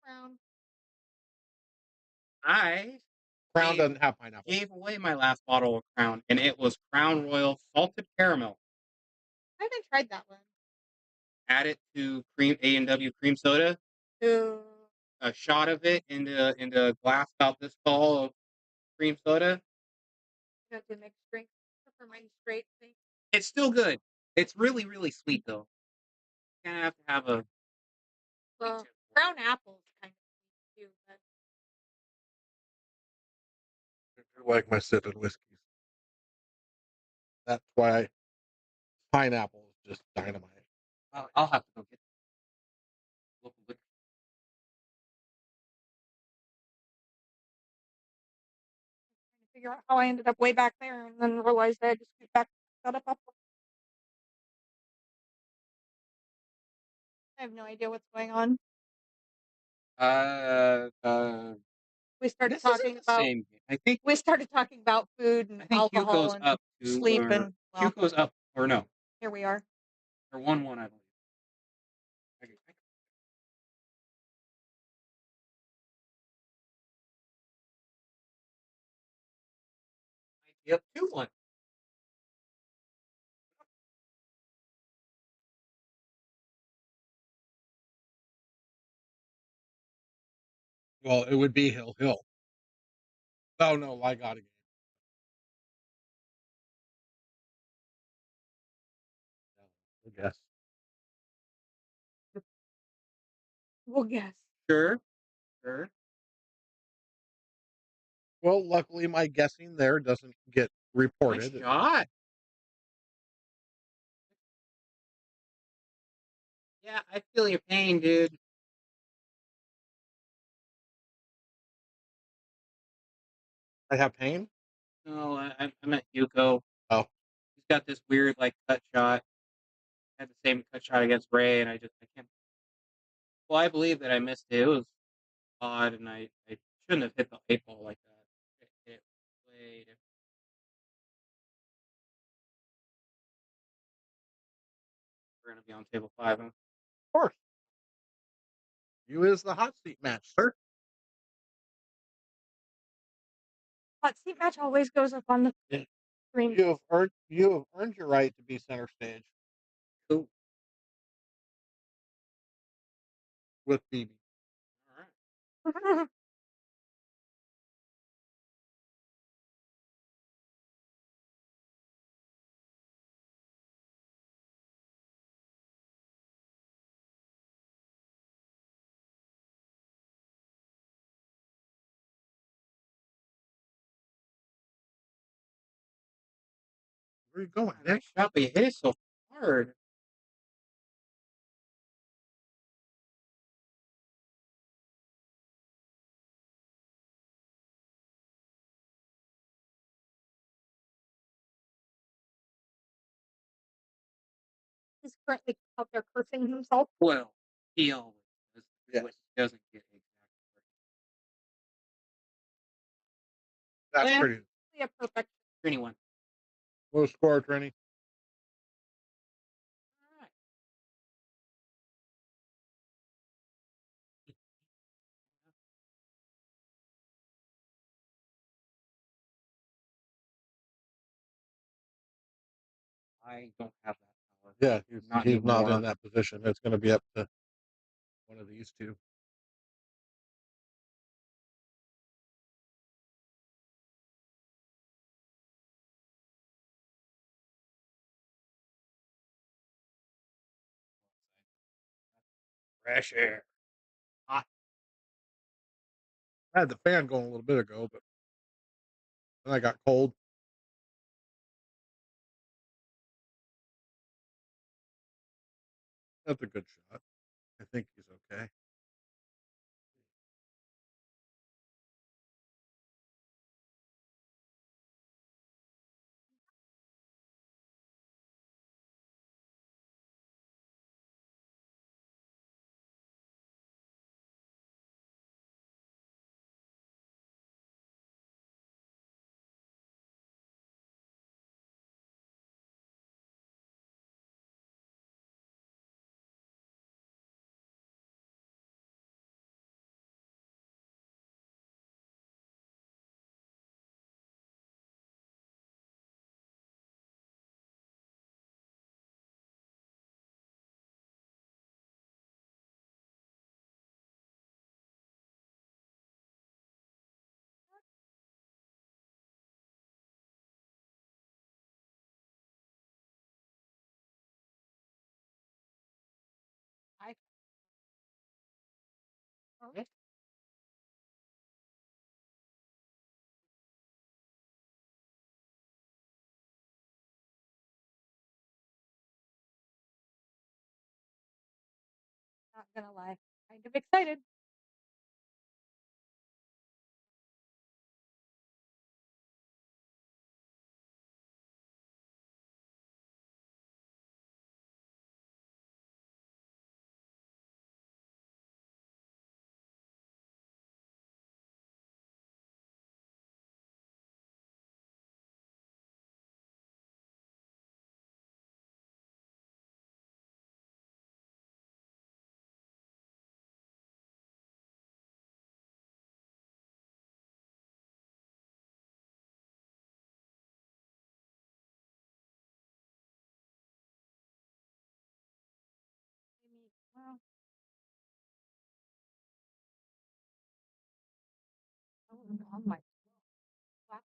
Brown. I Crown doesn't have pineapple. gave away my last bottle of Crown, and it was Crown Royal salted caramel. I haven't tried that one. Add it to A&W cream soda. Ooh. A shot of it into a glass about this tall of cream soda. You have to mix drinks for my straight thing. It's still good. It's really, really sweet though. You kind of have to have a. Well, brown apples kind of sweet too, but I do like my sipping whiskeys. That's why pineapple is just dynamite. I'll have to go get local liquor. trying to figure out how I ended up way back there and then realized I just got up. I have no idea what's going on. We started This isn't talking the about same game. I think food and alcohol Hugo's and up to sleep or and well, Hugo's up or no here we are. or 1-1 I believe. Yep, 2-1. Well, it would be Hill Hill. Oh no, I got it. I guess. We'll guess. Sure. Well, luckily my guessing there doesn't get Nice reported. shot. Yeah, I feel your pain, dude. I have pain. No, I meant Hugo. Oh. He's got this weird like cut shot. Had the same cut shot against Ray, and I can't. Well, I believe that I missed it. It was odd, and I shouldn't have hit the 8 ball like that. It played. We're gonna be on table 5, huh? Of course. You is the hot seat match, sir. Hot seat match always goes up on the Yeah. screen. You have earned your right to be center stage Cool. with BB. All right. Where are you going, Nice Nick? shot, but you hit it so hard. He's currently out there cursing himself. Well, he always does. Yes. What he doesn't get exactly. That's Yeah. pretty. A perfect. Anyone. Low score, Trini. All right. I don't have that power. Yeah, Not he's not anymore. in that position. It's going to be up to one of these two. Fresh air. I had the fan going a little bit ago, but then I got cold. That's a good shot. I think he's okay. I. Okay. Not gonna lie. Kind of excited. Maybe, well, oh my. Wow.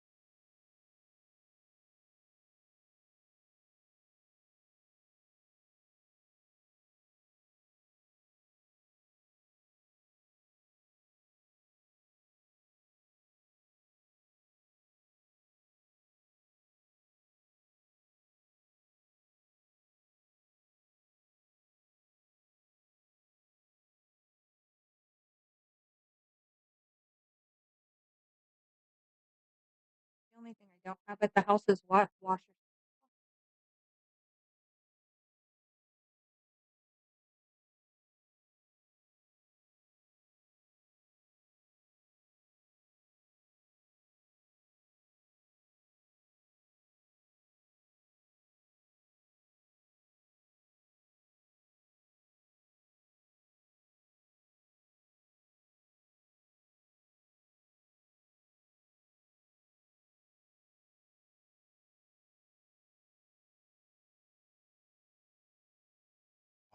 The only thing I don't have at the house is what washer.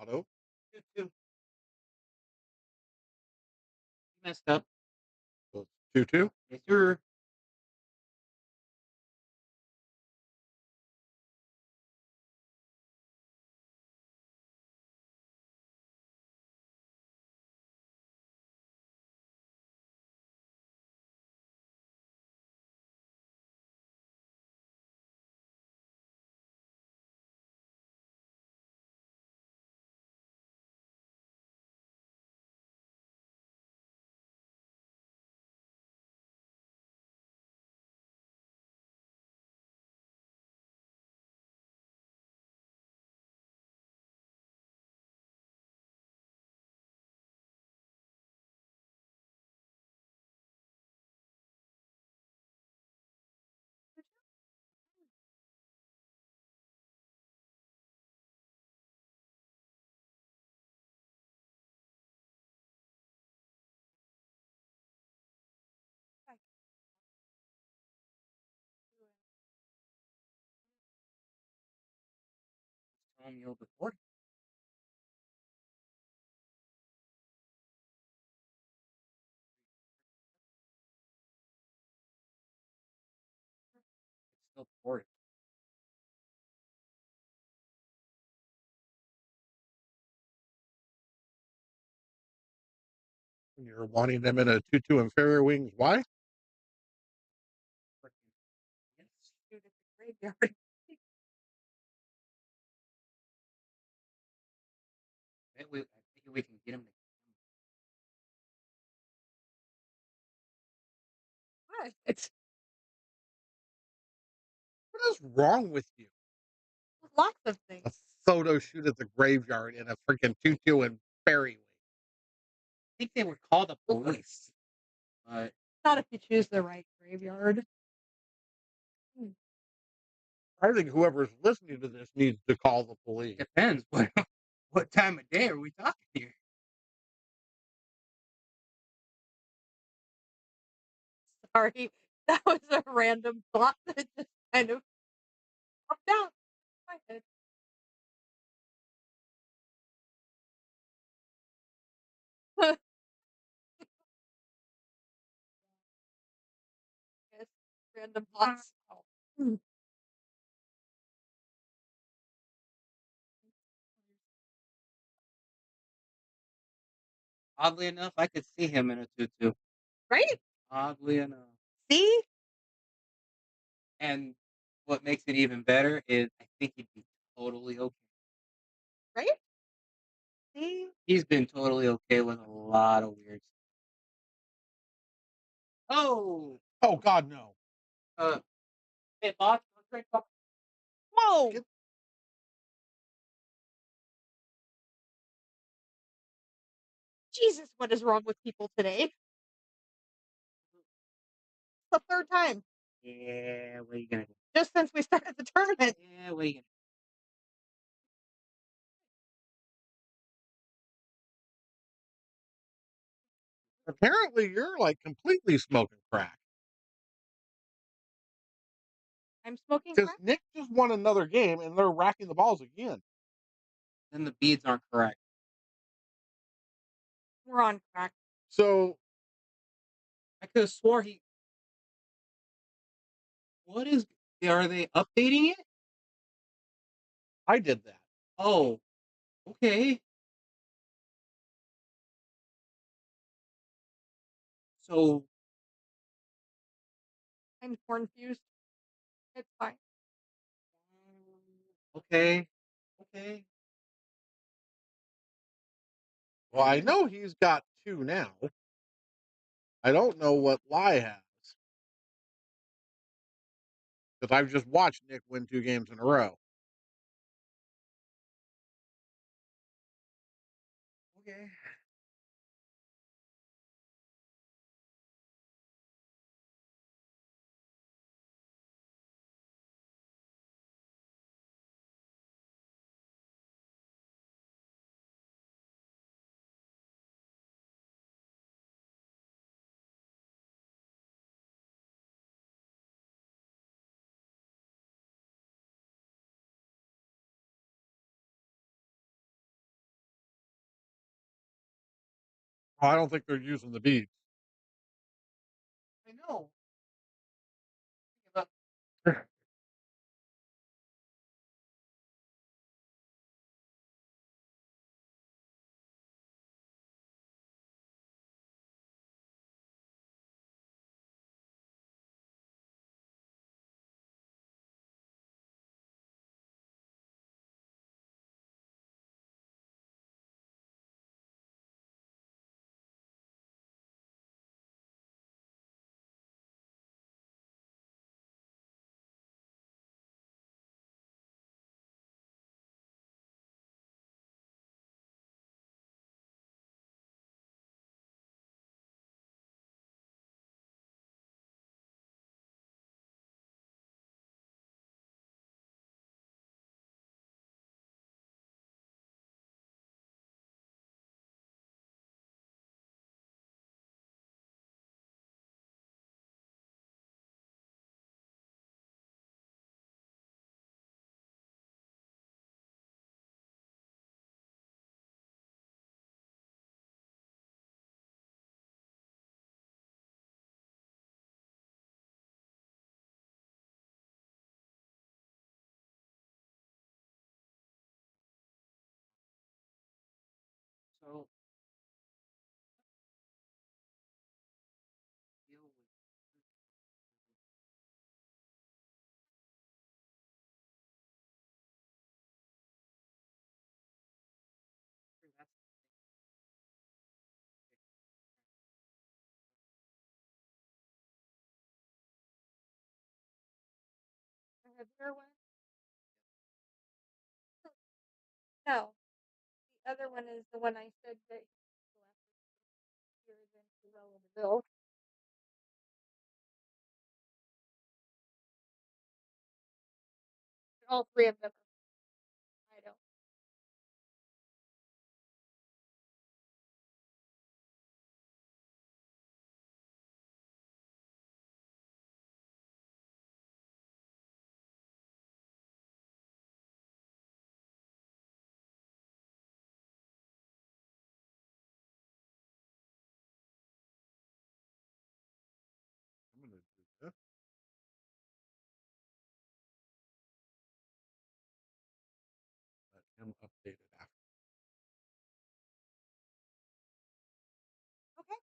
Auto. You messed up. So it's 2-2. Yes, sir. Romeo before. It's still ported. And you're wanting them in a 2-2 inferior wings. Why? Freaking yes. Shoot at the graveyard. I think we can get him to What? It's What is wrong with you? lots of things. A photo shoot at the graveyard in a freaking 2-2 and fairy wing. I think they would call the police. But Not if you choose the right graveyard. I think whoever's listening to this needs to call the police. depends. What time of day are we talking here? Sorry, that was a random thought that just kind of popped out in my head. Yes, random thoughts. Hmm. Oddly enough, I could see him in a 2-2. Right? Oddly enough. See? And what makes it even better is I think he'd be totally okay. Right? See? He's been totally okay with a lot of weird stuff. Oh! Oh, God, no. Hey, boss, let's drink coffee. Whoa! Get- Jesus, what is wrong with people today? It's the third time Yeah, what are you gonna do? just since we started the tournament. Yeah, what are you gonna do? Apparently, you're like completely smoking crack. I'm smoking Because crack. Nick just won another game and they're racking the balls again. Then the beads aren't correct. We're on crack. So I could have swore he. What is. Are they updating it? I did that. Oh, okay. So, I'm confused. It's fine. okay. Okay. Well, I know he's got 2 now. I don't know what Lie has. Because I've just watched Nick win 2 games in a row. Okay. Oh, I don't think they're using the beads. I know. Give up. So deal with that's There one? No. The other one is the one I said that he left here than to roll the bill. All three of them are. I don't. I'm gonna do this. Let him update it after. Okay.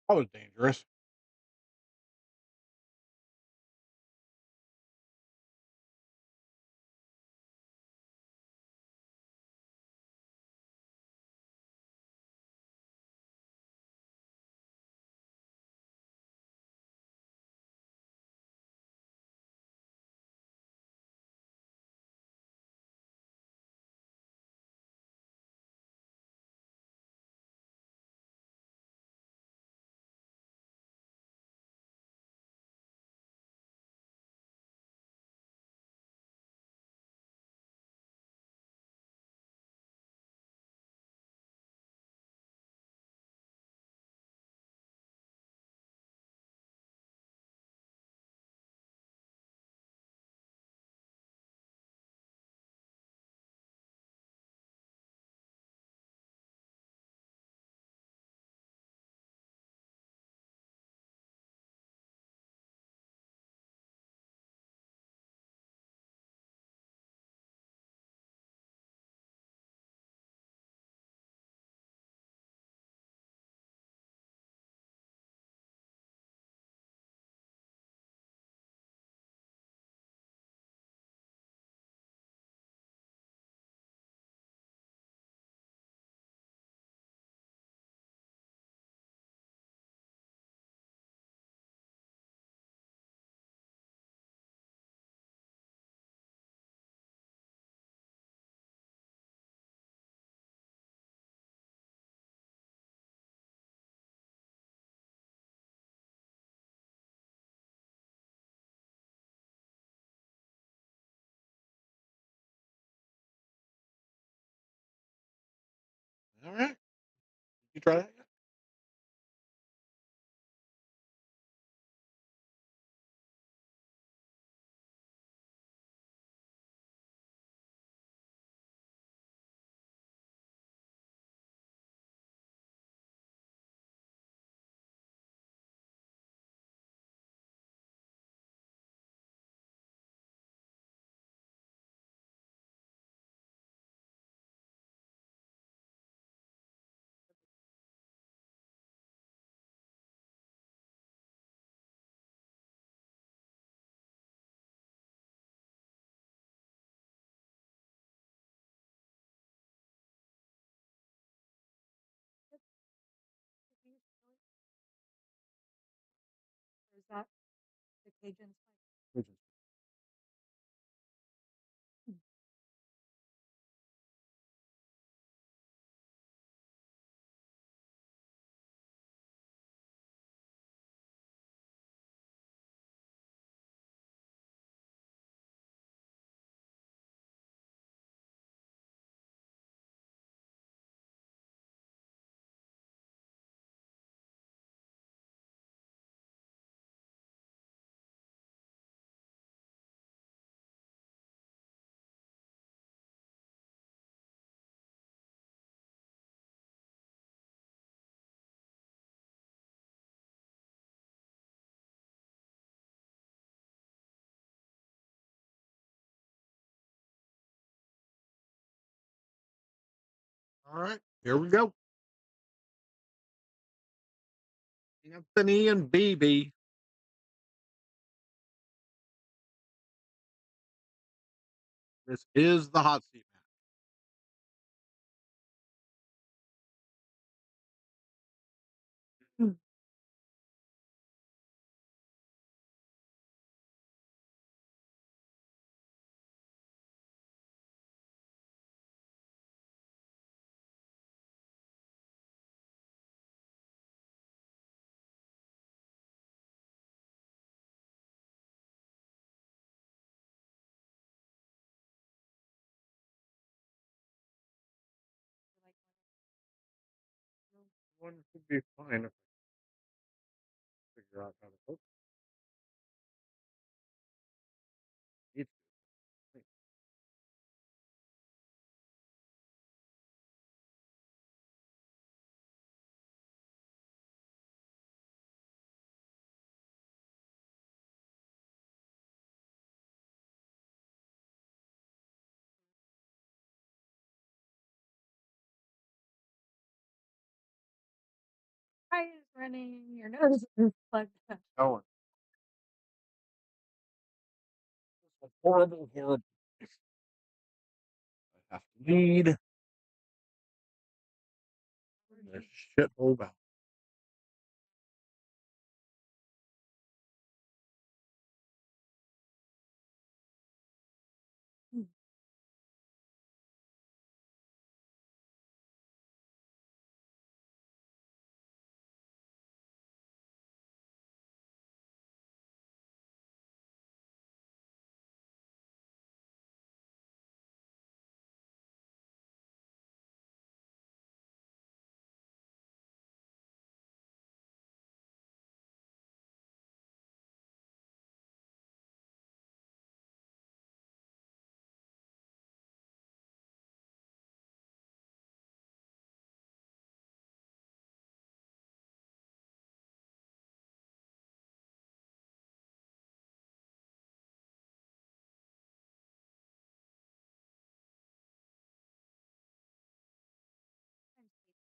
That was dangerous. All right. You try that yet? Or is that the Cajun spice? Which is All right, here we go. Anthony and BB. This is the hot seat match. Mm. One should be fine if I figure out how to hook it. Eye is running. Your nose is plugged up. Going. This is horrible, horrible. I have to lead this shithole out. Mm.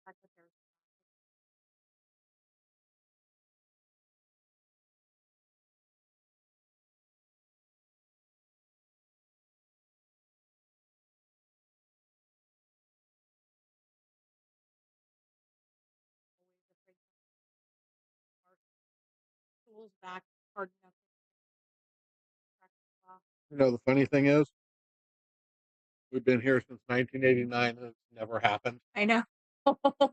Stuck with their always afraid to our tools back hard enough to crack the glass. You know, the funny thing is, we've been here since 1989 and it's never happened. I know.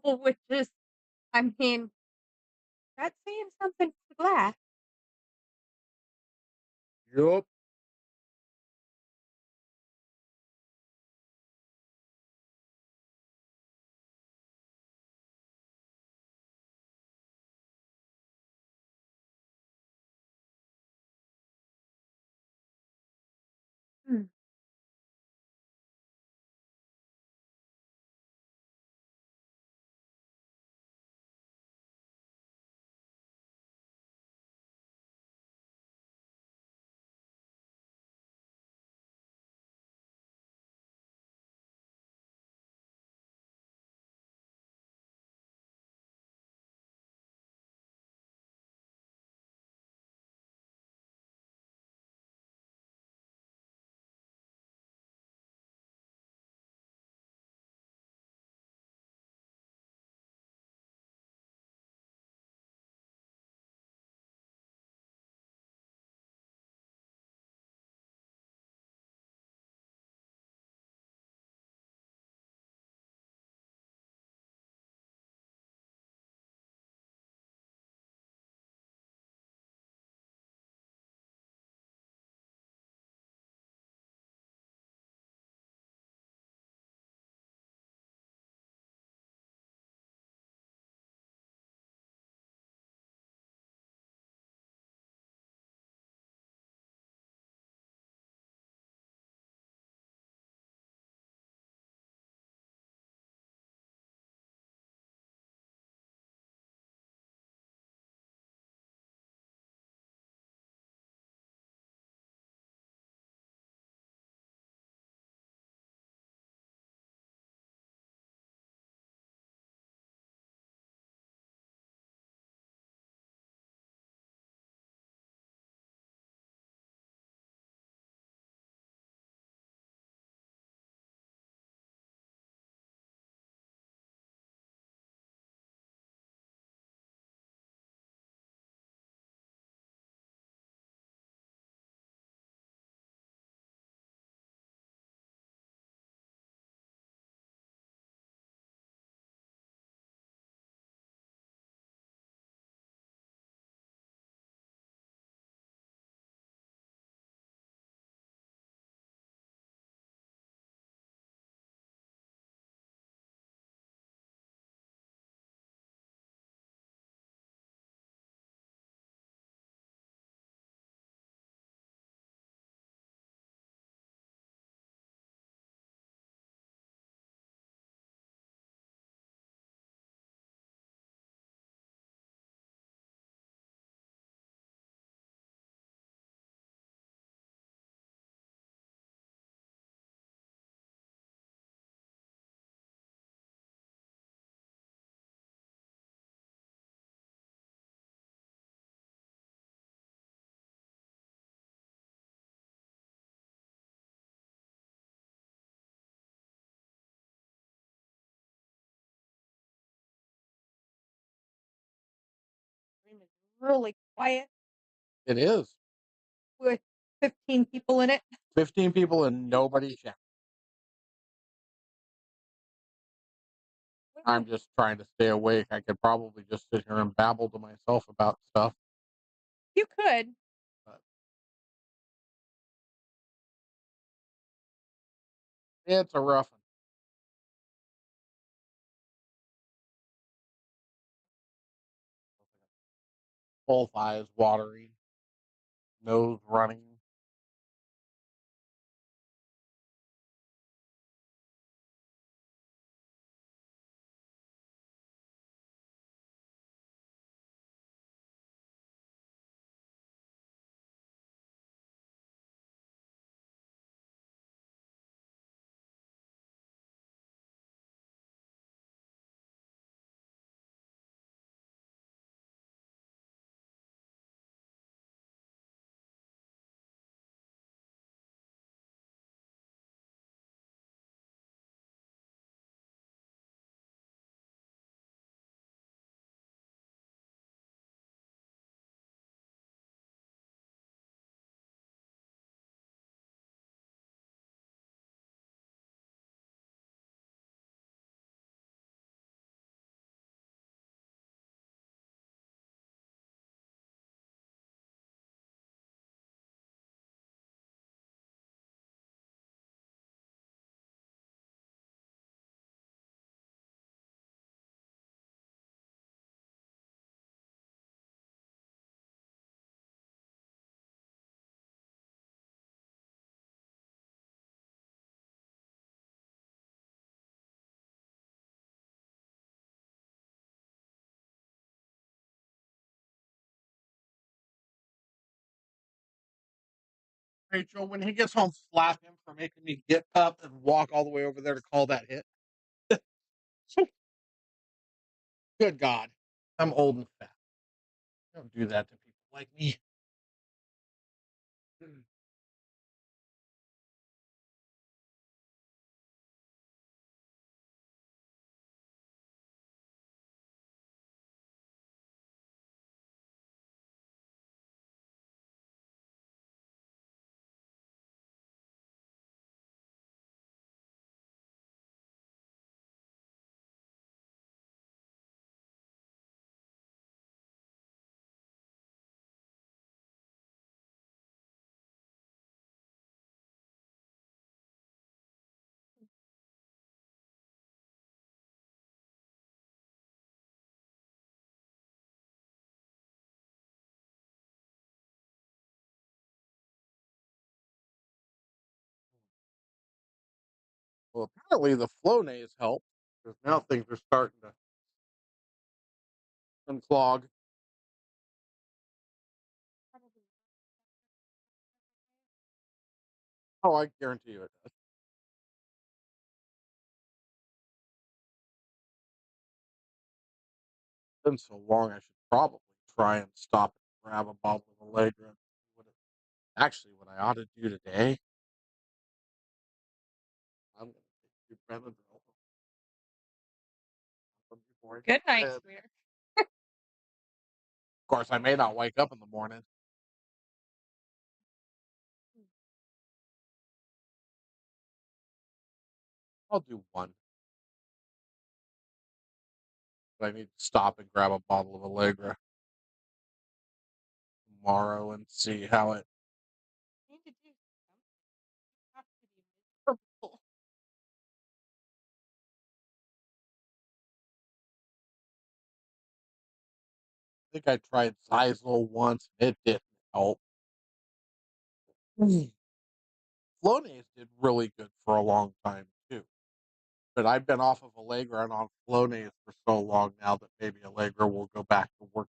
Which is, I mean, that's saying something for the glass. Yup. Hmm. really quiet It is. with 15 people in it. 15 people and nobody chat. I'm just trying to stay awake. I could probably just sit here and babble to myself about stuff. You could. But it's a rough one. Both eyes watering, nose running. Rachel, when he gets home, slap him for making me get up and walk all the way over there to call that hit. Good God. I'm old and fat. Don't do that to people like me. Well, apparently the Flonase helped because now things are starting to unclog. Oh, I guarantee you it does. It's been so long, I should probably try and stop and grab a bottle of Allegra. Actually, what I ought to do today, I'm going to take Benadryl before I Good go to night, bed. sweetheart. Of course, I may not wake up in the morning. I'll do one. But I need to stop and grab a bottle of Allegra tomorrow and see how it. You need to do something. You have to be miserable. I think I tried Zyzol once and it didn't help. Flonase did really good for a long time too. But I've been off of Allegra and on Flonase for so long now that maybe Allegra will go back to work.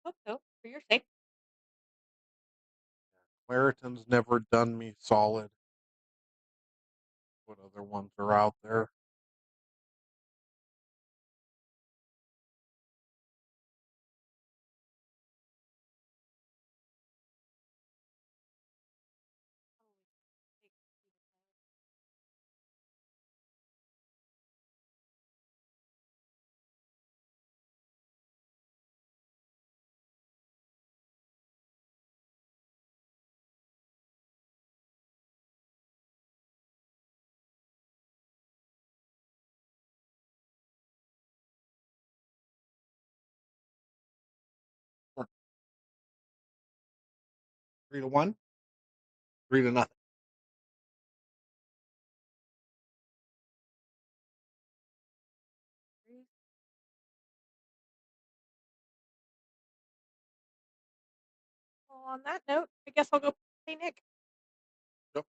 Hope so, for your sake. Claritin's never done me solid. What other ones are out there? 3-1, 3-0. Well, on that note, I guess I'll go play Nick. Yep.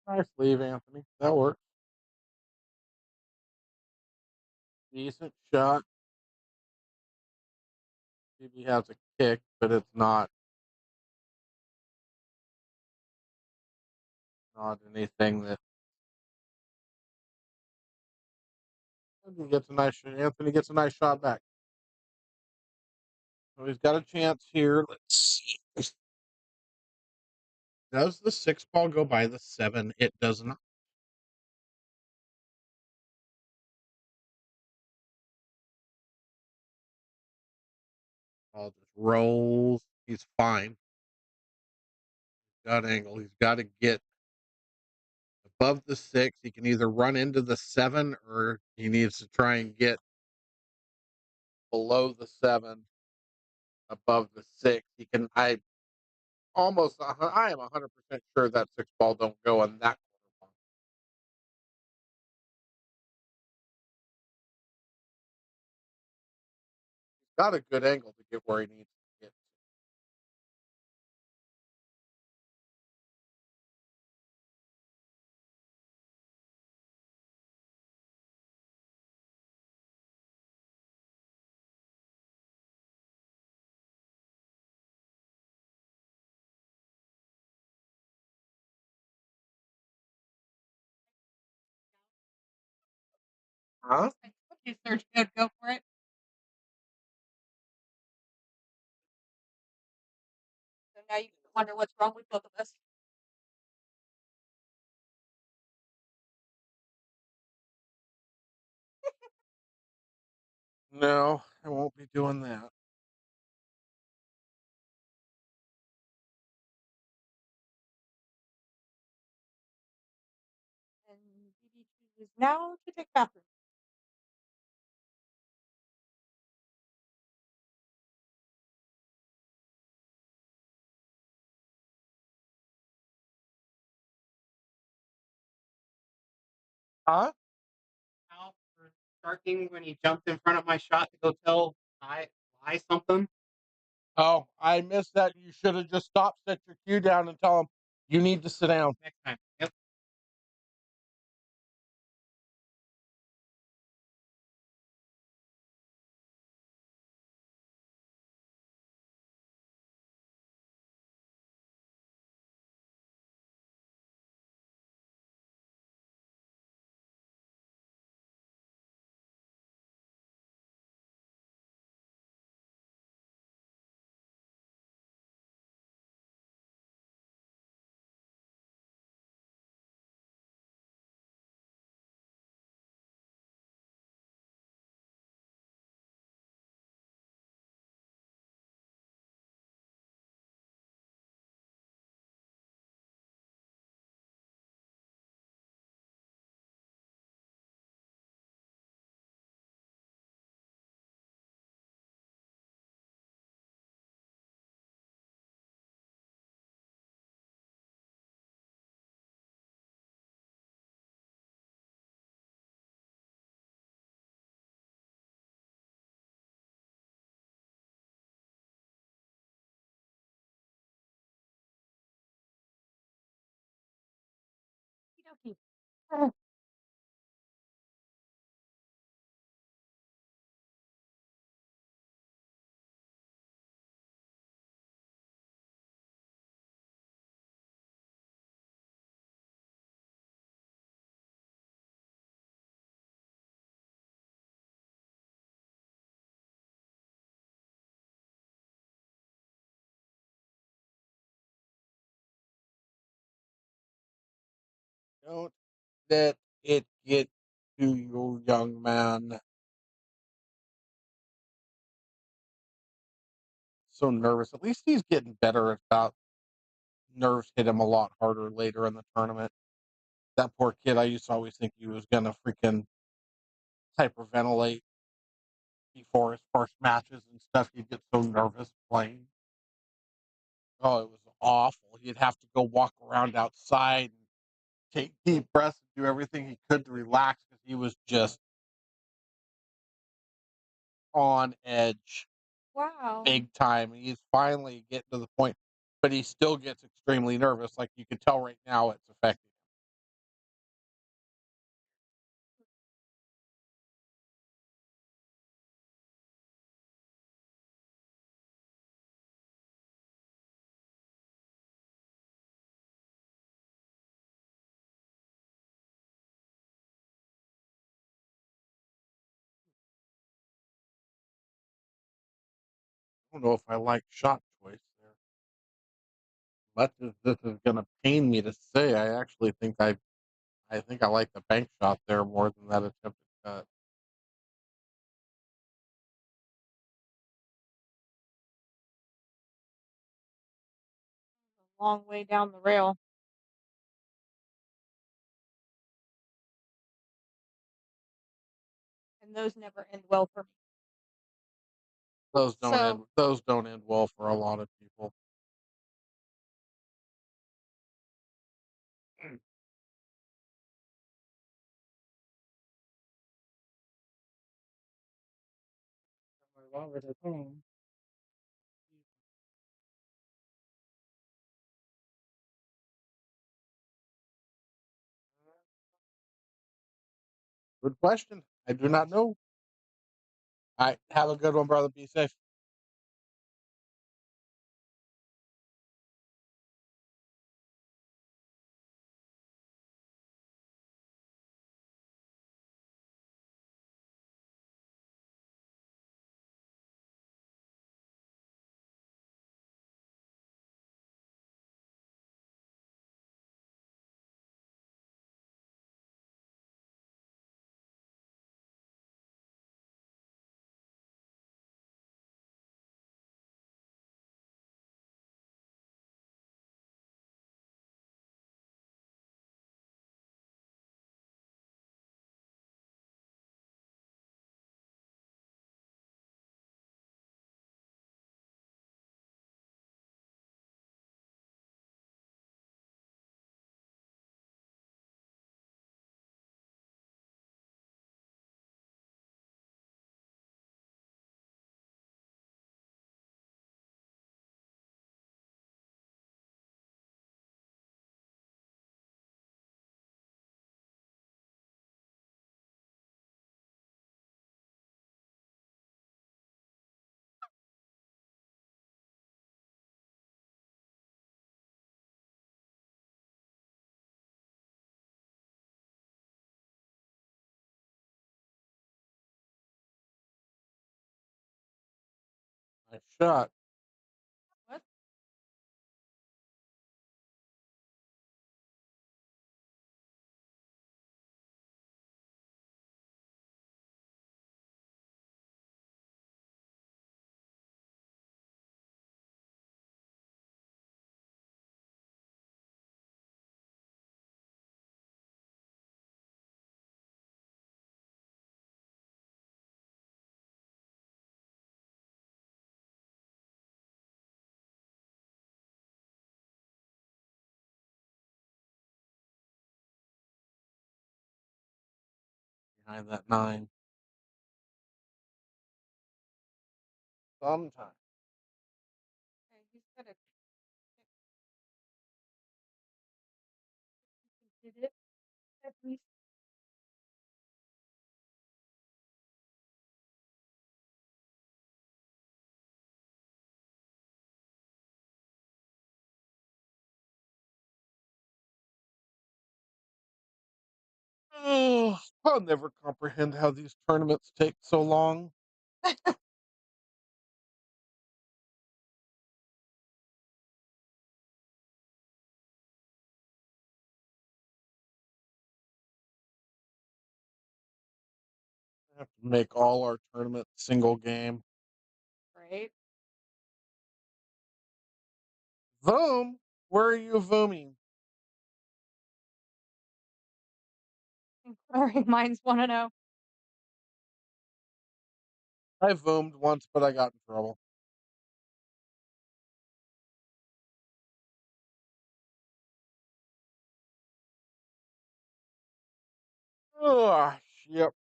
Nice leave, Anthony. That works. Decent shot. Maybe he has a kick, but it's not anything that Anthony gets a nice shot back. So he's got a chance here. Let's see. Does the 6 ball go by the 7? It does not. Ball just rolls. He's fine. He's got angle. He's got to get above the 6. He can either run into the 7 or he needs to try and get below the 7, above the 6. He can. I am 100% sure that 6 ball don't go in that corner. He's got a good angle to get where he needs to get. Huh? Okay, search good. Go for it. So now you wonder what's wrong with both of us. No, I won't be doing that. And BB chooses now to take bathroom. Huh? Out for sharking when he jumped in front of my shot to go tell I something Oh, I missed that. You should have just stopped, set your cue down, and tell him you need to sit down. next time. Yep. Okey-dokey. Uh, Don't let it get to you, young man. So nervous. At least he's getting better about nerves hit him a lot harder later in the tournament. That poor kid, I used to always think he was gonna freaking hyperventilate before his first matches and stuff. He'd get so nervous playing. Oh, it was awful. He'd have to go walk around outside and take deep breaths and do everything he could to relax because he was just on edge wow. big time. He's finally getting to the point, but he still gets extremely nervous. Like you can tell right now, it's affecting him. I don't know if I like shot choice there. Much as this is going to pain me to say, I actually think I think I like the bank shot there more than that attempted cut. A long way down the rail. And those never end well for me. So Those don't end well for a lot of people. My wallet at home. Good question. I do not know. All right, have a good one, brother. Be safe. Nice shot. What? Behind that 9. Sometime. Okay, he's got a did it at least. Oh, I'll never comprehend how these tournaments take so long. I have to make all our tournaments single game. Right? Voom? Where are you vooming? Inquiring minds want to know. I voomed once, but I got in trouble. Oh, yep.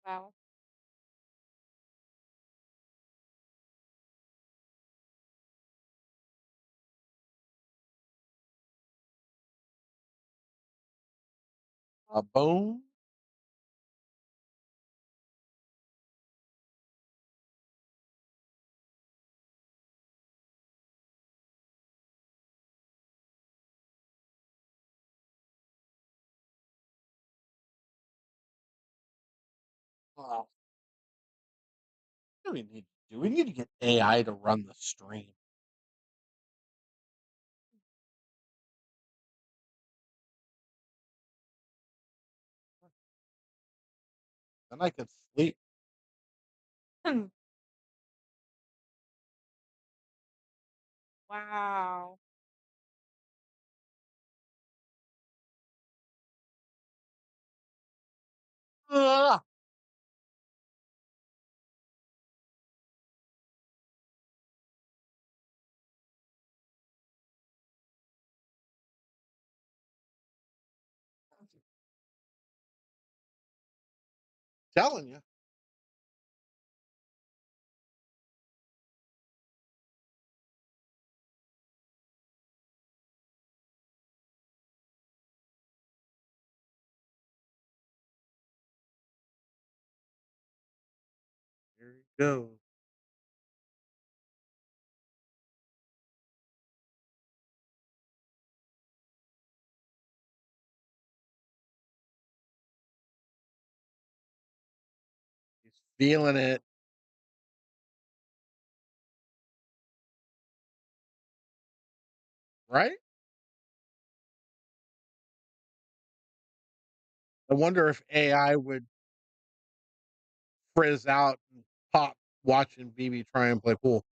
Wow. Boom. Oh, what do we need to do? We need to get AI to run the stream. Then I could sleep. Wow. Ah! Telling you. There you go. He's feeling it. Right? I wonder if AI would frizz out and pop watching BB try and play pool.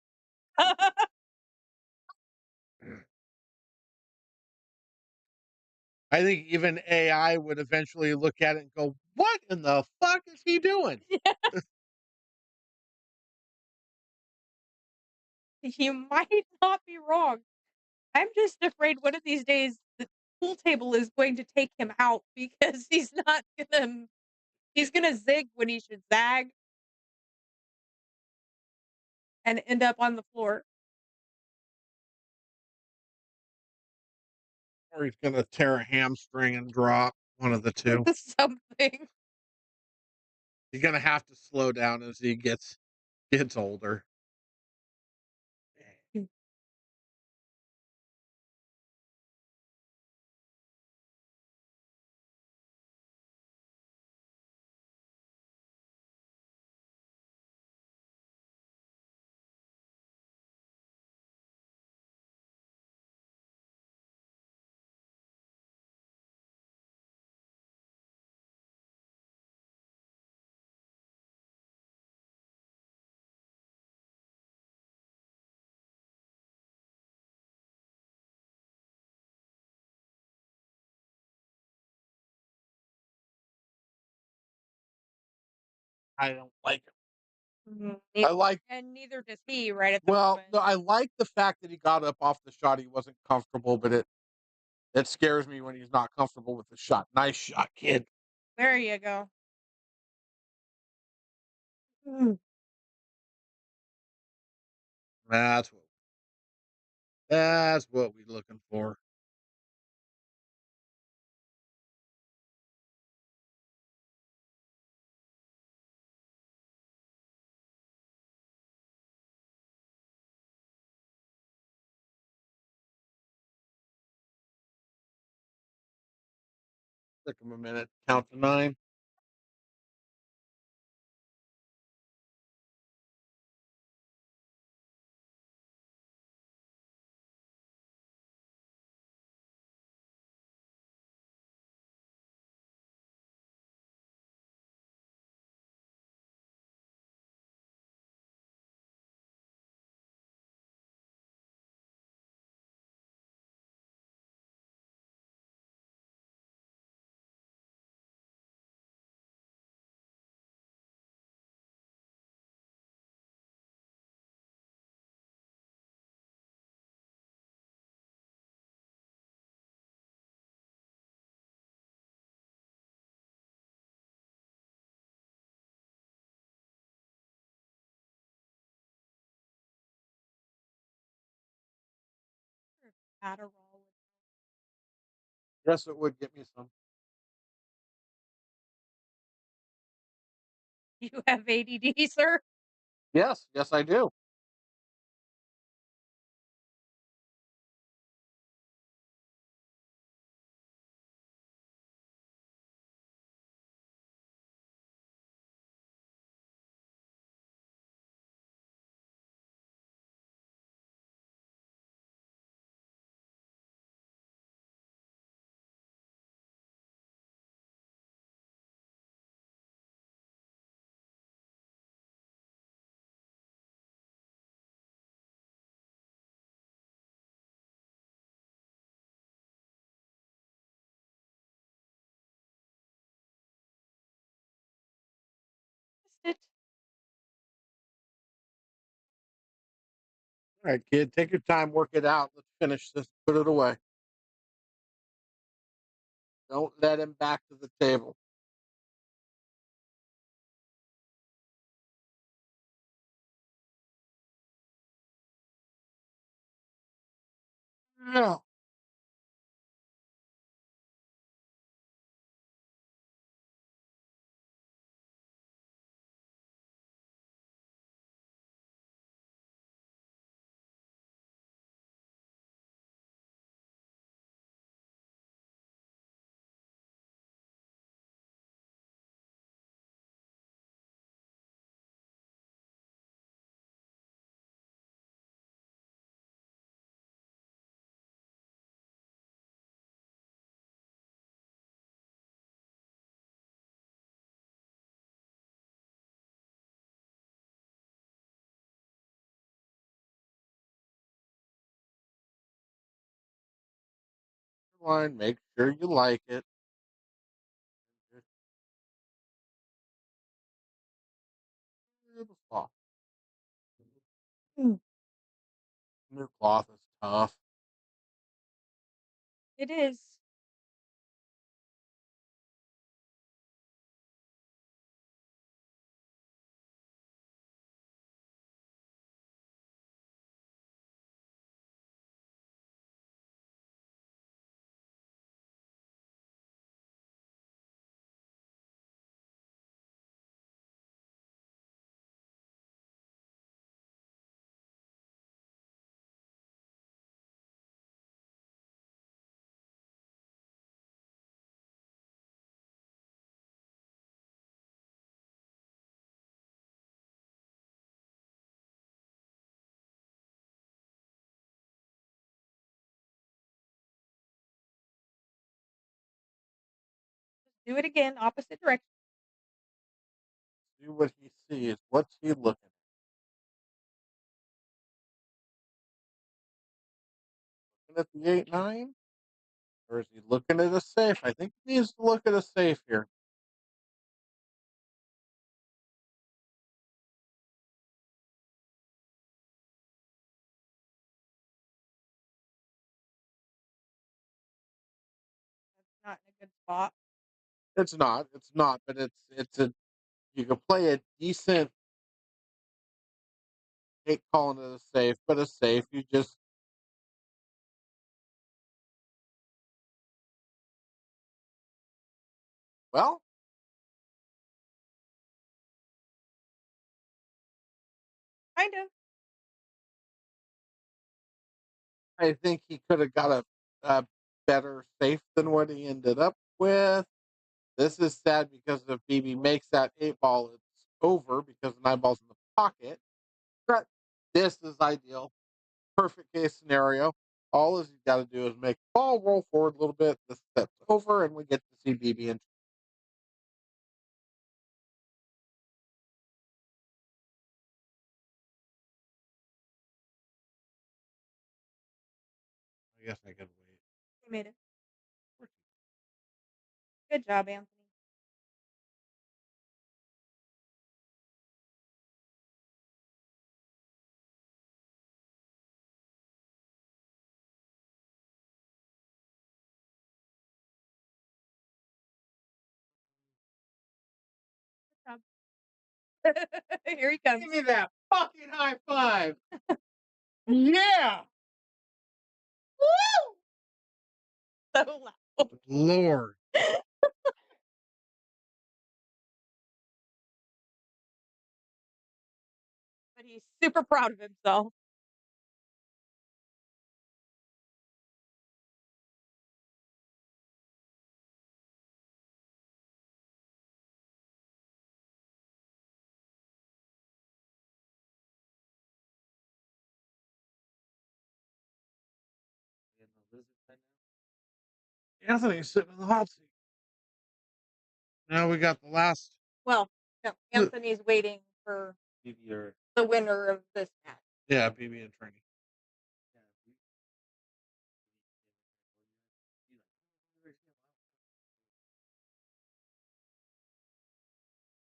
I think even AI would eventually look at it and go, "What in the fuck is he doing?" You might not be wrong. I'm just afraid one of these days the pool table is going to take him out because he's gonna zig when he should zag and end up on the floor. Or he's gonna tear a hamstring and drop. One of the two. Something. He's gonna have to slow down as he gets older. I don't like it. Neither, I like and neither does he right at the well, moment. no, I like the fact that he got up off the shot. He wasn't comfortable, but it scares me when he's not comfortable with the shot. Nice shot, kid. There you go. Mm. That's what we're looking for. Took him a minute. Count to 9. Adderall. Yes, it would get me some. You have ADD, sir? Yes, yes, I do. Missed it. All right, kid, take your time, work it out. Let's finish this. Put it away. Don't let him back to the table. No. Line, make sure you like it. Just a little soft. Mm. New cloth is tough. It is. Do it again, opposite direction. See what he sees. What's he looking at? Looking at the 8-9? Or is he looking at a safe? I think he needs to look at a safe here. not in a good spot. It's not, but it's a you can play a decent. Hate calling it a safe, but a safe. You just well, Kind of. I think he could have got a better safe than what he ended up with. This is sad because if BB makes that 8 ball, it's over because the 9 ball's in the pocket. But this is ideal. Perfect case scenario. All is you got to do is make the ball roll forward a little bit. The step's over, and we get to see BB and I guess I could wait. You made it. Good job, Anthony. Good job. Here he comes. Give me that fucking high five. Yeah, Woo! So loud. Lord. But he's super proud of himself. Anthony's sitting in the hot seat. Now we got the last. Well, no, Anthony's waiting for the winner of this match. Yeah, BB and Trini.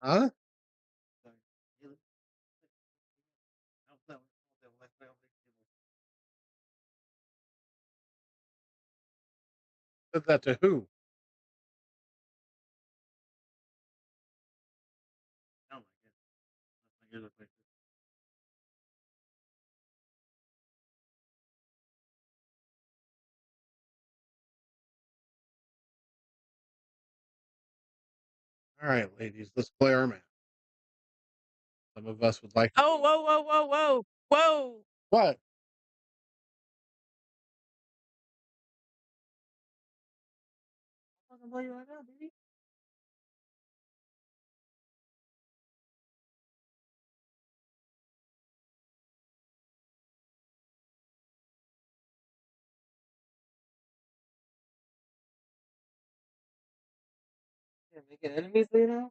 Huh? Said that to who? All right, ladies, let's play our match. Some of us would like. Oh, whoa, whoa, whoa, whoa, whoa. What? Fucking play you right now, baby. Yeah, making enemies right now.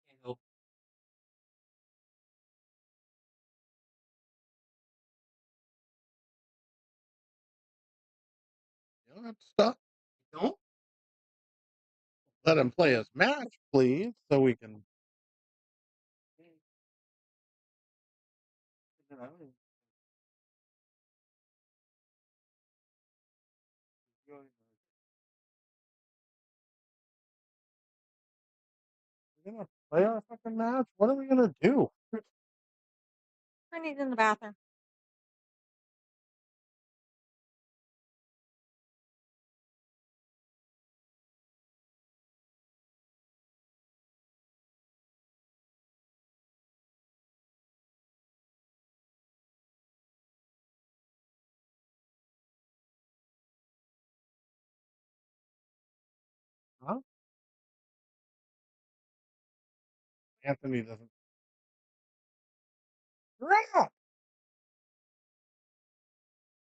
Can't help. You don't have to stop. You don't? Let him play his match, please, so we can. I don't even- We're gonna play our fucking match. What are we gonna do? Trinity in the bathroom. Huh? Anthony doesn't. Crap!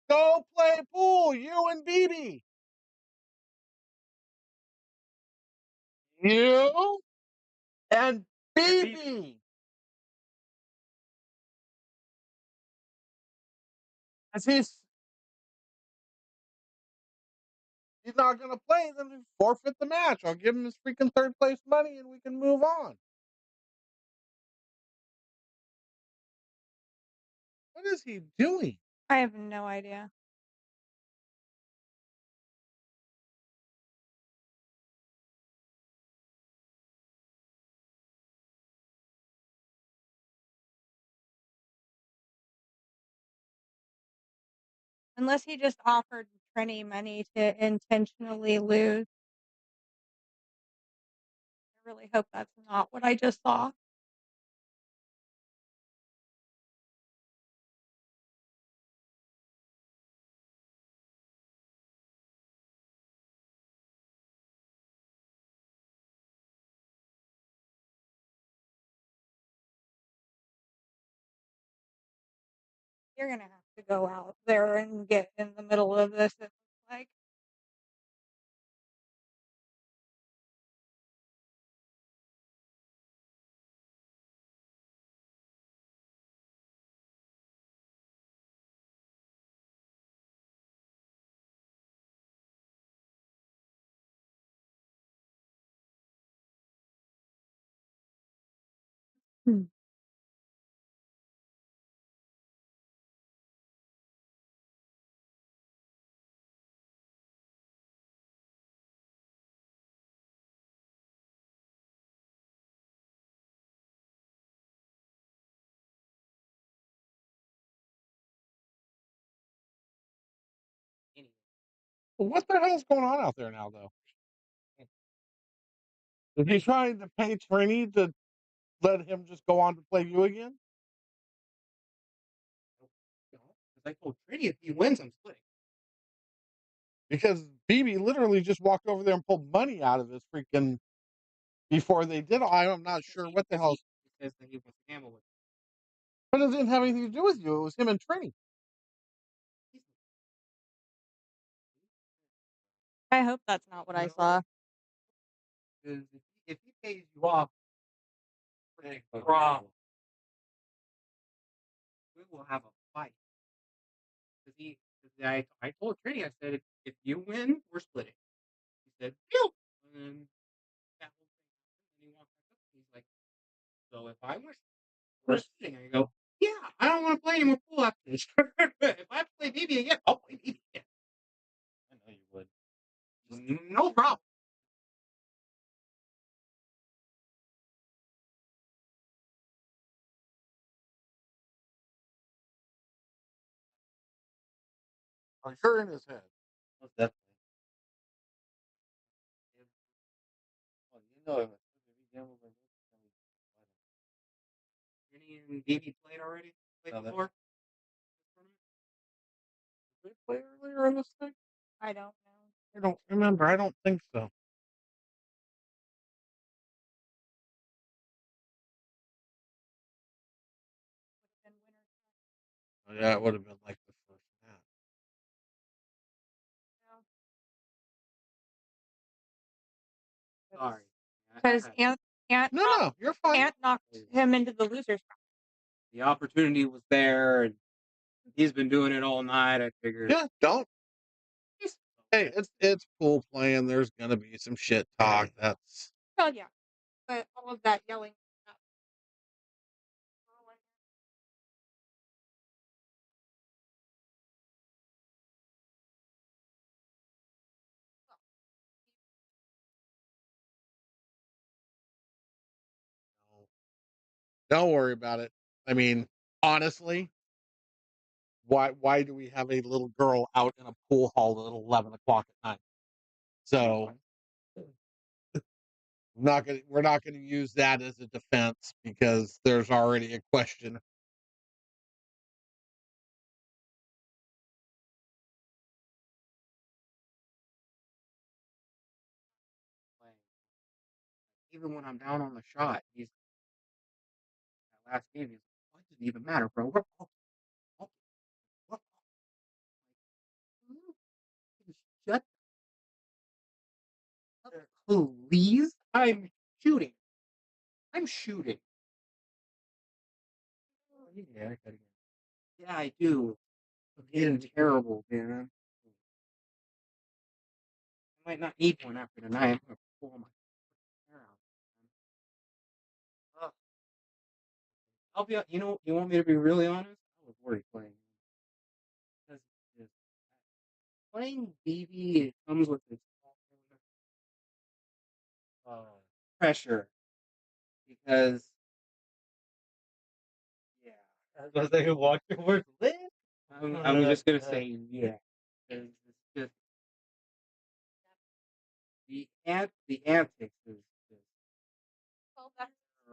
Go play pool, you and BB. You and BB. As he's not gonna play, then we forfeit the match. I'll give him his freaking third place money and we can move on. What is he doing? I have no idea. Unless he just offered Trini money to intentionally lose. I really hope that's not what I just saw. You're gonna have to go out there and get in the middle of this, it looks like. Hmm. Anyway, What the hell's going on out there now, though? Is he trying to pay Trini to let him just go on to play you again? because I told Trini if he wins, I'm splitting. Because BB literally just walked over there and pulled money out of his freaking before they did. I'm not sure what the hell. He says that he wants to gamble with. But it didn't have anything to do with you. It was him and Trini. I hope that's not what I saw. Because if he pays you off, problem. We will have a fight. Because I told Trini, I said, if you win, we're splitting. He said, deal. And then that whole thing happened, and he walked back up. He's like, so if I win, we're splitting. I go, yeah, I don't want to play any more pool after this. If I play BB again, I'll play BB again. I know you would. No problem. Are you're in his head. Most definitely. Well, you know, if we gamble like this, then we Trini and BB played already? Played No, that- before? Did they play earlier in this thing? I don't know. I don't remember. I don't think so. Would've been winner's bracket. Oh, yeah, it would have been like the first match. Sorry. Because Ant No, you're fine. knocked him into the loser's bracket. The opportunity was there, and he's been doing it all night. I figured. Yeah, don't. Hey, it's pool playing. There's gonna be some shit talk. That's Well, yeah. But all of that yelling. don't worry about it. I mean, honestly, why do we have a little girl out in a pool hall at 11 o'clock at night? So we're not gonna use that as a defense because there's already a question. Even when I'm down on the shot, he's that last game. He's like, "Well, it doesn't even matter, bro. We're shut up, please. I'm shooting. I'm shooting. Yeah, I could. Yeah, I do. I'm getting terrible, man. I might not need one after tonight. I'm gonna pull my hair out. Ugh. I'll be. You know. You want me to be really honest? I was worried playing because playing BB it comes with its pressure because yeah. I was like, walk towards Liz. I'm just gonna say yeah. 'Cause it's just the antics is just Well,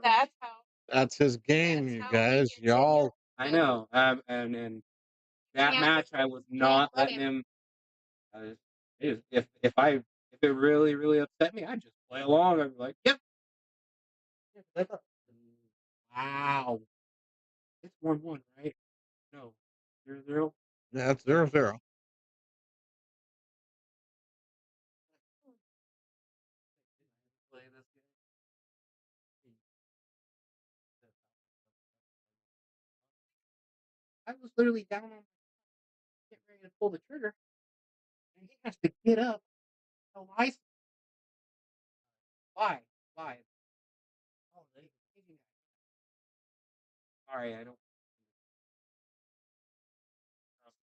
that's how That's his game, that's you how he guys. gets in Y'all, your I head. know. And that Can't match I was can't not let letting him. him. If it really upset me, I'd just play along. I'd be like, yep. Yeah, 'cause I thought, wow, it's 1-1, right? No, 0-0. that's 0-0. Play this game. I was literally down on getting ready to pull the trigger, and he has to get up. A license. Why? Why? Oh, sorry, I don't.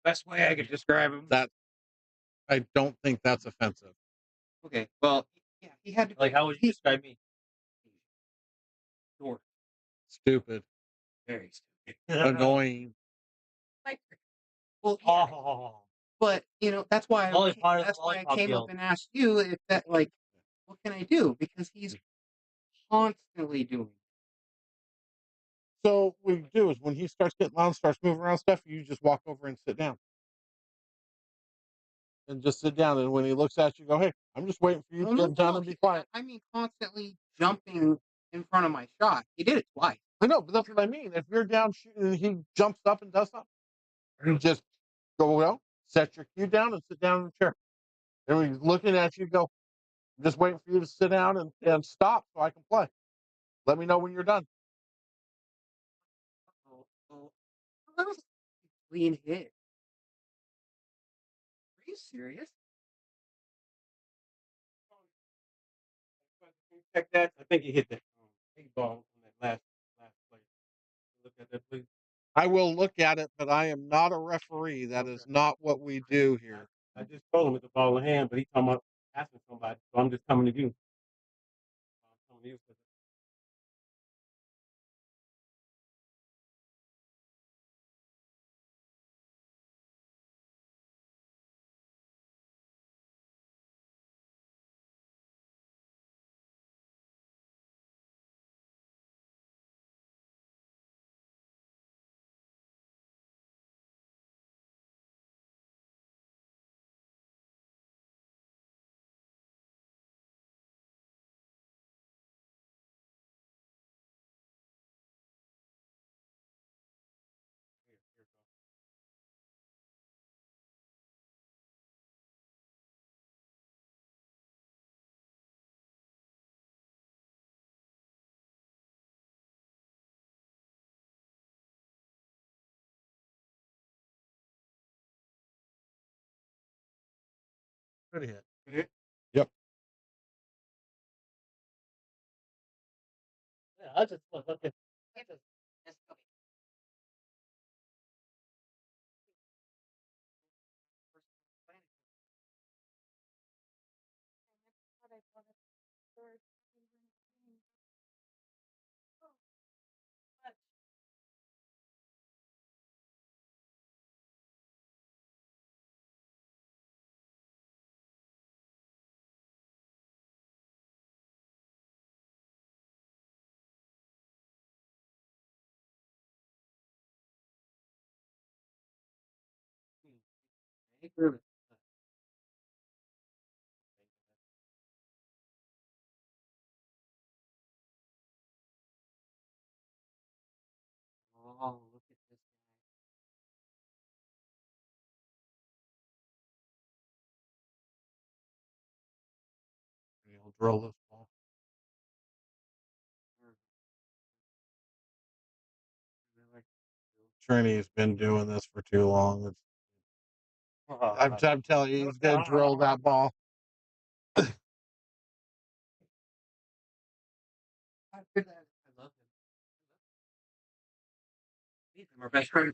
Best way I could describe him. That I don't think that's offensive. Okay, well, yeah, he had to. Like, how would you describe me? Dork. Stupid, Very stupid. annoying. Like, Well, yeah, Oh, but that's why Only part of that's the why I lollipop came deal. up and asked you if that like, what can I do? Because he's constantly doing. So what you do is when he starts getting loud, starts moving around stuff, you just walk over and sit down. And just sit down. And when he looks at you, go, hey, I'm just waiting for you to get done and be quiet. I mean, constantly jumping in front of my shot. He did it twice. I know, but that's what I mean. If you're down shooting and he jumps up and does something, you just go down, set your cue down, and sit down in the chair. And when he's looking at you, go, I'm just waiting for you to sit down and stop so I can play. Let me know when you're done. Oh, that was a clean hit. Are you serious? Check that. I think he hit that big ball on that last play. Look at that, please. I will look at it, but I am not a referee. That is not what we do here. I just told him it's a ball in hand, but he's talking about asking somebody. So I'm just coming to you. I'm coming to you. Pretty hit. Good hit? Yep. Yeah, I just look at Oh, look at this He'll drill this ball. Trini's been doing this for too long. I'm telling you, he's gonna drill that ball. I love him. He's my best friend.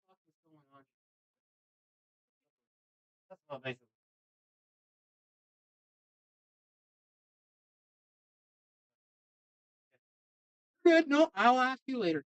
What is going on? Oh, thanks. Good. No, I'll ask you later.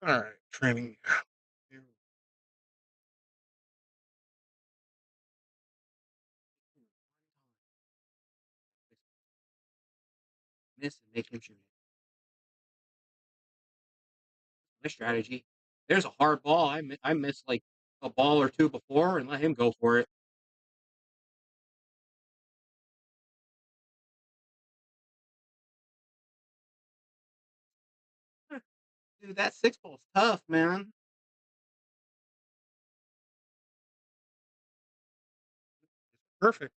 All right, training. Miss and make him shoot it. My strategy. There's a hard ball. I missed like a ball or two before and let him go for it. Dude, that 6 ball's tough, man. Perfect.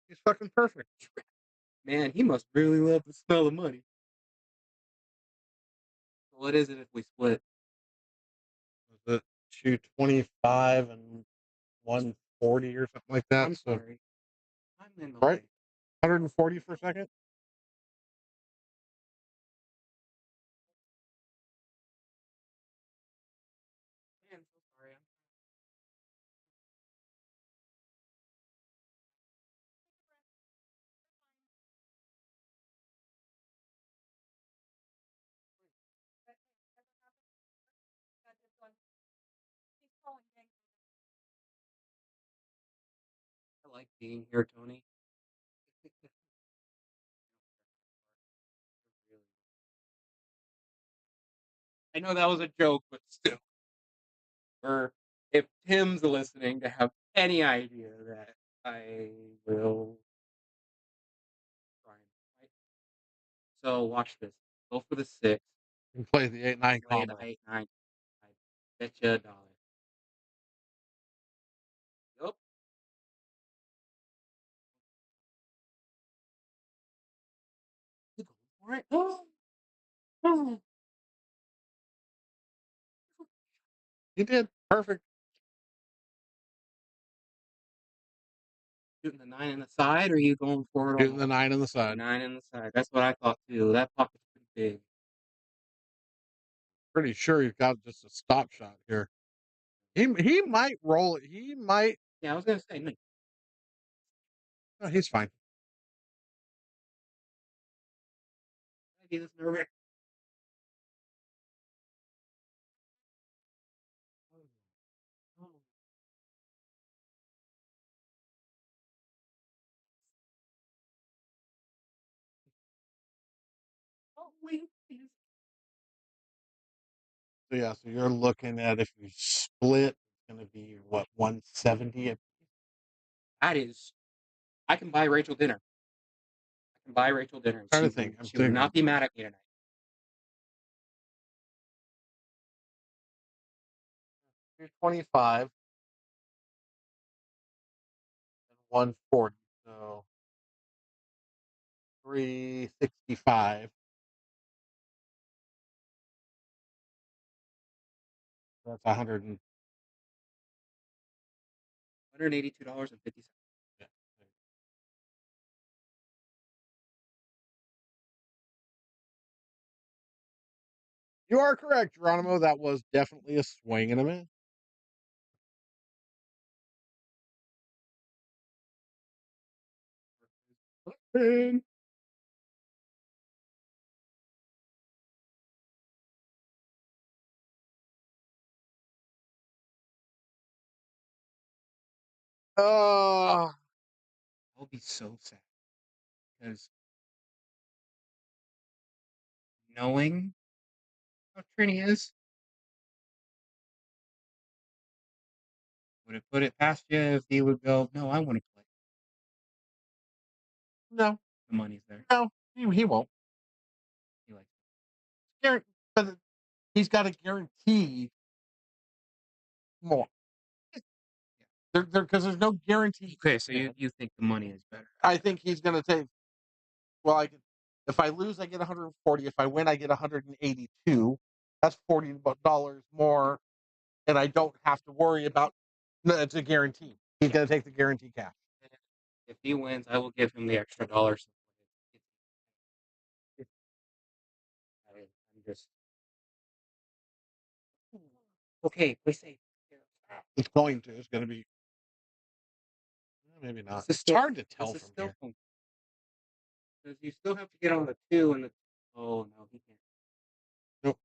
He's fucking perfect. Man, he must really love the smell of money. What is it if we split? Was it 225 and 140 or something like that? I'm So sorry. I'm in the right, way. 140 for a second. Man, so sorry. I like being here, Tony. I know that was a joke, but still. Or if Tim's listening to have any idea that I will try and fight. So watch this. Go for the 6. You can play the 8-9 Play the combo. 8-9. I bet you $1. Yup. You going for it? Oh. You did perfect. Shooting the 9 in the side, or are you going for it Shooting the all? 9 on the side. 9 in the side. That's what I thought too. That pocket's pretty big. Pretty sure he's got just a stop shot here. He might roll it. He might. Yeah, I was gonna say, no, Oh, he's fine. I'd be this nervous. Oh. Oh, wait. So yeah, so you're looking at if you split, it's gonna be what 170. That is. I can buy Rachel dinner. I can buy Rachel dinner, and Trying to think. I'm she would thinking. not be mad at me tonight. 225. 140. So 365. That's 100 and $182.50. yeah. You are correct, Geronimo. That was definitely a swing and a miss. Uh, I'll be so sad because knowing how Trini is, would have put it past you if he would go, no, I want to play. no, The money's there. no, he won't. He likes But he's got to guarantee more. Because there's no guarantee. it. Okay, so you think the money is better. I think he's going to take. Well, if I lose, I get 140. If I win, I get 182. That's $40 more, and I don't have to worry about. No, it's a guarantee. He's going to take the guarantee cash. If he wins, I will give him the extra dollars. I'm just okay. Play safe. It's going to. It's going to be. Maybe not. This is It's still- hard to tell This is from still here. fun. Because you still have to get on the 2 and the. Oh no, he can't. Nope.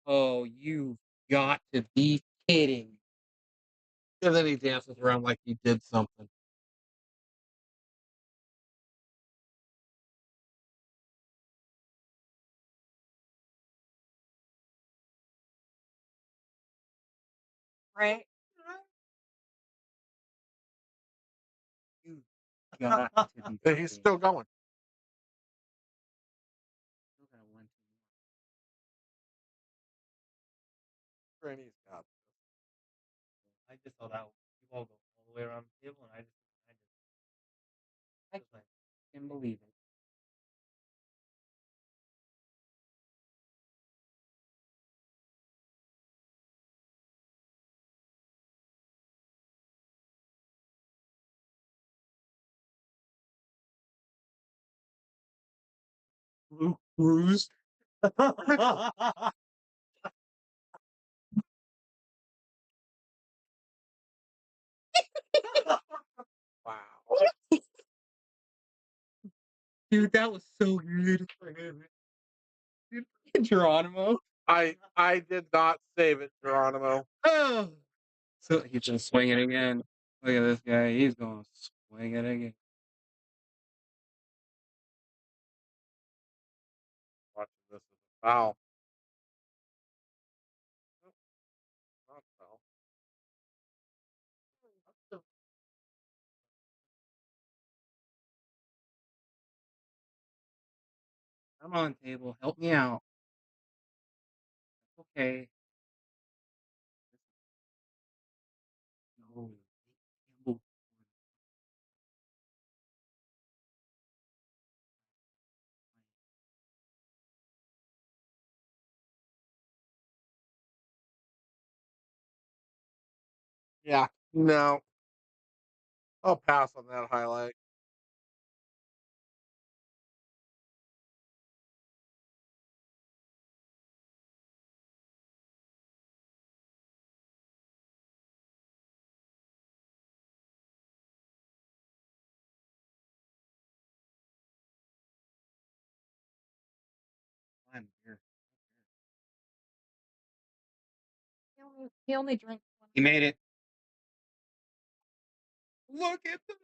Oh, you've got to be kidding. And then he dances around like he did something. Right? You've got to be But kidding. he's still going. Still got one, two more. Granny's got. I just saw that one. You all go all the way around the table, and I I just like, can't believe it. Luke Cruz. Wow. Dude, that was so good. Dude, Geronimo. I did not save it, Geronimo. Oh. So he's gonna swing it again. Look at this guy. He's gonna swing it again. Watching this as a foul. Nope, not foul. Come on, table. Help me out. Okay. No. Table. Yeah. No. I'll pass on that highlight. I'm here. He only drinks one. He made it. Look at the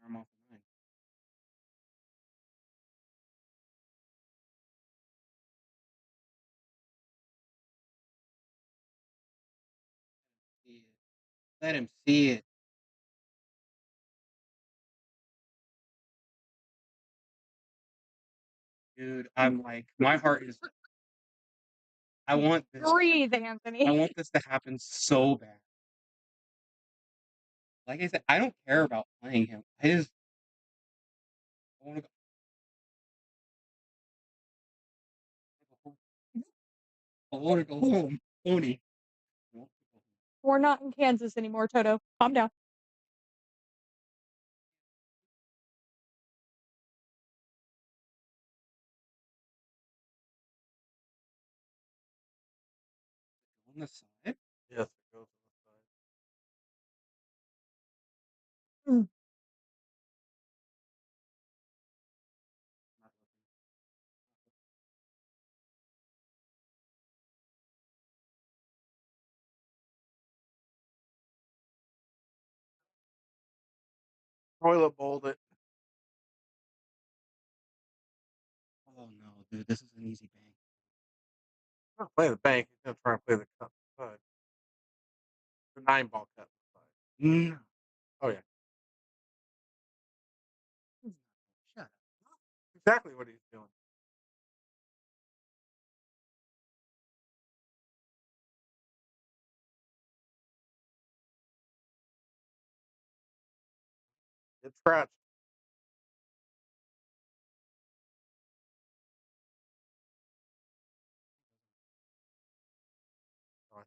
I'm off the 9. See it. Let him see it. Dude, I'm like, my heart is. I want this. Breathe, I Anthony. want this to happen so bad. Like I said, I don't care about playing him. I want to go. I want to go home, Tony. We're not in Kansas anymore, Toto. Calm down. On the side. Yes, it goes on the side. Toilet bowled it. Oh no, dude, this is an easy bank. He's not playing the bank. He's gonna try and play the cut side. The 9-ball cut side. No. Oh yeah, Shut up. exactly what he's doing. It's scratched. Oh,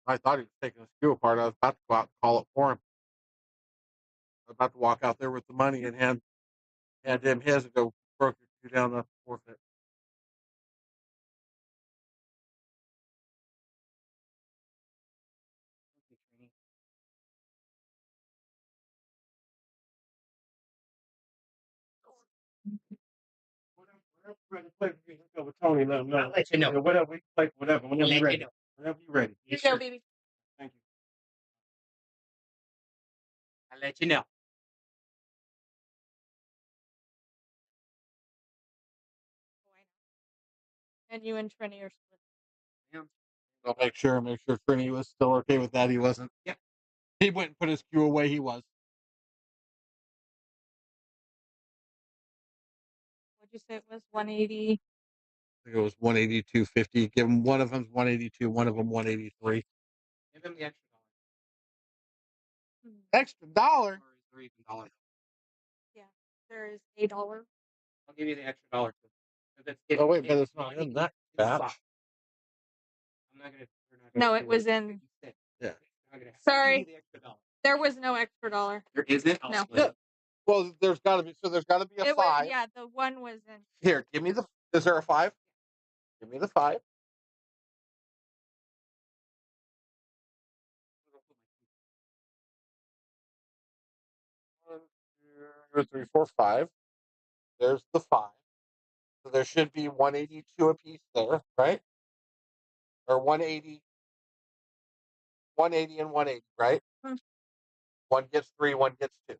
I thought he was taking the skew apart. I was about to go out and call it for him. I was about to walk out there with the money and hand him his and go broke your skew down the forfeit. Whatever you're ready to play, we can go with Tony. Let him know. I'll let you know. Yeah, whatever we play, whatever. Whenever I'll you're let ready. you know. Whenever you're ready. You Yes, go, sir. baby. Thank you. I'll let you know. And you and Trini are split. Yeah. I'll make sure Trini was still okay with that. He wasn't. Yeah. He went and put his skew away. He was. What'd you say it was? 180. I think it was 182.50. Give him one of them's 182, one of them 183. Give him the extra Extra dollar. $1. Or even $1. Yeah, there is $8. I'll give you the extra $1. Oh wait, but it's not in that batch. I'm not gonna. No, it was in. Yeah. Sorry. There was no extra $1. There isn't. I'll No. split it. Well, there's got to be. So there's got to be a It was, 5. yeah, the one was in. Here, give me the. Is there a 5? Give me the 5. 1, 2, 3, 4, 5. There's the 5. So there should be 182 apiece there, right? Or 180, 180 and 180, right? Hmm. One gets 3, one gets 2.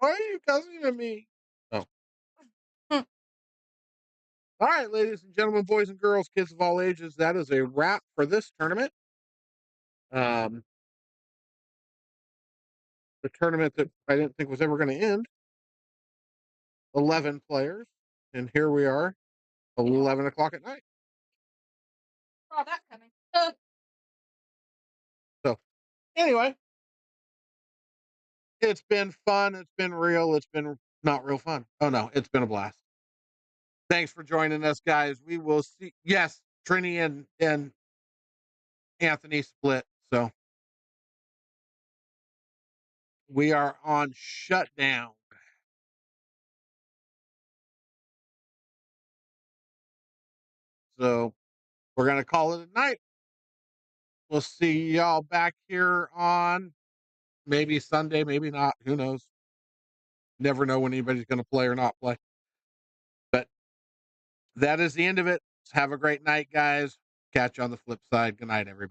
Why are you cussing at me? Oh. Hmm. All right, ladies and gentlemen, boys and girls, kids of all ages, that is a wrap for this tournament. The tournament that I didn't think was ever going to end. 11 players, and here we are, 11 o'clock at night. Saw that coming. So, anyway, it's been fun. It's been real. It's been not real fun. Oh no, it's been a blast. Thanks for joining us, guys. We will see. Yes, Trini and Anthony split. So we are on shutdown. So we're going to call it a night. We'll see y'all back here on maybe Sunday, maybe not. Who knows? Never know when anybody's going to play or not play. But that is the end of it. Have a great night, guys. Catch you on the flip side. Good night, everybody.